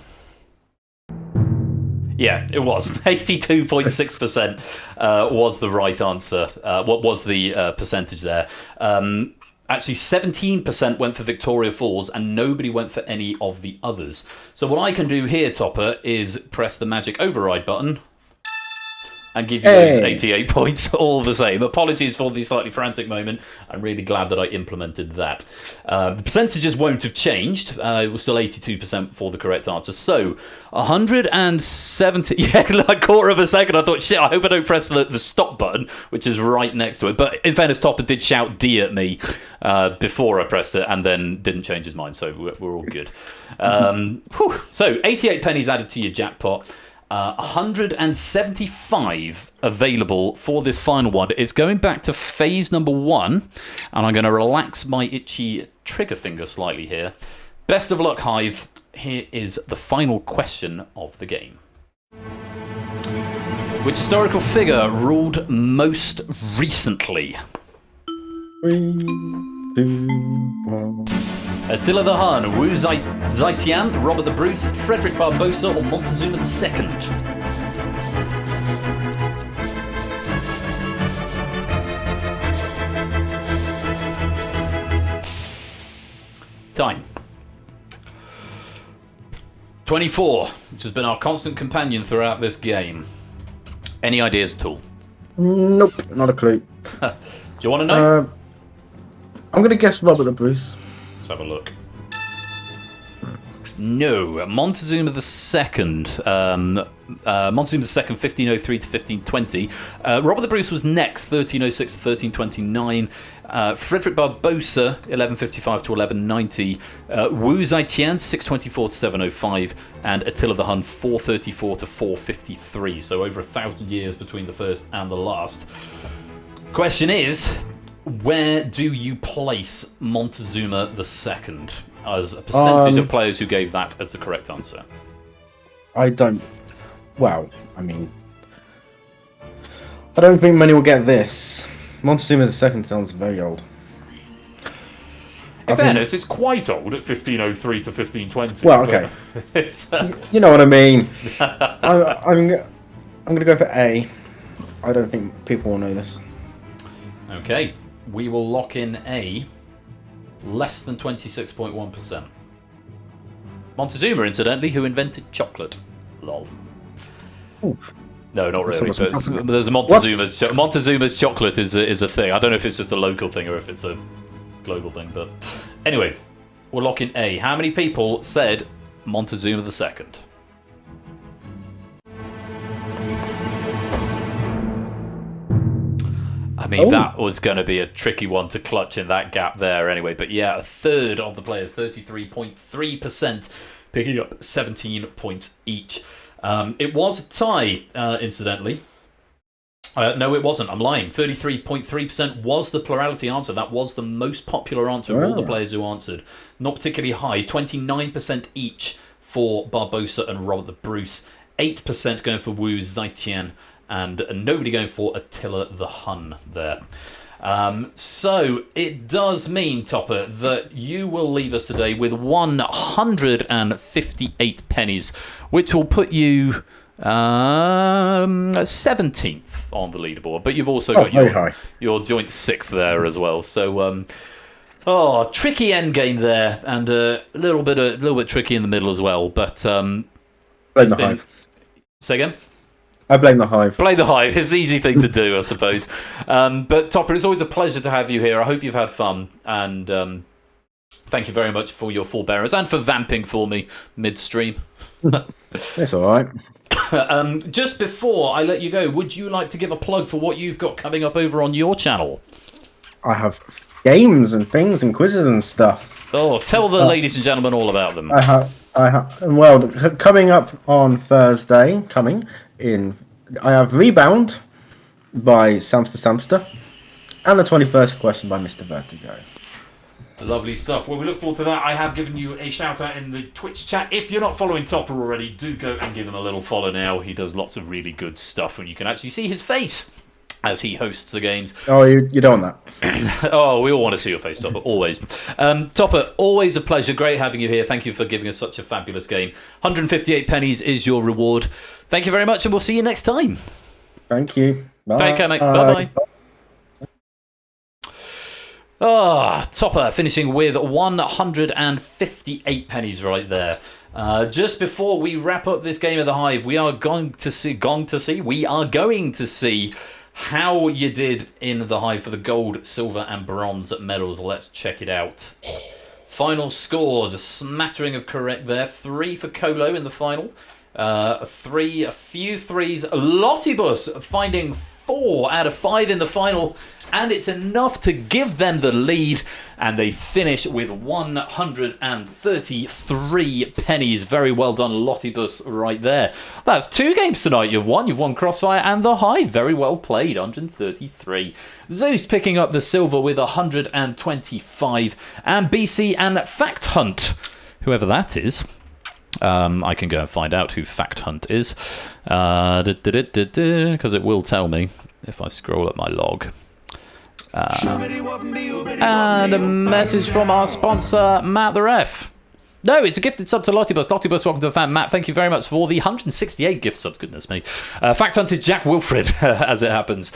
Yeah, it was. 82.6% was the right answer. What was the percentage there? Actually, 17% went for Victoria Falls and nobody went for any of the others. So what I can do here, Topper, is press the magic override button and give you those 88 points all the same. Apologies for the slightly frantic moment. I'm really glad that I implemented that. The percentages won't have changed. It was still 82% for the correct answer. So, 170... Yeah, like a quarter of a second, I thought, shit, I hope I don't press the stop button, which is right next to it. But in fairness, Topper did shout D at me before I pressed it and then didn't change his mind. So, we're all good. So, 88 pennies added to your jackpot. 175 available for this final one. It's going back to phase number 1, and I'm going to relax my itchy trigger finger slightly here. Best of luck, Hive. Here is the final question of the game. Which historical figure ruled most recently? 3, 2, 1. Attila the Hun, Wu Zetian, Robert the Bruce, Frederick Barbarossa, or Montezuma II? Time. 24, which has been our constant companion throughout this game. Any ideas at all? Nope, not a clue. Do you want to know? I'm going to guess Robert the Bruce. Let's have a look. No, Montezuma II. Montezuma II, 1503 to 1520. Robert the Bruce was next, 1306 to 1329. Frederick Barbarossa, 1155 to 1190. Wu Zetian, 624 to 705. And Attila the Hun, 434 to 453. So over 1,000 years between the first and the last. Question is, where do you place Montezuma II as a percentage of players who gave that as the correct answer? I don't... Well, I mean... I don't think many will get this. Montezuma II sounds very old. In fairness, it's quite old at 1503 to 1520. Well, okay. You know what I mean. I'm going to go for A. I don't think people will know this. Okay, we will lock in A. Less than 26.1%. Montezuma, incidentally, who invented chocolate. Lol. Ooh. No, not really. But there's a Montezuma's chocolate is a thing. I don't know if it's just a local thing or if it's a global thing. But anyway, we'll lock in A. How many people said Montezuma II? I mean, that was going to be a tricky one to clutch in that gap there anyway. But yeah, a third of the players, 33.3%, picking up 17 points each. It was a tie, incidentally. No, it wasn't. I'm lying. 33.3% was the plurality answer. That was the most popular answer of all the players who answered. Not particularly high. 29% each for Barbarossa and Robert the Bruce. 8% going for Wu Zetian. And nobody going for Attila the Hun there. So it does mean, Topper, that you will leave us today with 158 pennies, which will put you 17th on the leaderboard. But you've also got your joint 6th there as well. So, tricky end game there, and a little bit tricky in the middle as well. But blame the Hive. Say again. I blame the Hive. Blame the Hive. It's the easy thing to do, I suppose. But Topper, it's always a pleasure to have you here. I hope you've had fun. And thank you very much for your forbearance and for vamping for me midstream. It's all right. Just before I let you go, would you like to give a plug for what you've got coming up over on your channel? I have games and things and quizzes and stuff. Oh, tell the ladies and gentlemen all about them. I have. Well, coming up on Thursday, I have Rebound by Samster, and the 21st question by Mr. Vertigo. Lovely stuff. Well, we look forward to that. I have given you a shout out in the Twitch chat. If you're not following Topper already, do go and give him a little follow now. He does lots of really good stuff, and you can actually see his face as he hosts the games. Oh, you don't want that. Oh, we all want to see your face, Topper, always. Topper, always a pleasure. Great having you here. Thank you for giving us such a fabulous game. 158 pennies is your reward. Thank you very much, and we'll see you next time. Thank you. Bye. Take care, mate. Bye-bye. Topper finishing with 158 pennies right there. Just before we wrap up this game of the Hive, we are going to see how you did in the Hive for the gold, silver, and bronze medals. Let's check it out. Final scores, a smattering of correct there. 3 for Colo in the final. A few threes. Lottibus finding 4 out of 5 in the final, and it's enough to give them the lead, and they finish with 133 pennies. Very well done, Lottibus, right there. That's 2 games tonight you've won. You've won Crossfire and the Hive. Very well played, 133. Zeus picking up the silver with 125, and BC and Fact Hunt, whoever that is. I can go and find out who Fact Hunt is, because it will tell me if I scroll up my log. And a message from our sponsor, Matt the Ref. No, it's a gifted sub to Lottibus. Lottibus, welcome to the fan. Matt, thank you very much for the 168 gift subs. Goodness me. Fact Hunt is Jack Wilfred, as it happens,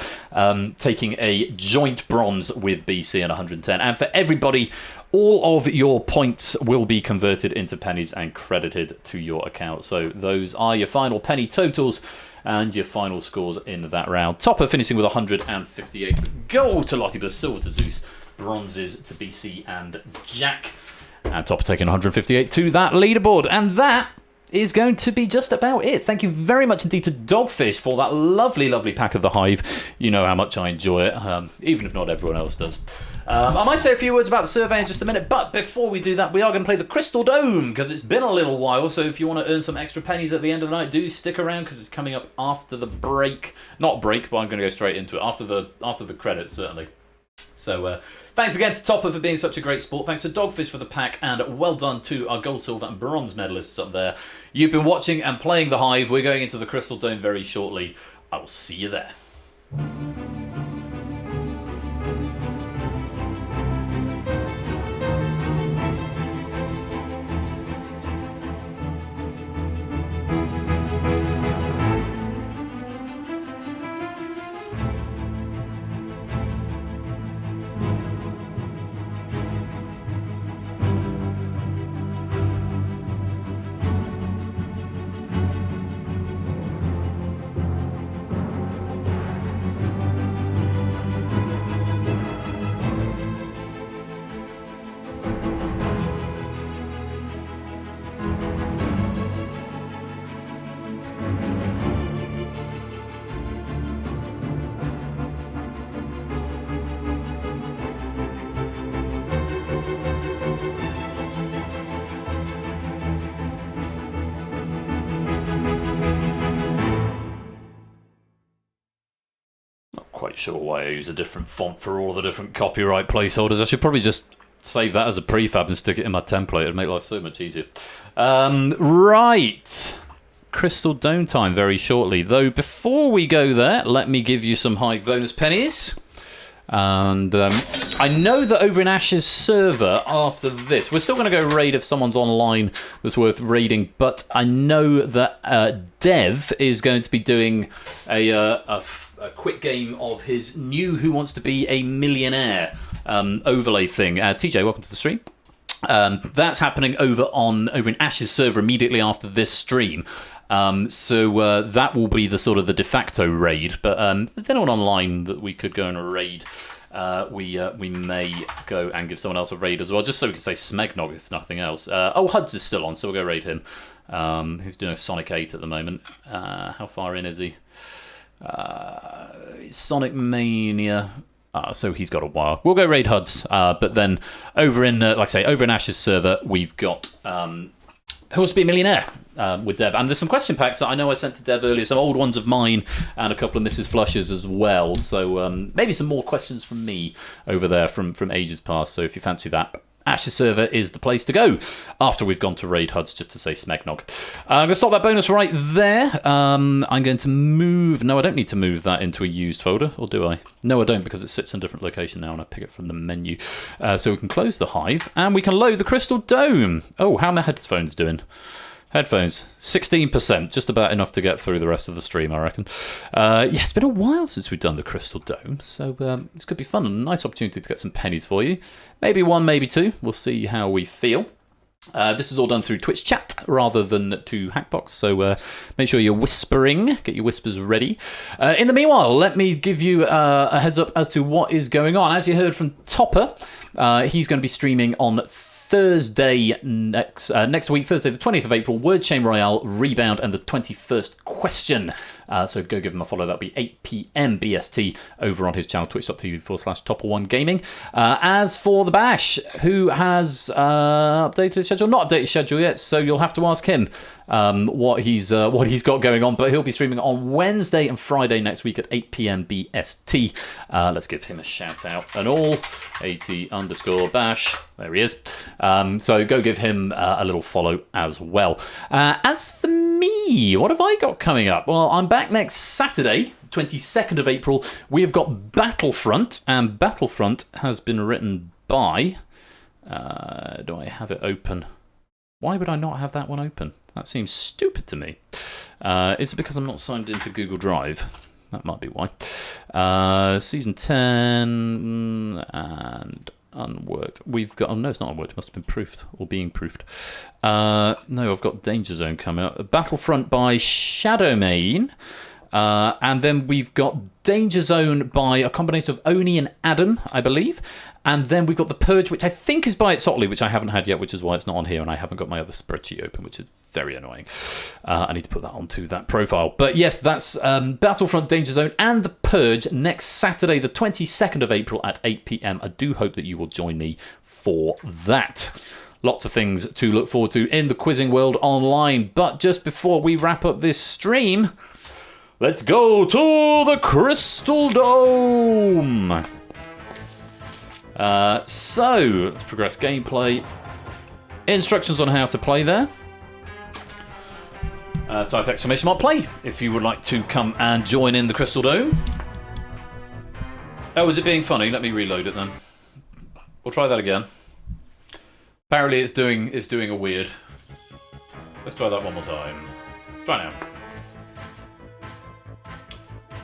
taking a joint bronze with BC and 110. And for everybody, all of your points will be converted into pennies and credited to your account. So those are your final penny totals and your final scores in that round. Topper finishing with 158. Gold to Lottibus, silver to Zeus, bronzes to BC and Jack. And Topper taking 158 to that leaderboard. And that is going to be just about it. Thank you very much indeed to Dogfish for that lovely, lovely pack of the Hive. You know how much I enjoy it, even if not everyone else does. I might say a few words about the survey in just a minute, but before we do that, we are going to play the Crystal Dome, because it's been a little while, so if you want to earn some extra pennies at the end of the night, do stick around, because it's coming up after the break. Not break, but I'm going to go straight into it. After the credits, certainly. So, thanks again to Topper for being such a great sport. Thanks to Dogfish for the pack, and well done to our gold, silver, and bronze medalists up there. You've been watching and playing the Hive. We're going into the Crystal Dome very shortly. I will see you there. Sure why I use a different font for all of the different copyright placeholders. I should probably just save that as a prefab and stick it in my template. It'd make life so much easier. Right. Crystal Dome time very shortly. Though before we go there, let me give you some Hive bonus pennies. And I know that over in Ash's server after this, we're still going to go raid if someone's online that's worth raiding, but I know that Dev is going to be doing a quick game of his new Who Wants to Be a Millionaire overlay thing. TJ, welcome to the stream. That's happening over in Ash's server immediately after this stream. So that will be the sort of the de facto raid. But if there's anyone online that we could go and raid, we may go and give someone else a raid as well, just so we can say Smegnog if nothing else. Huds is still on, so we'll go raid him. He's doing a Sonic 8 at the moment. How far in is he? Sonic Mania. So he's got a while. We'll go raid Huds. But then over in, over in Ash's server, we've got Who Wants to Be a Millionaire with Dev. And there's some question packs that I know I sent to Dev earlier, some old ones of mine and a couple of Mrs. Flusher's as well. So maybe some more questions from me over there from ages past. So if you fancy that, Ash's server is the place to go after we've gone to raid Huds, just to say Smegnog. I'm going to stop that bonus right there. I'm going to move... No, I don't need to move that into a used folder, or do I? No, I don't, because it sits in a different location now and I pick it from the menu. So we can close the Hive and we can load the Crystal Dome. Oh, how are my headphones doing? Headphones, 16%, just about enough to get through the rest of the stream, I reckon. Yeah, it's been a while since we've done the Crystal Dome, so this could be fun and a nice opportunity to get some pennies for you. Maybe one, maybe two. We'll see how we feel. This is all done through Twitch chat rather than to Hackbox, so make sure you're whispering, get your whispers ready. In the meanwhile, let me give you a heads up as to what is going on. As you heard from Topper, he's going to be streaming on Thursday next week, Thursday the 20th of April, Word Chain Royale, Rebound, and the 21st question. So go give him a follow. That'll be 8 p.m. BST over on his channel, twitch.tv/Topper1Gaming. As for the Bash, who has updated his schedule? Not updated his schedule yet, so you'll have to ask him what he's got going on. But he'll be streaming on Wednesday and Friday next week at 8 p.m. BST. Let's give him a shout out and all. AT_Bash. There he is. So go give him a little follow as well. As for me, me, what have I got coming up? Well, I'm back next Saturday, 22nd of April. We have got Battlefront, and Battlefront has been written by... do I have it open? Why would I not have that one open? That seems stupid to me. Is it because I'm not signed into Google Drive? That might be why. Season 10 and unworked. We've got... Oh, no, it's not unworked. It must have been proofed or being proofed. No, I've got Danger Zone coming up. Battlefront by Shadowmane. And then we've got Danger Zone by a combination of Oni and Adam, I believe. And then we've got The Purge, which I think is by Itzotli, which I haven't had yet, which is why it's not on here, and I haven't got my other spreadsheet open, which is very annoying. I need to put that onto that profile. But yes, that's Battlefront, Danger Zone, and The Purge next Saturday, the 22nd of April at 8 p.m. I do hope that you will join me for that. Lots of things to look forward to in the quizzing world online. But just before we wrap up this stream, let's go to the Crystal Dome. So, let's progress gameplay. Instructions on how to play there. Type exclamation mark play if you would like to come and join in the Crystal Dome. Oh, is it being funny? Let me reload it then. We'll try that again. Apparently it's doing a weird. Let's try that one more time. Try now.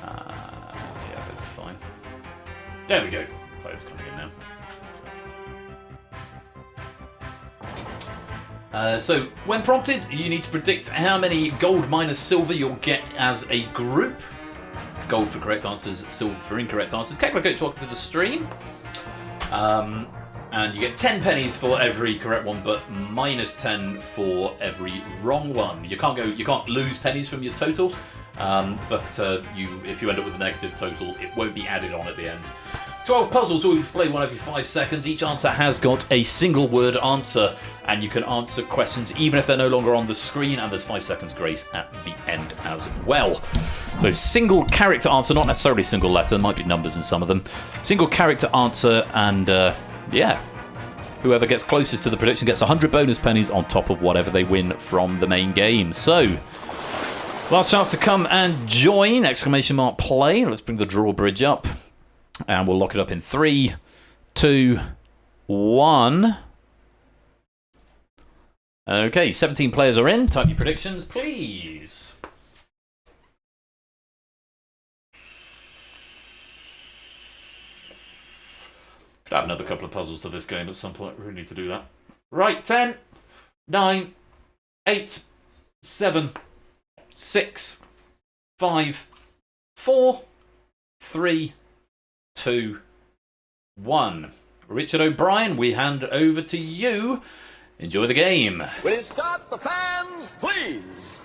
Yeah, that's fine. There we go. Player's coming in now. So, when prompted, you need to predict how many gold minus silver you'll get as a group. Gold for correct answers, silver for incorrect answers. Coach, welcome to the stream. And you get 10 pennies for every correct one, but minus 10 for every wrong one. You can't lose pennies from your total, but if you end up with a negative total, it won't be added on at the end. 12 puzzles will display one every 5 seconds. Each answer has got a single word answer, and you can answer questions even if they're no longer on the screen, and there's 5 seconds grace at the end as well. So single character answer, not necessarily single letter, there might be numbers in some of them. Single character answer, and yeah, whoever gets closest to the prediction gets 100 bonus pennies on top of whatever they win from the main game. So, last chance to come and join, exclamation mark play. Let's bring the drawbridge up. And we'll lock it up in 3, 2, 1. Okay, 17 players are in. Type your predictions, please. Could add another couple of puzzles to this game at some point. We really need to do that. Right, 10, 9, 8, 7, 6, 5, 4, 3, 2, 1. Richard O'Brien, we hand over to you. Enjoy the game. Will it start the fans, please?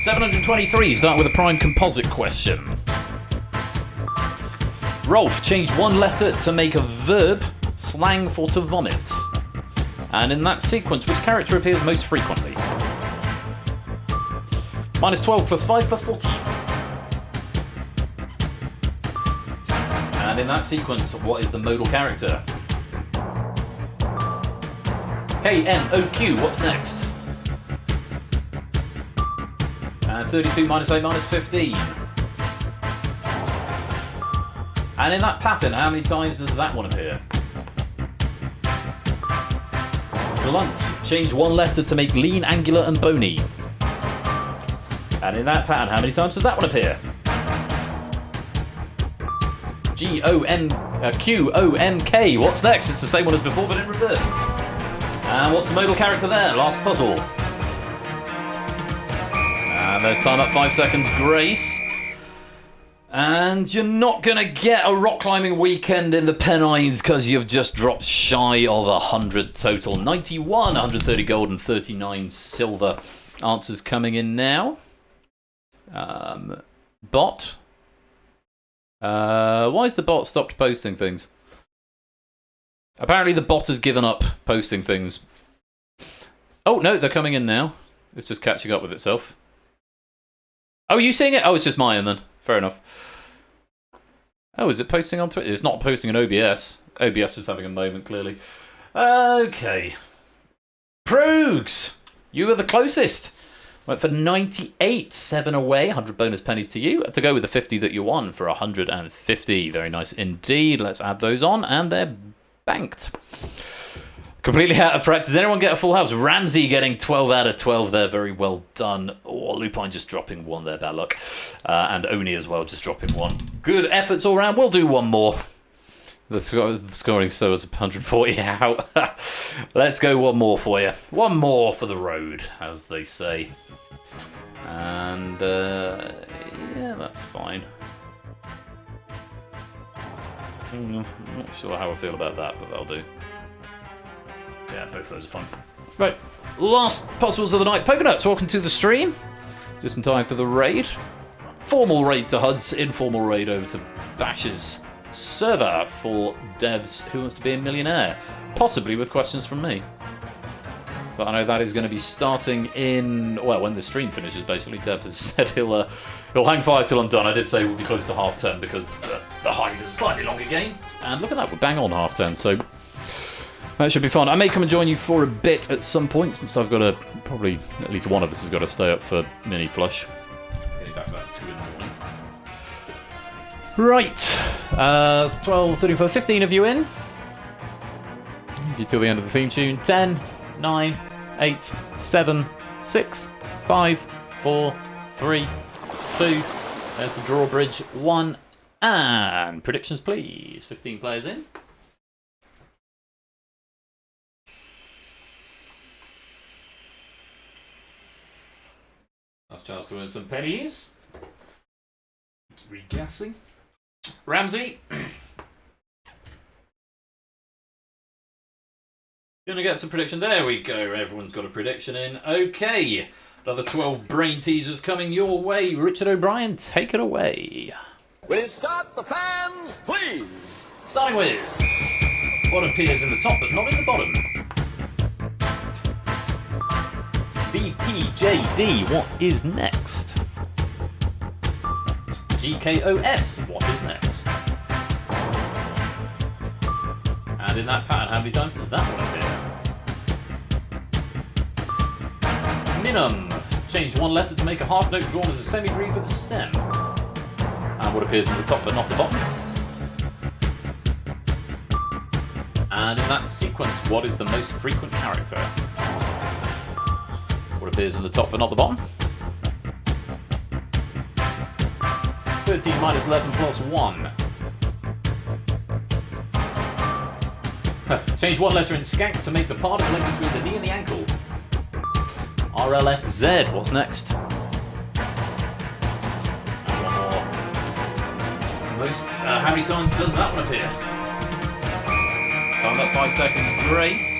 723, start with a prime composite question. Rolf, change one letter to make a verb, slang for to vomit. And in that sequence, which character appears most frequently? Minus 12 plus 5 plus 14. And in that sequence, what is the modal character? KMOQ, what's next? And 32 minus 8 minus 15. And in that pattern, how many times does that one appear? Blunt, change one letter to make lean, angular, and bony. And in that pattern, how many times does that one appear? GONQONK. What's next? It's the same one as before, but in reverse. And what's the modal character there? Last puzzle. And there's time up 5 seconds grace. And you're not going to get a rock climbing weekend in the Pennines because you've just dropped shy of 100 total. 91, 130 gold and 39 silver. Answers coming in now. Bot. Why has the bot stopped posting things? Apparently the bot has given up posting things. Oh, no, they're coming in now. It's just catching up with itself. Oh, are you seeing it? Oh, it's just mine then. Fair enough. Oh, is it posting on Twitter? It's not posting on OBS. OBS is having a moment, clearly. Okay. Proogs! You are the closest. Went for 98, 7 away, 100 bonus pennies to you. To go with the 50 that you won for 150. Very nice indeed. Let's add those on, and they're banked. Completely out of practice. Does anyone get a full house? Ramsey getting 12 out of 12 there. Very well done. Oh, Lupine just dropping 1 there. Bad luck. And Oni as well, just dropping 1. Good efforts all round. We'll do one more. The scoring so is 140 out. Let's go one more for you. One more for the road, as they say. And, yeah, that's fine. I'm not sure how I feel about that, but that'll do. Yeah, both those are fine. Right, last puzzles of the night. Pokenuts, welcome to the stream. Just in time for the raid. Formal raid to HUD's, informal raid over to Bash's server for devs who wants to be a millionaire. Possibly with questions from me. But I know that is going to be starting in, well, when the stream finishes, basically. Dev has said he'll hang fire till I'm done. I did say we'll be close to half 10 because the Hive is a slightly longer game. And look at that, we're bang on half 10, so that should be fun. I may come and join you for a bit at some point, since I've got to, probably at least one of us has got to stay up for mini flush. Getting back about 2 in the morning. Right, 12, 34, 15 of you in. Give you till the end of the theme tune. 10, 9, 8, 7, 6, 5, 4, 3, 2. There's the drawbridge. 1. And predictions, please. 15 players in. Last chance to earn some pennies. It's regassing. Ramsey. Gonna get some prediction. There we go. Everyone's got a prediction in. Okay. Another 12 brain teasers coming your way. Richard O'Brien, take it away. Will you start the fans, please? Starting with what appears in the top but not in the bottom. VPJD, what is next? GKOS, what is next? And in that pattern, how many times does that one appear? Minimum, change one letter to make a half note drawn as a semi-brief with a stem. And what appears in the top but not the bottom? And in that sequence, what is the most frequent character? What appears in the top but not the bottom? 13 minus 11 plus 1. Change one letter in skank to make the part of link between the knee and the ankle. RLFZ, what's next? And one more. Most, how many times does that one appear? Time that 5 seconds grace.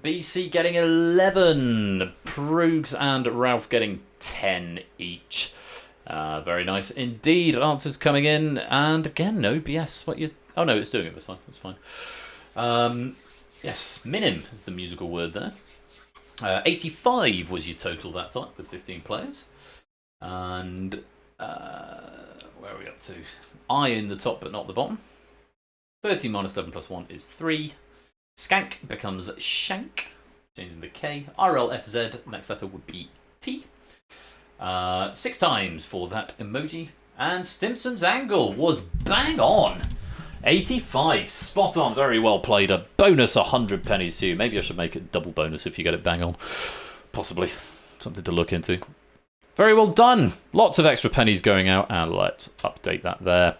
BC getting 11. Proogs and Ralph getting 10 each. Very nice indeed. Answers coming in, and again, no BS. What you? Oh no, it's doing it this time. That's fine. Yes, minim is the musical word there. 85 was your total that time with 15 players, and where are we up to? I in the top but not the bottom. 13 minus 11 plus 1 is 3. Skank becomes shank, changing the K. RLFZ, next letter would be T. 6 times for that emoji. And Stimson's angle was bang on. 85, spot on, very well played. A bonus 100 pennies to you. Maybe I should make it double bonus if you get it bang on. Possibly. Something to look into. Very well done. Lots of extra pennies going out, and let's update that there.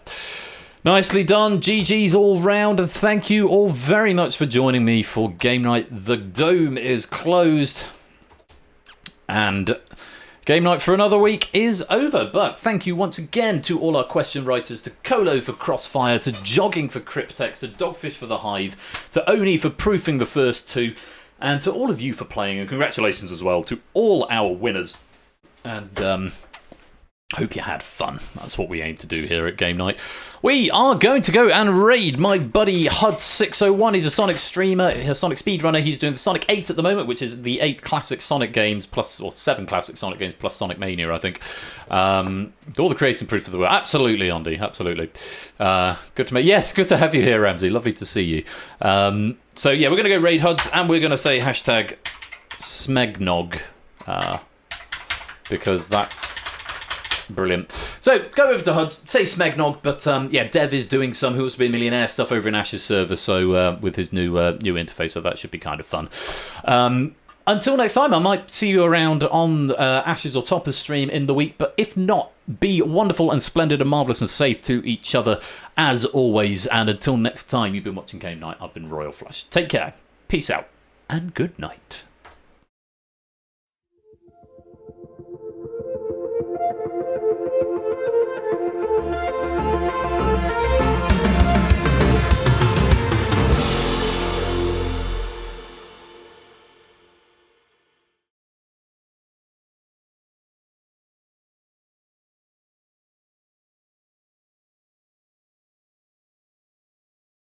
Nicely done. GG's all round, and thank you all very much for joining me for game night. The dome is closed, and game night for another week is over. But thank you once again to all our question writers, to Colo for Crossfire, to Jogging for Cryptex, to Dogfish for the Hive, to Oni for proofing the first 2, and to all of you for playing, and congratulations as well to all our winners. And hope you had fun. That's what we aim to do here at Game Night. We are going to go and raid my buddy HUD601. He's a Sonic streamer, a Sonic speedrunner. He's doing the Sonic 8 at the moment, which is the 8 classic Sonic games, plus, or 7 classic Sonic games, plus Sonic Mania, I think. All the creating proof of the world. Absolutely, Andy, absolutely. Good to meet. Yes, good to have you here, Ramsey. Lovely to see you. So, yeah, we're going to go raid HUDs, and we're going to say hashtag Smegnog. because that's brilliant. So go over to HUD, say Smegnog, but yeah, Dev is doing some Who Wants to Be a Millionaire stuff over in Ash's server, so with his new interface, so that should be kind of fun. Until next time, I might see you around on Ash's or Topper's stream in the week, but if not, be wonderful and splendid and marvellous and safe to each other as always, and until next time, you've been watching Game Night, I've been Royal Flush. Take care, peace out, and good night.